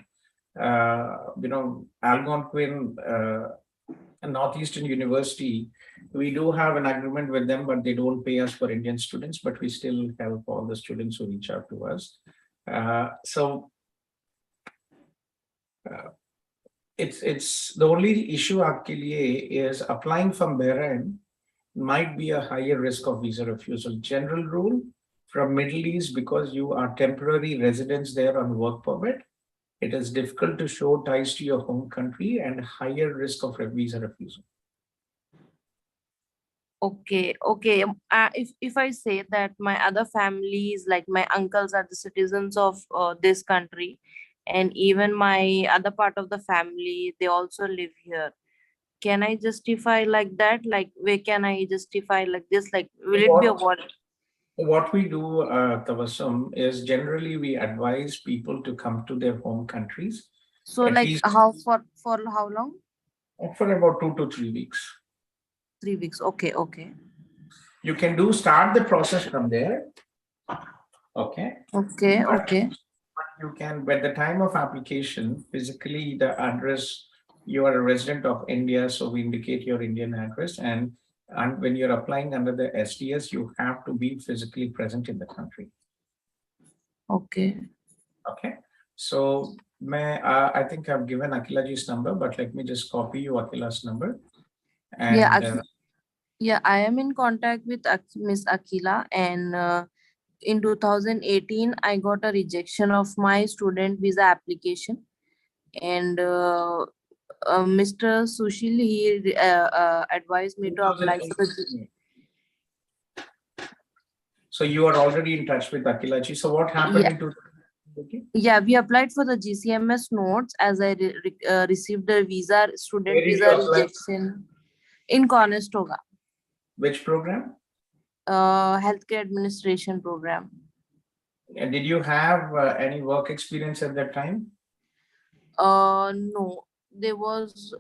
Algonquin and Northeastern University, we do have an agreement with them, but they don't pay us for Indian students, but we still help all the students who reach out to us. It's the only issue आपके लिए is applying from Bahrain might be a higher risk of visa refusal. General rule from Middle East, because you are temporary residents there on work permit, it is difficult to show ties to your home country and higher risk of visa refusal. Okay. If I say that my other families, like my uncles, are the citizens of this country, and even my other part of the family, they also live here, can I justify like that? Like, where can I justify like this? Like, will it be a what? What we do, Tabassum, is generally we advise people to come to their home countries. So at like least how for how long? for about 2 to 3 weeks. 3 weeks. Okay. You can start the process from there. Okay. But you can, by the time of application, physically the address, you are a resident of India, so we indicate your Indian address, and when you're applying under the SDS, you have to be physically present in the country. Okay. So I think I've given Akilaji's number, but let me just copy you Akila's number. And I am in contact with Miss Akila, and in 2018 I got a rejection of my student visa application, and Mr. Sushil, he advised me to apply for the. So you are already in touch with Akilaji. So what happened in 2018? Yeah, we applied for the GCMS notes as I received the student Where did visa you apply? rejection in Conestoga. Which program? Healthcare administration program. And did you have any work experience at that time? No, there was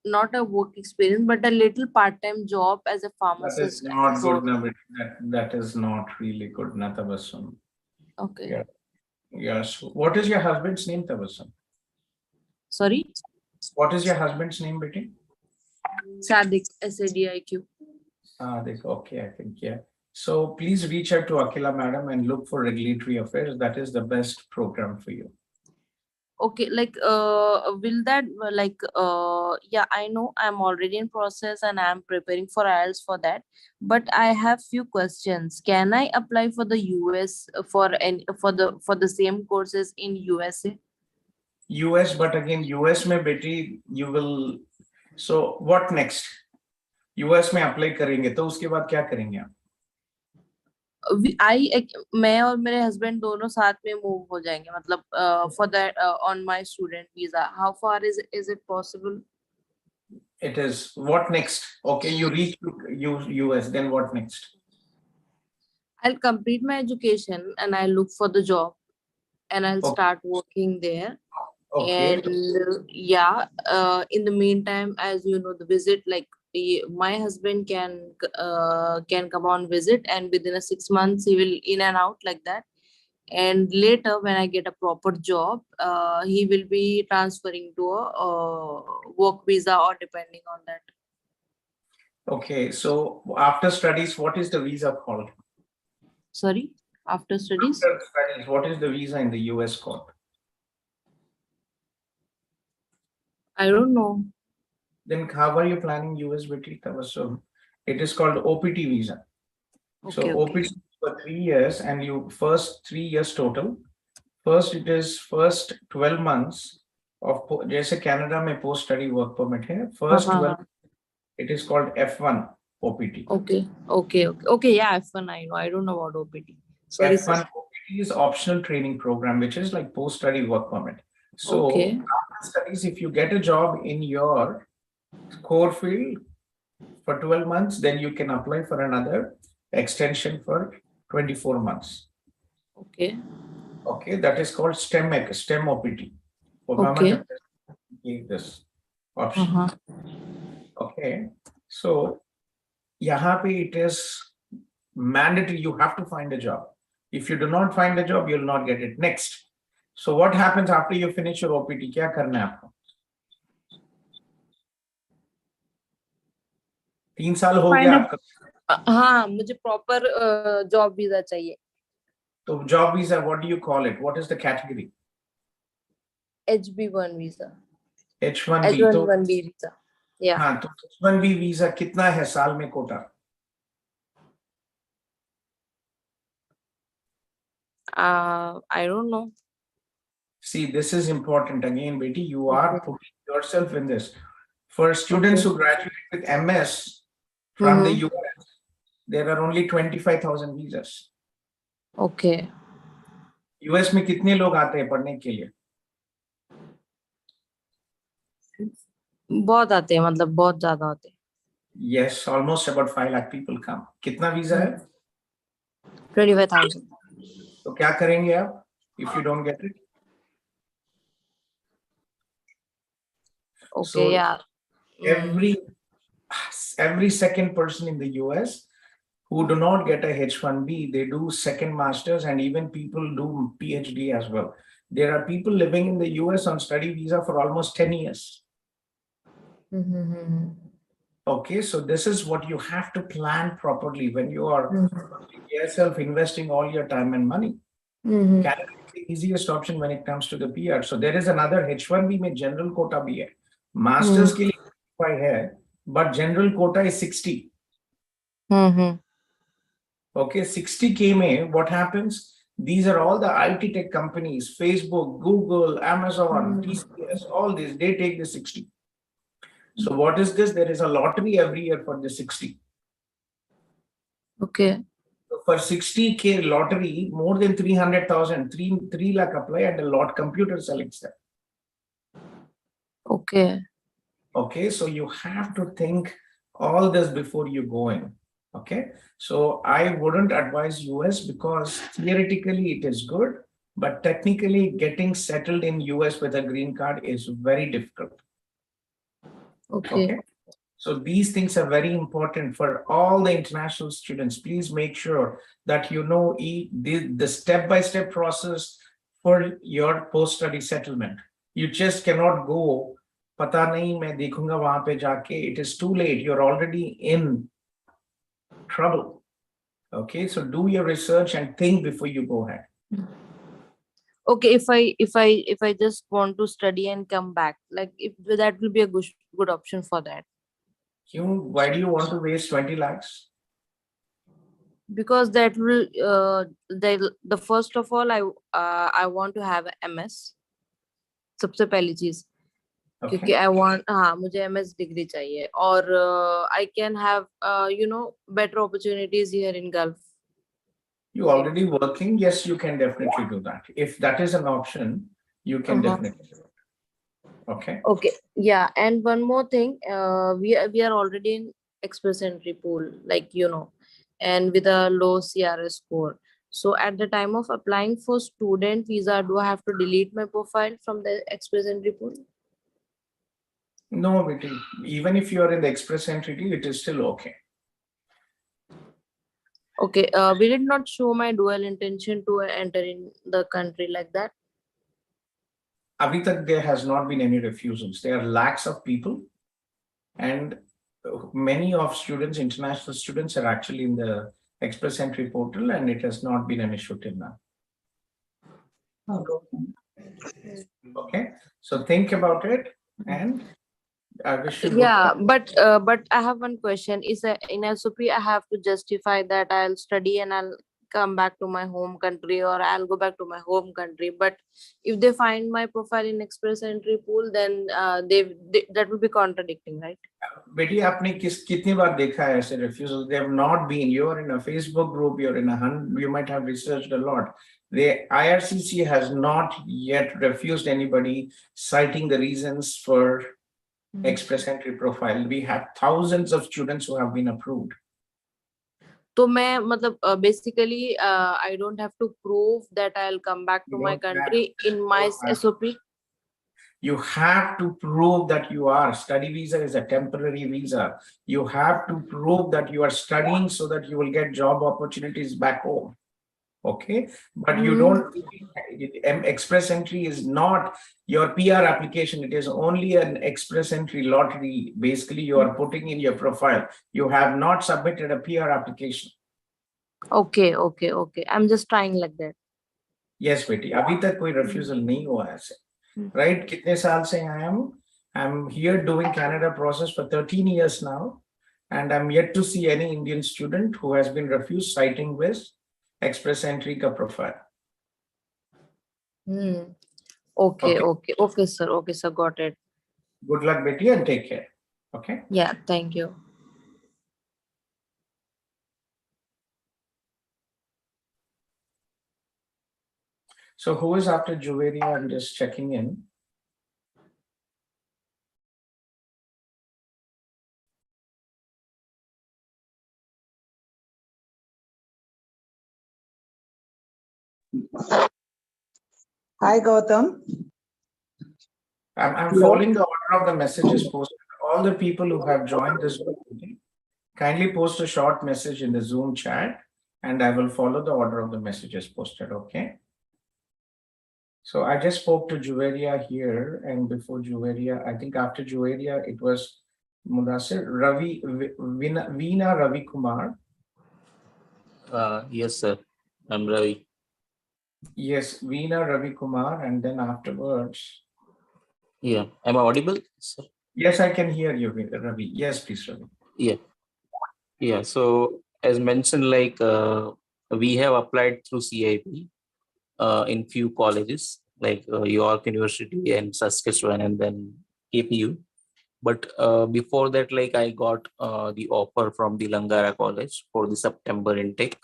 not a work experience, but a little part-time job as a pharmacist. That is not good, Nabit. That is not really good, Tabassum. Okay. Yes. What is your husband's name, Tabassum? Sorry? What is your husband's name, Betty? Sadiq, SADIQ. Sadiq, okay, I think, yeah. So please reach out to Akila madam and look for regulatory affairs. That is the best program for you. Okay, like will that I know I'm already in process and I'm preparing for IELTS for that, but I have few questions. Can I apply for the US for the same courses in USA? US, but again US में बेटी you will. So what next? US में apply करेंगे तो उसके बाद क्या करेंगे आप? मैं और मेरे हस्बैंड दोनों साथ में मूव हो जाएंगे, मतलब for that on my student visa. How far is it possible? It is. What next? Okay, you reach US, then what next? I'll complete my education and I'll look for the job and I'll start working there. Okay. And in the meantime, as you know, the visit, like my husband can come on visit, and within 6 months he will in and out like that. And later, when I get a proper job, he will be transferring to a work visa or depending on that. Okay, so after studies, what is the visa called? Sorry, after studies? After studies, what is the visa in the US called? I don't know. Then how are you planning US Vitrita? So it is called OPT visa. So OPT for 3 years, and you first 3 years total. First, it is first 12 months of जैसे Canada में post study work permit है. First 12, it is called F1 OPT. Okay. Yeah, F1 I know. I don't know about OPT. Sorry, F1 OPT is optional training program, which is like post study work permit. So after studies, if you get a job in your core field for 12 months, then you can apply for another extension for 24 months. Okay. Okay, that is called STEM OPT. Okay. Obama gave this option. Okay, so yahan pe it is mandatory, you have to find a job. If you do not find a job, you'll not get it. Next. So what happens after you finish your OPT? क्या करना है आपको? 3 साल हो गया आपका. हाँ, मुझे प्रॉपर जॉब वीजा चाहिए. तो job visa, what do you call it? What is the category? HB1 visa. H1B. H1B visa. Yeah. हाँ, तो H1B visa कितना है साल में Kota? I don't know. See, this is important again, Betty. You are putting yourself in this. For students who graduate with MS from the US, there are only 25,000 visas. Okay. US में कितने लोग आते हैं पढ़ने के लिए? बहुत आते हैं, मतलब बहुत ज्यादा आते हैं. Yes, almost about 5 lakh people come. कितना वीजा है? 25,000. तो क्या करेंगे आप if you don't get it? Okay, So yeah. Every second person in the US who do not get a H1B, they do second masters, and even people do PhD as well. There are people living in the US on study visa for almost 10 years. Okay, so this is what you have to plan properly when you are yourself investing all your time and money. Canada is the easiest option when it comes to the PR. So there is another H1B में general quota भी है. Masters के लिए 5 है, but general quota is 60. Okay, 60K में what happens? These are all the IT tech companies, Facebook, Google, Amazon, TCS, all these, they take the 60. So what is this? There is a lottery every year for the 60. Okay. So for 60K lottery, more than 300,000, 3 lakh apply, and a lot computer selects them. Okay. Okay, so you have to think all this before you go in. Okay, so I wouldn't advise US because theoretically it is good, but technically getting settled in US with a green card is very difficult. Okay. So these things are very important for all the international students. Please make sure that you know the step-by-step process for your post-study settlement. You just cannot go, pata nahi main dekhunga wahan pe jaake. It is too late. You're already in trouble. Okay, so do your research and think before you go ahead. Okay, if I just want to study and come back, like if that will be a good option for that. Why do you want to waste 20 lakhs? Because that will the first of all I want to have a MS. सबसे पहली चीज क्योंकि I want मुझे MS degree चाहिए और I can have better opportunities here in Gulf. You already working? Yes, you can definitely do that. If that is an option, you can definitely do it. Okay. Okay. Yeah, and one more thing, we are already in express entry pool, like and with a low CRS score. So at the time of applying for student visa, do I have to delete my profile from the express entry pool? No, even if you are in the express entry, it is still okay. Okay, will it not show my dual intention to enter in the country like that? Abhi tak there has not been any refusals. There are lakhs of people, and many of students, international students, are actually in the express entry portal, and it has not been an issue till now. Okay, so think about it, and I wish you but I have one question. Is in SOP I have to justify that I'll study and I'll come back to my home country, or I'll go back to my home country. But if they find my profile in express entry pool, then that will be contradicting, right? बेटी आपने कितनी बार देखा है ऐसे refusal? They have not been. You are in a Facebook group. You're in you might have researched a lot. The IRCC has not yet refused anybody citing the reasons for express entry profile. We have thousands of students who have been approved. तो मैं मतलब basically I don't have to prove that I'll come back to You my don't have country in my SOP. You have to prove that you are. Study visa is a temporary visa. You have to prove that you are studying so that you will get job opportunities back home. Okay, but you don't. Express entry is not your PR application. It is only an express entry lottery. Basically, you are putting in your profile. You have not submitted a PR application. Okay, okay, okay. I'm just trying like that. Yes, बेटी अभी तक कोई refusal नहीं हुआ है ऐसे. Right? कितने साल से I'm here doing Canada process for 13 years now, and I'm yet to see any Indian student who has been refused citing with express entry ka profile. Okay, okay, okay, sir. Okay, sir. Got it. Good luck, Betty, and take care. Okay. Yeah, thank you. So who is after Juveria? I'm just checking in. Hi, Gautam. I'm following the order of the messages posted. All the people who have joined this meeting, kindly post a short message in the Zoom chat, and I will follow the order of the messages posted. Okay. So I just spoke to Juveria here, and before Juveria, I think after Juveria, it was Mudassir, Veena Ravi Kumar. Yes, sir. I'm Ravi. Yes, Veena Ravi Kumar, and then afterwards. Yeah. Am I audible, sir? Yes, I can hear you, Ravi. Yes, please, Ravi. Yeah. Yeah. So as mentioned, like we have applied through CIP in few colleges like York University and Saskatchewan and then KPU. But before that, like I got the offer from the Langara College for the September intake.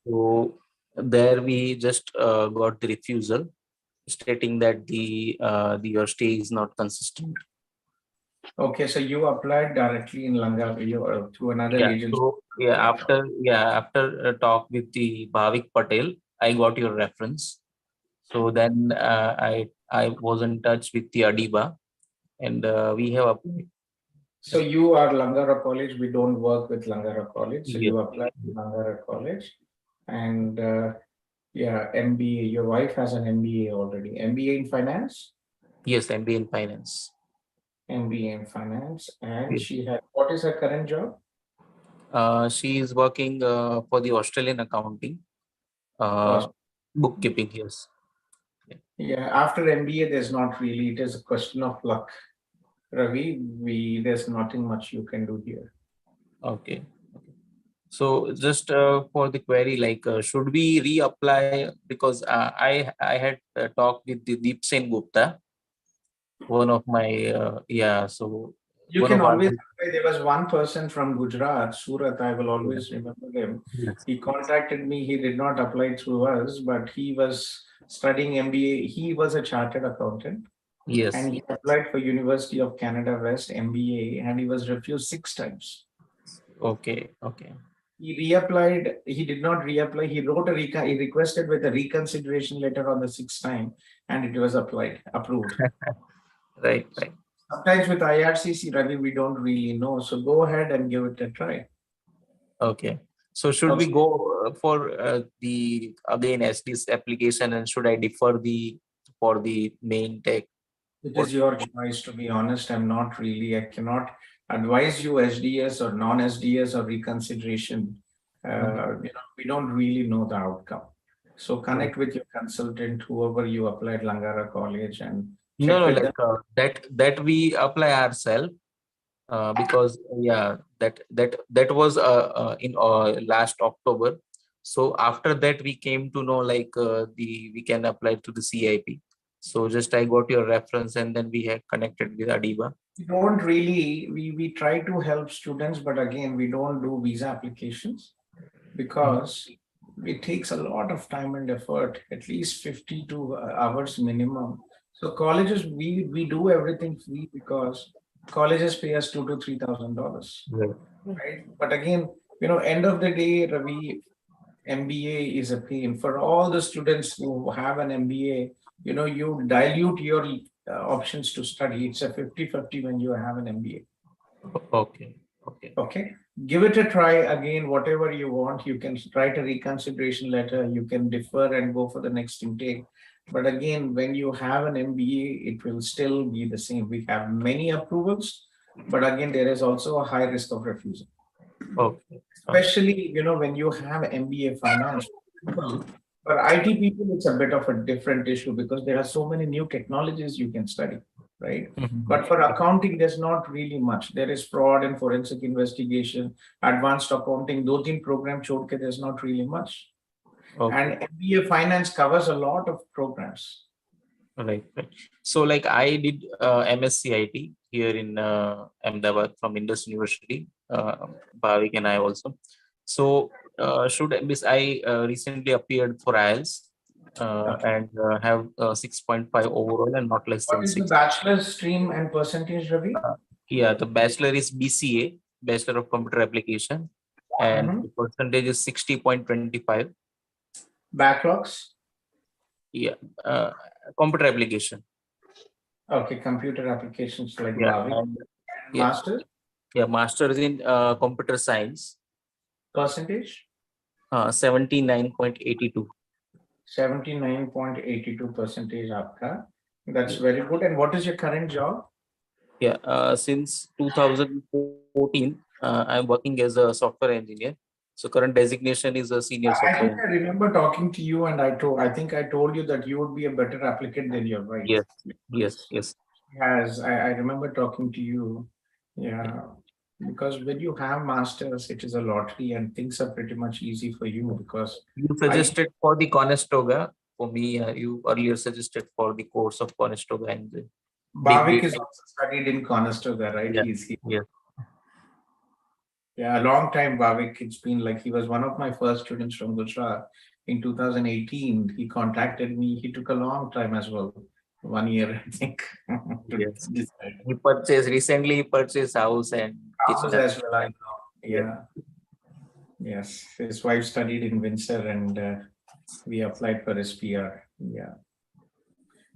So there we just got the refusal stating that your stay is not consistent. Okay, so you applied directly in Langara through another agency. So after a talk with the Bhavik Patel, I got your reference. So then I was in touch with the Adiba, and we have applied. So you are Langara College. We don't work with Langara College. So Yeah. you applied to Langara College, and yeah, MBA. Your wife has an MBA already. MBA in finance. Yes, MBA in finance. MBA in finance, and Yes. she had. What is her current job? She is working for the Australian accounting, bookkeeping. Yes. Yeah, after MBA, there's not really. It is a question of luck, Ravi. There's nothing much you can do here. Okay. So just for the query, like should we reapply? Because I had talked with the Deep Sen Gupta, one of my So You one can of our- always apply. There was one person from Gujarat, Surat. I will always remember him. Yes. He contacted me. He did not apply through us, but he was studying MBA. He was a chartered accountant. Yes. And he applied for University of Canada West MBA, and he was refused 6 times. Okay. Okay. He reapplied. He did not reapply. He wrote he requested with a reconsideration letter on the 6th time, and it was approved. Right. Sometimes with IRCC, Ravi, we don't really know. So go ahead and give it a try. Okay. So should we go for the again SDS application, and should I defer for the main tech? It is your choice, to be honest. I cannot advise you SDS or non-SDS or reconsideration. We don't really know the outcome. So connect with your consultant, whoever you applied Langara College, and check No, with like them. that we apply ourselves because that was in last October. So after that we came to know like we can apply to the CIP. So just I got your reference, and then we had connected with Adiba. We don't really, we try to help students, but again, we don't do visa applications because it takes a lot of time and effort, at least 52 hours minimum. So colleges, we do everything free because colleges pay us $2,000 to $3,000, right? But again, End of the day, Ravi, MBA is a pain for all the students who have an MBA. You dilute your options to study. It's a 50-50 when you have an MBA. Okay. Okay. Give it a try again, whatever you want. You can write a reconsideration letter. You can defer and go for the next intake. But again, when you have an MBA, it will still be the same. We have many approvals, but again, there is also a high risk of refusal. Okay. Especially, when you have MBA finance. For IT people, it's a bit of a different issue because there are so many new technologies you can study, right? But for accounting, there's not really much. There is fraud and forensic investigation, advanced accounting, those in program chodke, there's not really much. And MBA finance covers a lot of programs. Right. So like I did MSc IT here in Ahmedabad from Indus University, Bhavik and I also. So I recently appeared for IELTS and have 6.5 overall and not less than What is 6. the bachelor's stream and percentage, Ravi? Yeah, the bachelor is BCA, Bachelor of Computer Application, and the percentage is 60.25. Backlogs? Yeah, computer application. Okay, computer applications like Yeah, Bhavik. and- Master? Yeah, master's in computer science. Percentage? 79.82. 79.82 percentage aapka. That's very good. And what is your current job? Yeah, since 2014, I'm working as a software engineer. So current designation is a senior I software think I remember talking to you, and I think I told you that you would be a better applicant than your wife. Yes. Yes, I remember talking to you. Yeah, because when you have masters, it is a lottery, and things are pretty much easy for you because You suggested for the Conestoga. For me, you earlier suggested for the course of Conestoga and the Bhavik is also studied in Conestoga, right? Yeah. He's here. Yeah. Yeah, a long time, Bhavik. It's been like he was one of my first students from Gujarat. In 2018, he contacted me. He took a long time as well, 1 year, I think. Yes. He purchased house and House kitchen. as well, I know. Yeah. Yes, his wife studied in Windsor, and we applied for his PR. Yeah.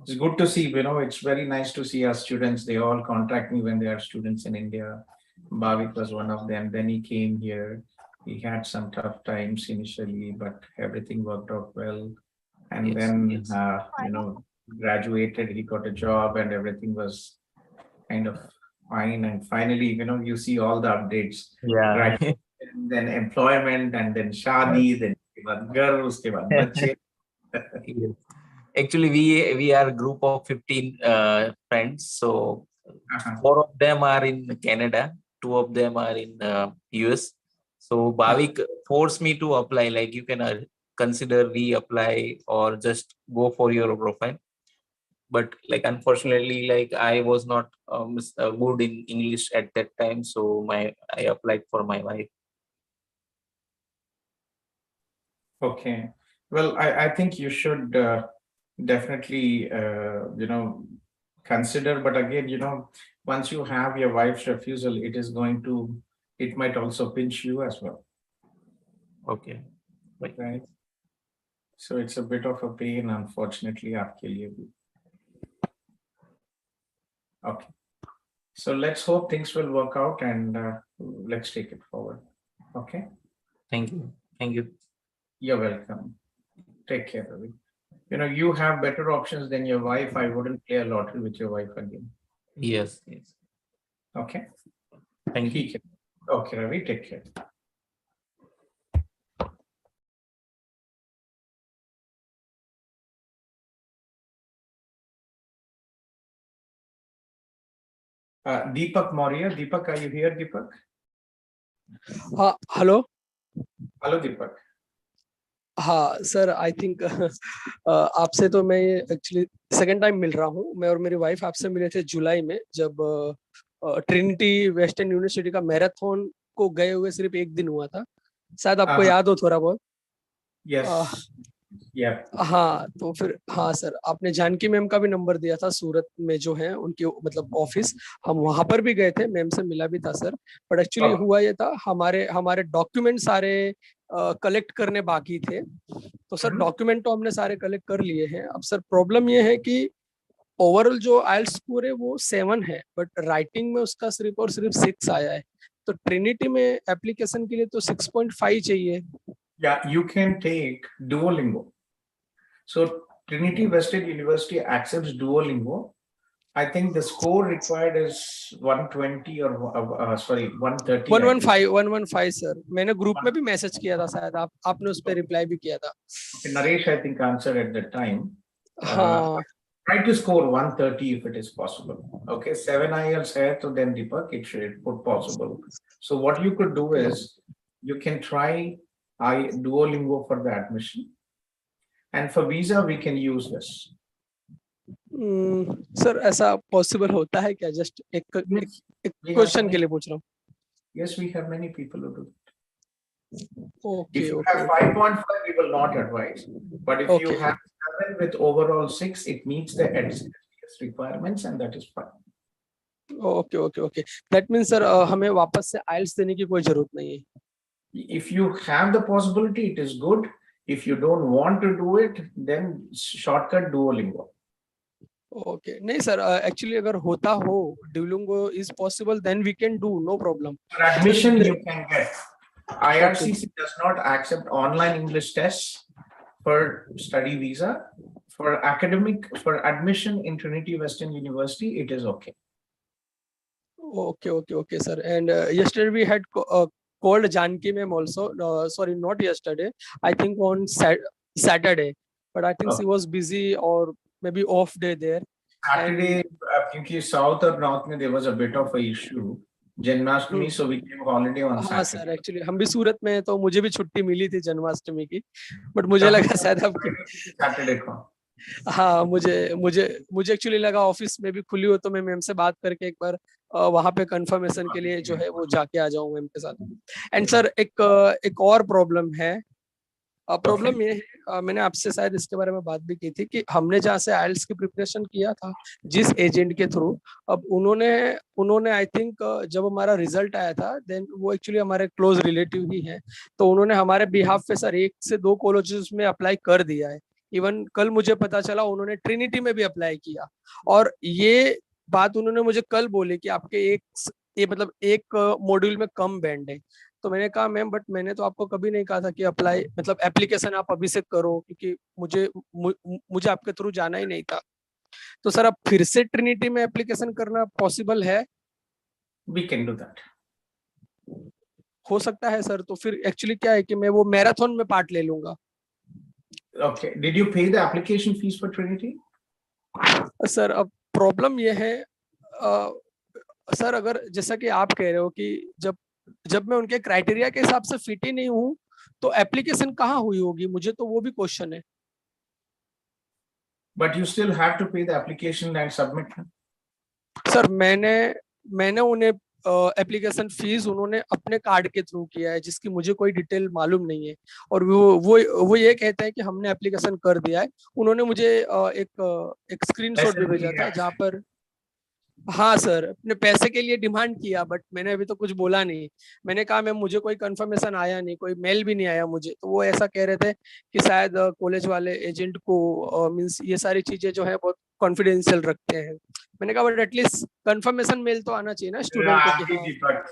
It's good to see, it's very nice to see our students. They all contact me when they are students in India. Bhavik was one of them. Then he came here. He had some tough times initially, but everything worked out well. And then, graduated, he got a job and everything was kind of fine. And finally, you see all the updates. Yeah. Graduation, then employment, and then shadi, then uske baad ghar, uske baad bacche. Yes. Actually, we are a group of 15 friends. So 4 of them are in Canada, 2 of them are in US. So Bhavik forced me to apply. Like you can consider reapply or just go for your profile. But like unfortunately, like I was not good in English at that time, so I applied for my wife. Okay. Well, I think you should definitely, consider. But again, once you have your wife's refusal, it might also pinch you as well. Okay. Right. So it's a bit of a pain, unfortunately, aapke liye bhi. Okay. So let's hope things will work out, and let's take it forward. Okay. Thank you. Thank you. You're welcome. Take care, Ravi. You have better options than your wife. I wouldn't play a lottery with your wife again. Yes. Okay. Thank you. ठीक है. Okay, Ravi, take care. Deepak Maurya. Deepak, are you here, Deepak? Hello. Hello, Deepak. हाँ sir, I think आपसे तो मैं actually second time मिल रहा हूँ. मैं और मेरी वाइफ आपसे मिले थे जुलाई में, जब ट्रिनिटी वेस्टर्न यूनिवर्सिटी का मैराथन को गए हुए सिर्फ 1 दिन हुआ था. शायद आपको याद हो थोड़ा बहुत. Yes. हाँ तो फिर हाँ सर, आपने जानकी मैम का भी नंबर दिया था, सूरत में जो है उनकी मतलब ऑफिस, हम वहां पर भी गए थे, मैम से मिला भी था सर। बट एक्चुअली हुआ ये था, हमारे हमारे डॉक्यूमेंट सारे कलेक्ट करने बाकी थे। तो सर डॉक्यूमेंट तो हमने सारे कलेक्ट कर लिए हैं। अब सर प्रॉब्लम ये है कि ओवरऑल जो आइल्स स्कोर है वो 7 है, बट राइटिंग में उसका सिर्फ और सिर्फ 6 आया है। तो ट्रिनिटी में एप्लीकेशन के लिए तो 6.5 चाहिए। Yeah, you can take Duolingo. So Trinity Western University accepts Duolingo. I think the score required is 120 or sorry 130. 115 sir, मैंने ग्रुप में भी मैसेज किया था, शायद आपने उस पर रिप्लाई भी किया था। Okay, Naresh I think answered at that time. हाँ Try to score 130 if it is possible. Okay, 7 IELTS hai, so then Deepak it should put possible. So what you could do is you can try Duolingo for the admission, and for visa we can use this. Sir ऐसा possible होता है क्या? Just एक question के लिए पूछ रहा हूँ। Yes, we have many people who do that. Okay, if you okay, have 5.5, we will not advise. But if you Okay. have 7 with overall 6, it meets the STS requirements, and that is fine. Okay okay okay, that means sir हमें वापस से आइल्स देने की कोई जरूरत नहीं है। If you have the possibility, it is good. If you don't want to do it, then shortcut Duolingo. Okay नहीं सर, एक्चुअली अगर होता हो Duolingo is possible, then we can do, no problem. For admission, you can get. IRCC does not accept online English tests for study visa. For admission in Trinity Western University, it is okay. Okay, sir. And yesterday we had called Janki ma'am also. Sorry, not yesterday. I think on Saturday. But I think she was busy or maybe off day there. Saturday, because South or North, there was a bit of a issue. Janmashtami, so we gave holiday on हाँ Saturday. Sir, actually हम भी सूरत में हैं तो मुझे भी छुट्टी मिली थी जन्माष्टमी की, बट मुझे लगा शायद अब Saturday को. हाँ मुझे एक्चुअली लगा ऑफिस में भी खुली हो तो मैं मैम से बात करके एक बार वहां पे कंफर्मेशन के लिए जो है वो जाके आ जाऊं मैम के साथ। एंड सर एक और प्रॉब्लम है। प्रॉब्लम ये है, मैंने आपसे शायद इसके बारे में बात भी की थी कि हमने जहाँ से आइल्स की प्रिपरेशन किया था जिस एजेंट के थ्रू, अब उन्होंने आई थिंक जब हमारा रिजल्ट आया था देन वो एक्चुअली हमारे क्लोज रिलेटिव ही हैं, तो उन्होंने हमारे बिहाफ पे सर 1 से 2 कॉलेजेस में अप्लाई कर दिया है। इवन कल मुझे पता चला उन्होंने ट्रिनिटी में भी अप्लाई किया, और ये बात उन्होंने मुझे कल बोली कि आपके एक मॉड्यूल में कम बैंड है। तो मैंने कहा मैम बट मैंने तो आपको कभी नहीं कहा था कि अप्लाई मतलब एप्लीकेशन आप अभी से करो, क्योंकि मुझे आपके थ्रू जाना ही नहीं था। तो सर अब फिर से ट्रिनिटी में एप्लीकेशन करना पॉसिबल है? We can do that. हो सकता है सर। तो फिर एक्चुअली क्या है कि मैं वो मैराथन में पार्ट ले लूंगा। Okay. Did you pay the application fees for Trinity? Sir अब प्रॉब्लम ये है सर, अगर जैसा कि आप कह रहे हो कि जब मैं उनके क्राइटेरिया के हिसाब से फिट ही नहीं हूँ तो एप्लीकेशन कहाँ हुई होगी, मुझे तो वो भी क्वेश्चन है। But you still have to pay the application and submit. Sir मैंने उन्हें एप्लीकेशन फीस उन्होंने अपने कार्ड के थ्रू किया है जिसकी मुझे कोई डिटेल मालूम नहीं है, और वो ये कहते हैं कि हमने एप्लीकेशन कर दिया है। उन्होंने मुझे एक स्क्रीनशॉट भी भेजा था जहाँ पर हाँ सर अपने पैसे के लिए डिमांड किया, बट मैंने अभी तो कुछ बोला नहीं। मैंने कहा मैम मुझे कोई कंफर्मेशन आया नहीं, कोई मेल भी नहीं आया मुझे। तो वो ऐसा कह रहे थे कि शायद कॉलेज वाले एजेंट को मींस ये सारी चीजें जो है बहुत कॉन्फिडेंशियल रखते हैं। मैंने कहा बट एटलीस्ट कंफर्मेशन मेल तो आना चाहिए ना स्टूडेंट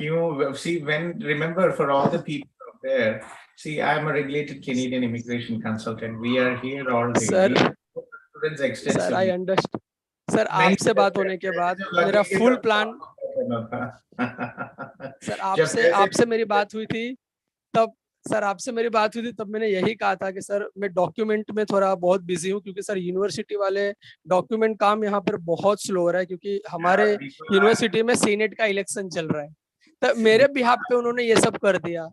को। See, remember for all the people out there, see, I am a regulated Canadian immigration consultant. We are here all day. Students extensively. Sir I understand sir, आपसे बात होने के बाद मेरा फुल प्लान सर आपसे मेरी बात हुई थी तब मैंने यही कहा था कि सर मैं डॉक्यूमेंट में थोड़ा बहुत बिजी हूँ, क्योंकि सर यूनिवर्सिटी वाले डॉक्यूमेंट काम यहाँ पर बहुत स्लो हो रहा है, क्योंकि हमारे यूनिवर्सिटी में सीनेट का इलेक्शन चल रहा है। तो मेरे बिहाफ पे उन्होंने ये सब कर दिया।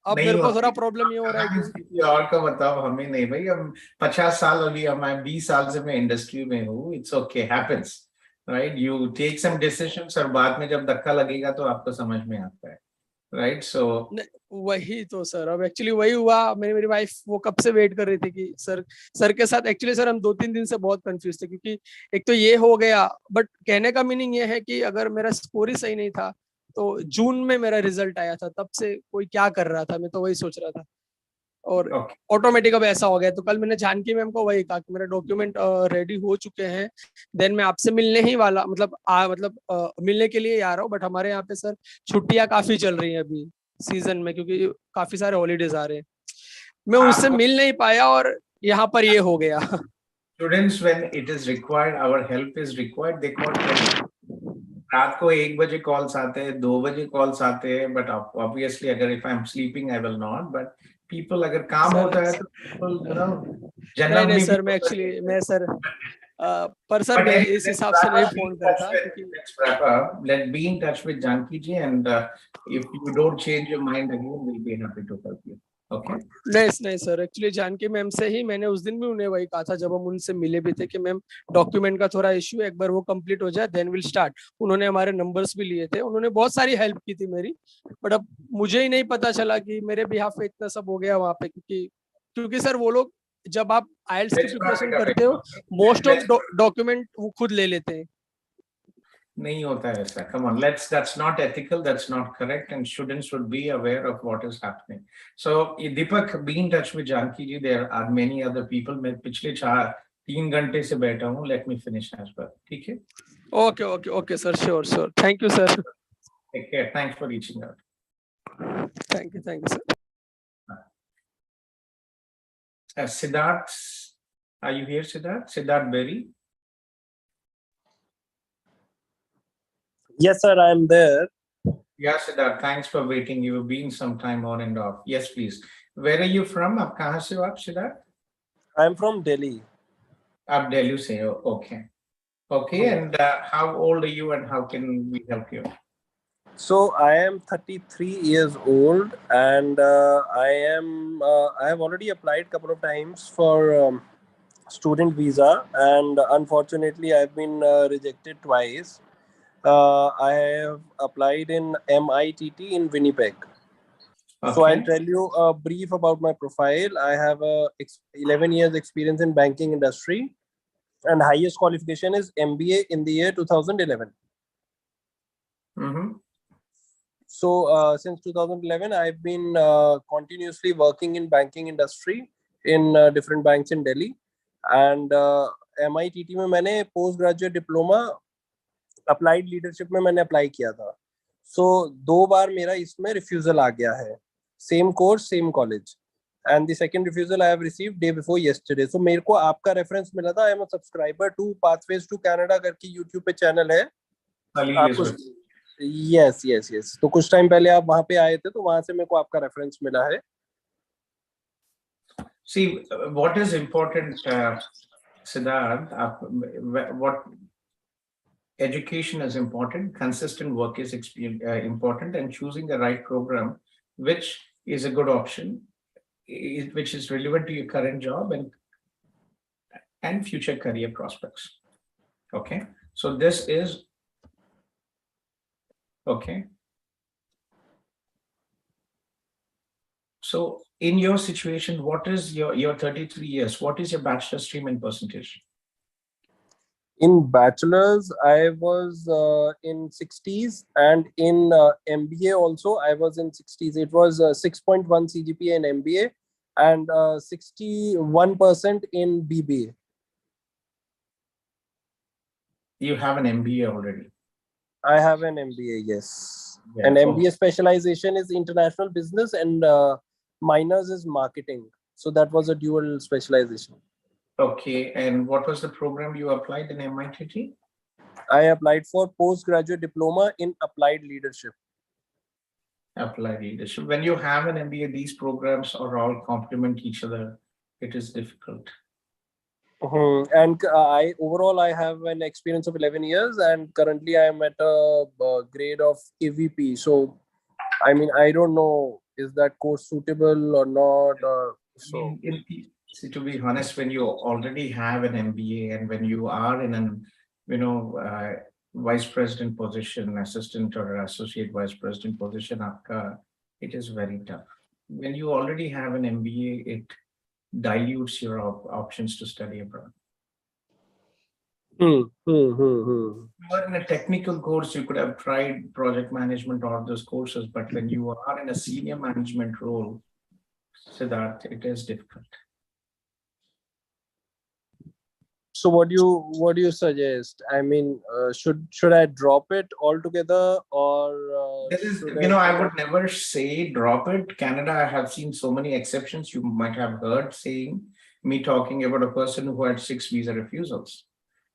अब मेरे को थोड़ा प्रॉब्लम ये हो रहा है किसी और का बताओ, हमें नहीं भाई। हम 50 साल अभी मैं 20 साल से मैं इंडस्ट्री में हूँ। It's okay, happens, right? You take some decisions और बाद में जब धक्का लगेगा तो आपको समझ में आता है, राइट? सो वही तो सर, अब एक्चुअली वही हुआ। मेरी वाइफ वो कब से वेट कर रही थी कि सर के साथ। एक्चुअली सर हम 2-3 दिन से बहुत कंफ्यूज थे, क्योंकि एक तो ये हो गया, बट कहने का मीनिंग ये है कि अगर मेरा स्कोर ही सही नहीं था तो जून में मेरा रिजल्ट आया था, तब से कोई क्या कर रहा था, मैं तो वही सोच रहा था। और ऑटोमेटिक अब ऐसा हो गया। तो कल मैंने जानकी मैम को वही कहा कि मेरे डॉक्यूमेंट रेडी हो चुके हैं, देन मैं आपसे मिलने ही वाला, मिलने के लिए ही आ रहा हूँ। बट हमारे यहाँ पे सर छुट्टियां काफी चल रही हैं अभी सीजन में, क्योंकि काफी सारे हॉलीडेज आ रहे हैं। मैं उनसे मिल नहीं पाया और यहाँ पर ये हो गया। Students, when it is required, our help is required, they call 20. रात को 1 बजे कॉल्स आते हैं, 2 बजे कॉल्स आते हैं, बट ऑब्वियसली अगर if I am sleeping I will not, but people अगर काम होता है तो पीपल जनरल नहीं में सर, मैं सर पर सर मैं इस हिसाब से नहीं फोन करता, क्योंकि let's wrap up. Let's be in touch with Janki ji, and if you don't change your mind again, we'll be happy to help you. Okay. नहीं सर, एक्चुअली जानकी मैम से ही मैंने उस दिन भी उन्हें वही कहा था जब हम उनसे मिले भी थे कि मैम डॉक्यूमेंट का थोड़ा इश्यू है, एक बार वो कंप्लीट हो जाए देन विल स्टार्ट। उन्होंने हमारे नंबर्स भी लिए थे, उन्होंने बहुत सारी हेल्प की थी मेरी, बट अब मुझे ही नहीं पता चला कि मेरे बिहाफ पे इतना सब हो गया वहाँ पे, क्योंकि सर वो लोग जब आप आईएलटीएस की प्रिपरेशन करते हो मोस्ट ऑफ डॉक्यूमेंट वो खुद ले लेते हैं। नहीं होता है ऐसा, come on, that's not ethical, that's not correct, and students should be aware of what is happening. So Deepak, be in touch with Janki ji, there are many other people. मैं पिछले 3 घंटे से बैठा हूँ, let me finish as well. ठीक है? Okay sir, sure, thank you sir. Take care, thanks for reaching out. Thank you sir. Siddharth, are you here, Siddharth Berry? Yes, sir, I am there. Yeah, Siddharth, thanks for waiting. You've been some time on and off. Yes, please. Where are you from? आप कहाँ से हो आप, Siddharth? I am from Delhi. आप दिल्ली से हो, okay. Okay, and how old are you and how can we help you? So I am 33 years old, and I have already applied couple of times for student visa, and unfortunately I've been rejected twice. I have applied in MITT in Winnipeg. Okay. So I'll tell you a brief about my profile. I have 11 years experience in banking industry, and highest qualification is MBA in the year 2011. Mm-hmm. So since 2011, I've been continuously working in banking industry in different banks in Delhi, and MITT में मैंने post graduate diploma applied leadership में मैंने apply किया था. So 2 बार मेरा इसमें refusal आ गया है. Same course, same college. And the second refusal I have received day before yesterday. So मेरे को आपका reference मिला था. I am a subscriber to Pathways to Canada करके YouTube पे channel है. Yes. तो कुछ टाइम पहले आप वहाँ पे आए थे, तो वहाँ से मेरे को आपका रेफरेंस मिला है. See, what is important, Siddharth, what education is important, consistent work is important, and choosing the right program, which is a good option, which is relevant to your current job and future career prospects. Okay, so this is okay. So in your situation, what is your 33 years? What is your bachelor stream in percentage? In bachelor's, I was in 60s, and in MBA also I was in 60s. It was 6.1 CGPA in MBA and 61% in BBA. You have an MBA already? I have an MBA, yes. Yeah, and MBA specialization is international business, and minors is marketing. So that was a dual specialization. Okay, and what was the program you applied in MITT? I applied for postgraduate diploma in applied leadership. Applied leadership. When you have an MBA, these programs are all complement each other. It is difficult. And I have an experience of 11 years, and currently I am at a grade of AVP. So, I mean, I don't know, is that course suitable or not? See, to be honest, when you already have an MBA and when you are in an, vice president position, assistant or associate vice president position, आपका it is very tough. When you already have an MBA, it dilutes your options to study abroad. Hmm. You are in a technical course, you could have tried project management or those courses, but when you are in a senior management role, Siddharth, it is difficult. So what do you suggest? I mean, should I drop it altogether, or This is, should I would never say drop it. Canada, I have seen so many exceptions. You might have heard saying me talking about a person who had 6 visa refusals,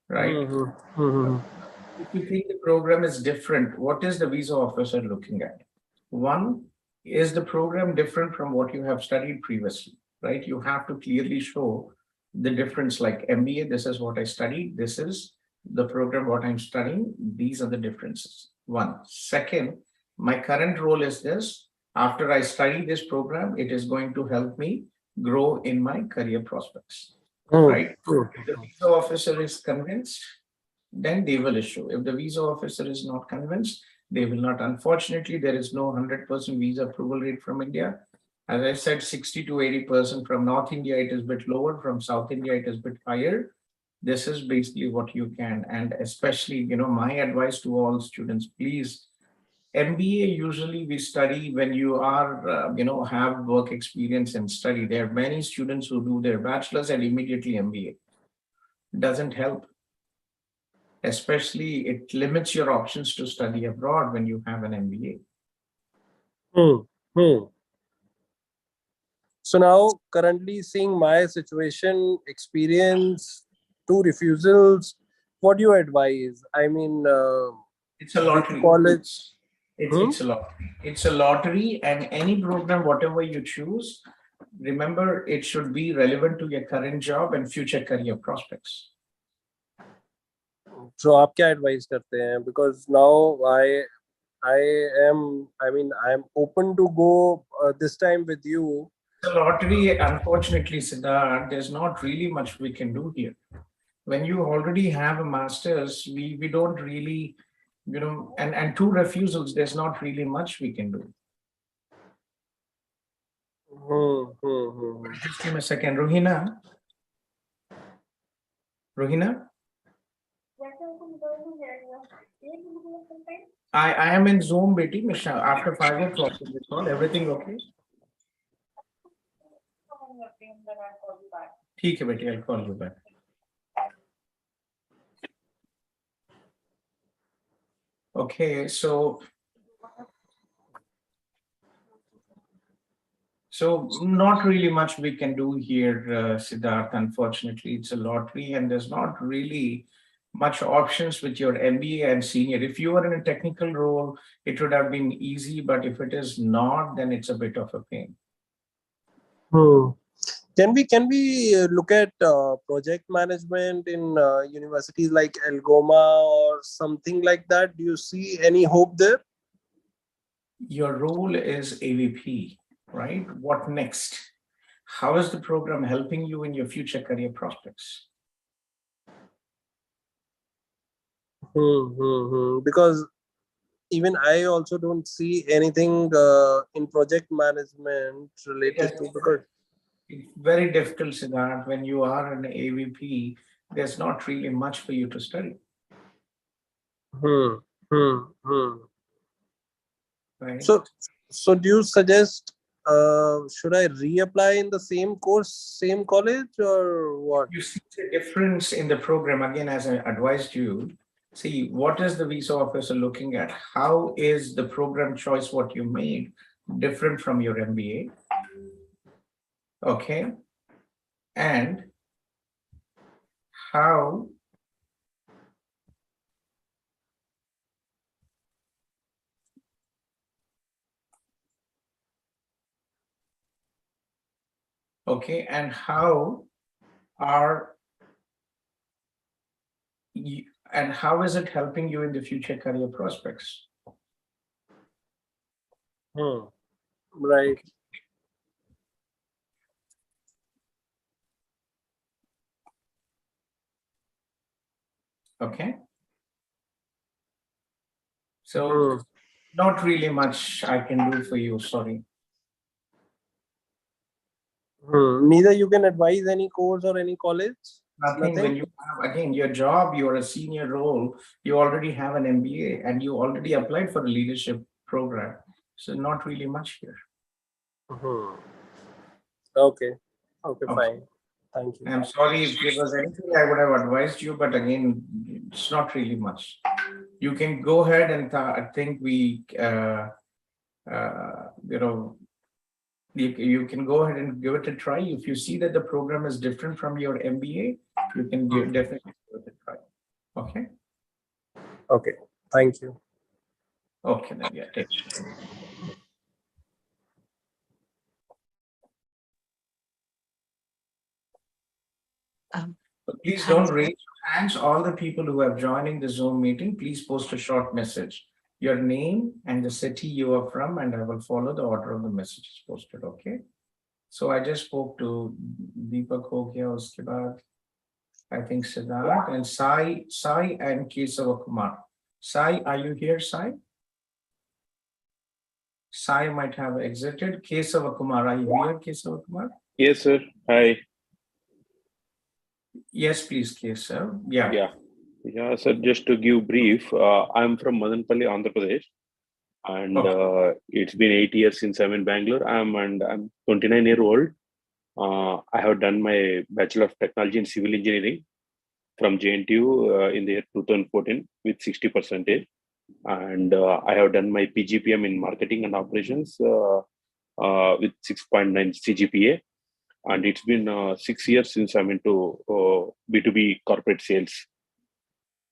right? If you think the program is different, what is the visa officer looking at? One, is the program different from what you have studied previously, right? You have to clearly show the difference, like MBA, this is what I studied, this is the program, what I'm studying, these are the differences. One. Second, my current role is this. After I study this program, it is going to help me grow in my career prospects, right? If the visa officer is convinced, then they will issue. If the visa officer is not convinced, they will not. Unfortunately, there is no 100% visa approval rate from India. As I said, 60 to 80% from North India, it is a bit lower. From South India, it is a bit higher. This is basically what you can. And especially, my advice to all students, please, MBA, usually we study when you are, have work experience and study. There are many students who do their bachelor's and immediately MBA. Doesn't help. Especially, it limits your options to study abroad when you have an MBA. So now, currently seeing my situation, experience, 2 refusals, what do you advise? I mean, it's a lottery. College. It's a lottery. It's a lottery, and any program, whatever you choose, remember it should be relevant to your current job and future career prospects. So, आप क्या advise करते हैं? Because now I'm open to go this time with you. The lottery, unfortunately, Siddharth, there's not really much we can do here. When you already have a master's, we don't really, and 2 refusals, there's not really much we can do. Just give me a second. Rohina? I am in Zoom, Betty. After 5 o'clock, everything okay? ठीक है बेटी, I'll call you back. Okay, so not really much we can do here, Siddharth. Unfortunately, it's a lottery, and there's not really much options with your MBA and senior. If you are in a technical role, it would have been easy, but if it is not, then it's a bit of a pain. Can we look at project management in universities like Algoma or something like that? Do you see any hope there? Your role is AVP, right? What next? How is the program helping you in your future career prospects? Because even I also don't see anything in project management related to, because it's very difficult, Siddharth. When you are an AVP, there's not really much for you to study. Right. So do you suggest should I reapply in the same course, same college, or what? You see the difference in the program. Again, as I advised you, see what is the visa officer looking at? How is the program choice what you made different from your MBA? Okay. And how okay, and how are you, and how is it helping you in the future career prospects? Right. Okay. So Not really much I can do for you, sorry. Neither you can advise any course or any college? Nothing. When you have, again, your job, you're a senior role, you already have an MBA and you already applied for a leadership program. So not really much here. Okay. Okay, fine. Thank you. I'm sorry if there was anything I would have advised you, but again, it's not really much. You can go ahead and I think we, you can go ahead and give it a try. If you see that the program is different from your MBA, you can definitely give it a try. Okay. Okay. Thank you. Okay, then yeah, take care. Please don't raise your hands. All the people who are joining the Zoom meeting, please post a short message. Your name and the city you are from, and I will follow the order of the messages posted, okay? So I just spoke to Deepak Hogia, uske baad, I think Siddharth and Sai and Kesava Kumar. Sai, are you here, Sai? Sai might have exited. Kesava Kumar, are you here, Kesava Kumar? Yes, sir. Hi. Yes, please, Kesava. Yeah, sir. Just to give brief, I'm from Madanpalli, Andhra Pradesh, and it's been 8 years since I'm in Bangalore. I'm 29-year-old. I have done my Bachelor of Technology in Civil Engineering from JNTU in the year 2014 with 60%, and I have done my PGPM in Marketing and Operations with 6.9 CGPA. And it's been 6 years since I'm into B2B corporate sales.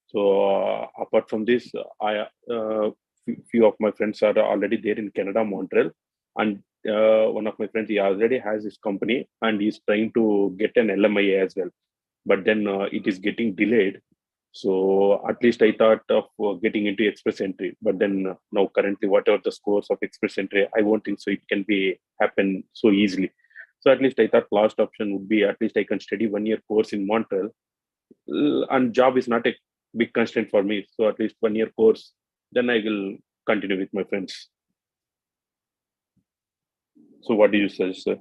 So apart from this, few of my friends are already there in Canada, Montreal, and one of my friends, he already has his company and he's trying to get an LMIA as well. But then it is getting delayed. So at least I thought of getting into Express Entry. But then now currently, whatever the scores of Express Entry, I won't think so it can happen so easily. So at least I thought last option would be at least I can study 1 year course in Montreal, and job is not a big constraint for me. So at least 1 year course, then I will continue with my friends. So what do you suggest, sir?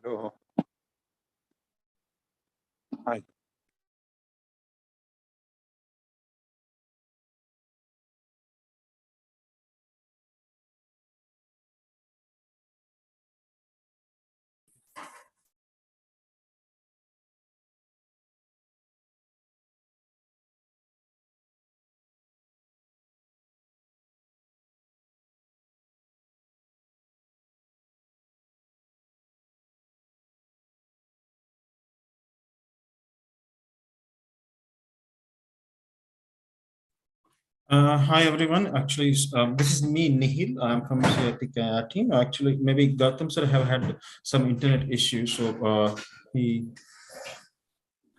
Hello. Hi. Hi everyone. Actually, this is me, Nihil. I'm from the team. Actually, maybe Gautam sir have had some internet issues, so he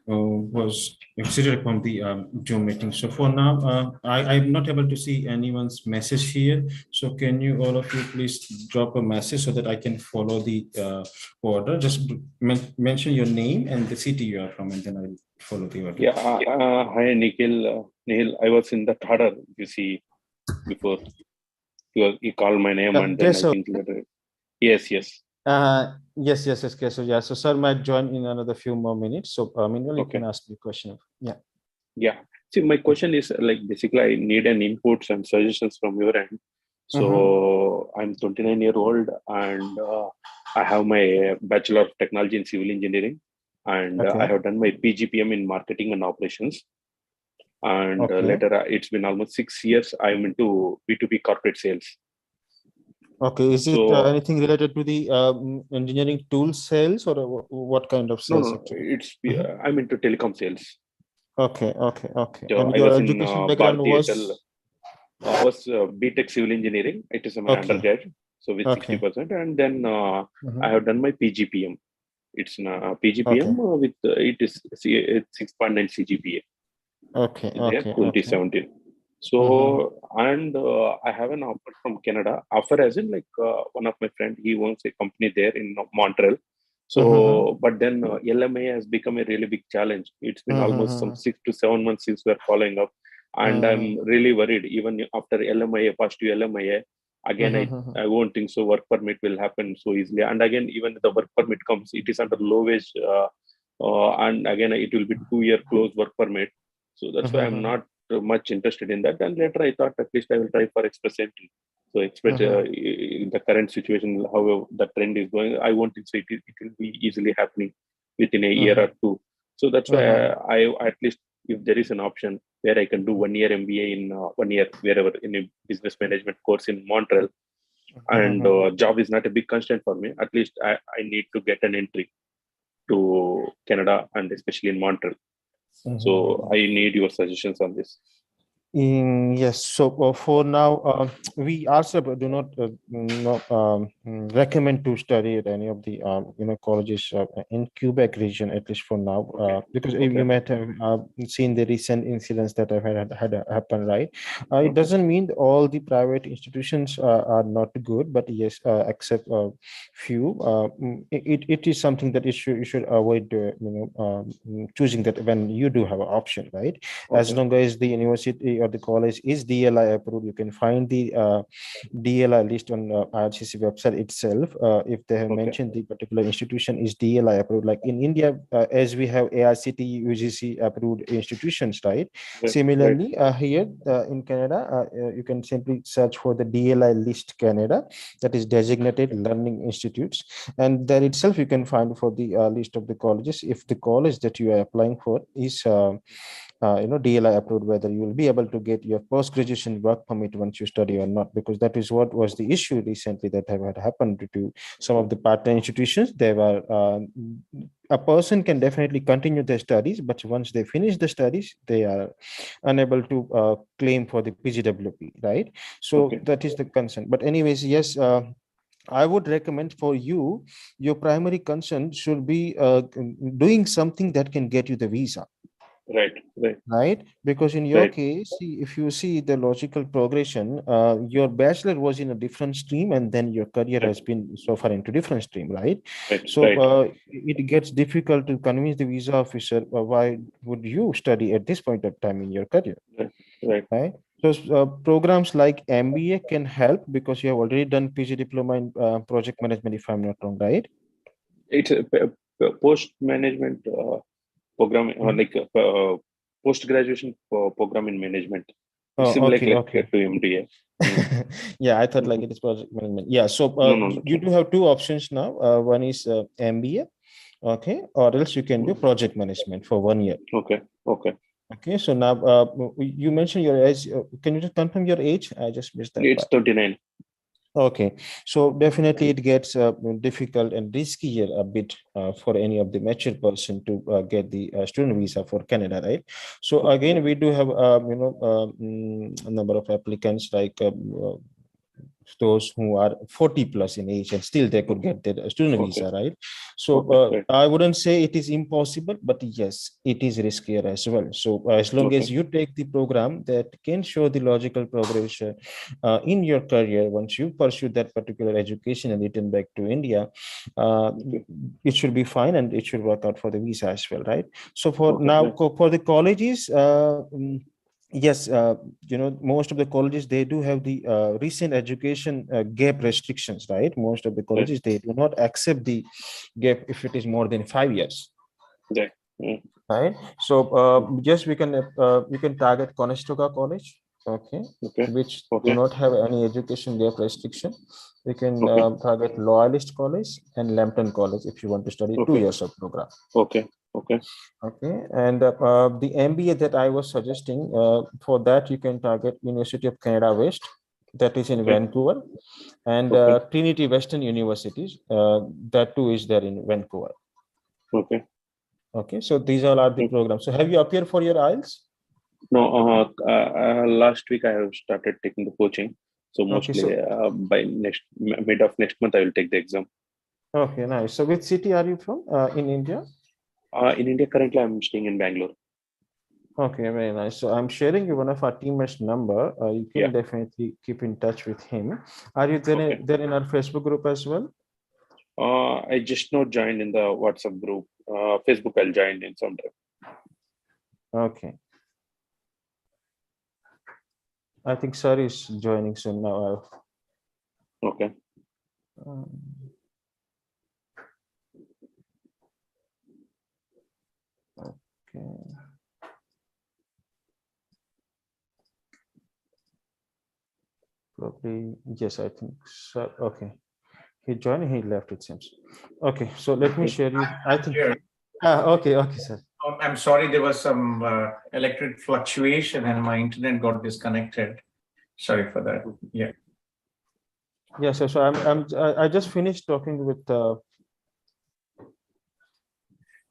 was exited from the Zoom meeting. So for now, I'm not able to see anyone's message here. So can you all of you please drop a message so that I can follow the order? Just mention your name and the city you are from, and then I'll follow the order. Hi, Nikhil. Nihil, I was in that order, you see, before you called my name, and then I think later. Yes. Yes, okay. So yeah, so sir might join in another few more minutes. So meanwhile, you can ask the question. Yeah. Yeah. See, my question is like basically I need an inputs and suggestions from your end. So I'm 29-year-old and I have my Bachelor of Technology in Civil Engineering, and I have done my PGPM in Marketing and Operations. And later, it's been almost 6 years. I'm into B2B corporate sales. Okay, is it So anything related to the engineering tool sales, or what kind of sales? no, it's I'm into telecom sales. Okay. So And I your was in education background Bharti was? Airtel. I was BTech Civil Engineering. It is my undergrad, so with 60%, and then I have done my PGPM. It's PGPM with it is 6.9 CGPA. Okay. 2017. So and I have an offer from Canada. Offer as in like one of my friend, he owns a company there in Montreal. So, but then LMA has become a really big challenge. It's been almost some 6 to 7 months since we're following up, and I'm really worried. Even after LMIA, past to LMIA, again I won't think so. Work permit will happen so easily, and again even the work permit comes, it is under low wage, and again it will be 2-year closed work permit. So that's why I'm not much interested in that. And later I thought at least I will try for express entry. So expect in the current situation, however the trend is going, I won't think so it will be easily happening within a year or two. So that's why I at least, if there is an option where I can do 1 year MBA in 1 year wherever in a business management course in Montreal, and job is not a big constraint for me. At least I need to get an entry to Canada and especially in Montreal. So I need your suggestions on this. Yes. So for now, we also do not recommend to study at any of the colleges in Quebec region, at least for now, because you might have seen the recent incidents that have had happen, right? It doesn't mean all the private institutions are not good, but yes, except few, it is something that you should avoid, choosing that when you do have an option, right? As long as the university or the college is DLI approved, you can find the DLI list on RCC website itself. If they have mentioned the particular institution is DLI approved, like in India, as we have AICTE, UGC approved institutions, right? Similarly, here in Canada, you can simply search for the DLI list Canada, that is designated learning institutes, and there itself you can find for the list of the colleges. If the college that you are applying for is DLI approved, whether you will be able to get your post-graduation work permit once you study or not, because that is what was the issue recently that had happened to some of the partner institutions. They were a person can definitely continue their studies, but once they finish the studies, they are unable to claim for the PGWP, right? So that is the concern. But anyways, yes, I would recommend for you, your primary concern should be doing something that can get you the visa. Right, because in your case, if you see the logical progression, your bachelor was in a different stream, and then your career has been so far into different stream, right? So it gets difficult to convince the visa officer why would you study at this point of time in your career, right? So programs like MBA can help because you have already done PG diploma in project management, if I'm not wrong, right? It's a post management program, like post-graduation program in management. Similar to MBA. Yeah, I thought like it is project management. Yeah, so you do have two options now. One is MBA, or else you can do project management for 1 year. Okay, so now you mentioned your age. Can you just confirm your age? I just missed that. It's 39. Okay, so definitely it gets difficult and riskier a bit for any of the mature person to get the student visa for Canada, right? So again, we do have a number of applicants, like those who are 40 plus in age, and still they could get their student visa, right? So I wouldn't say it is impossible, but yes, it is riskier as well. So as long as you take the program that can show the logical progression in your career, once you pursue that particular education and return back to India, it should be fine, and it should work out for the visa as well, right? So for now, for the colleges, yes, most of the colleges, they do have the recent education gap restrictions, right? Most of the colleges, they do not accept the gap if it is more than 5 years. Right. So yes, we can target Conestoga College. Okay. Which do not have any education gap restriction. We can target Loyalist College and Lambton College if you want to study 2 years of program. Okay. And the MBA that I was suggesting, for that you can target University of Canada West, that is in Vancouver, and Trinity Western Universities, that too is there in Vancouver. Okay, so these all are the programs. So have you appeared for your IELTS? No, last week I have started taking the coaching. So mostly by mid of next month, I will take the exam. Okay, nice. So which city are you from in India? In India, currently I'm staying in Bangalore. Okay, very nice. So I'm sharing you one of our teammates' number. You can definitely keep in touch with him. Are you there in our Facebook group as well? I just not joined in the WhatsApp group. Facebook, I'll join in sometime. Okay. I think sir is joining soon now. Okay. Okay. Probably, yes, I think so. Okay. He joined, he left, it seems. Okay, so let me share you. I think. Okay, sir. I'm sorry, there was some electric fluctuation and my internet got disconnected. Sorry for that. Yeah. Yes, so I just finished talking with.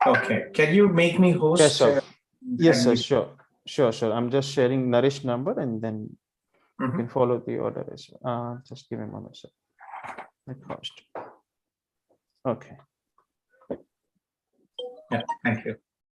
Okay, can you make me host? Yes, sir. Yes, sir. Sure. I'm just sharing Naresh number and then you can follow the order as well. Just give me a moment, sir. Okay. Yeah, thank you.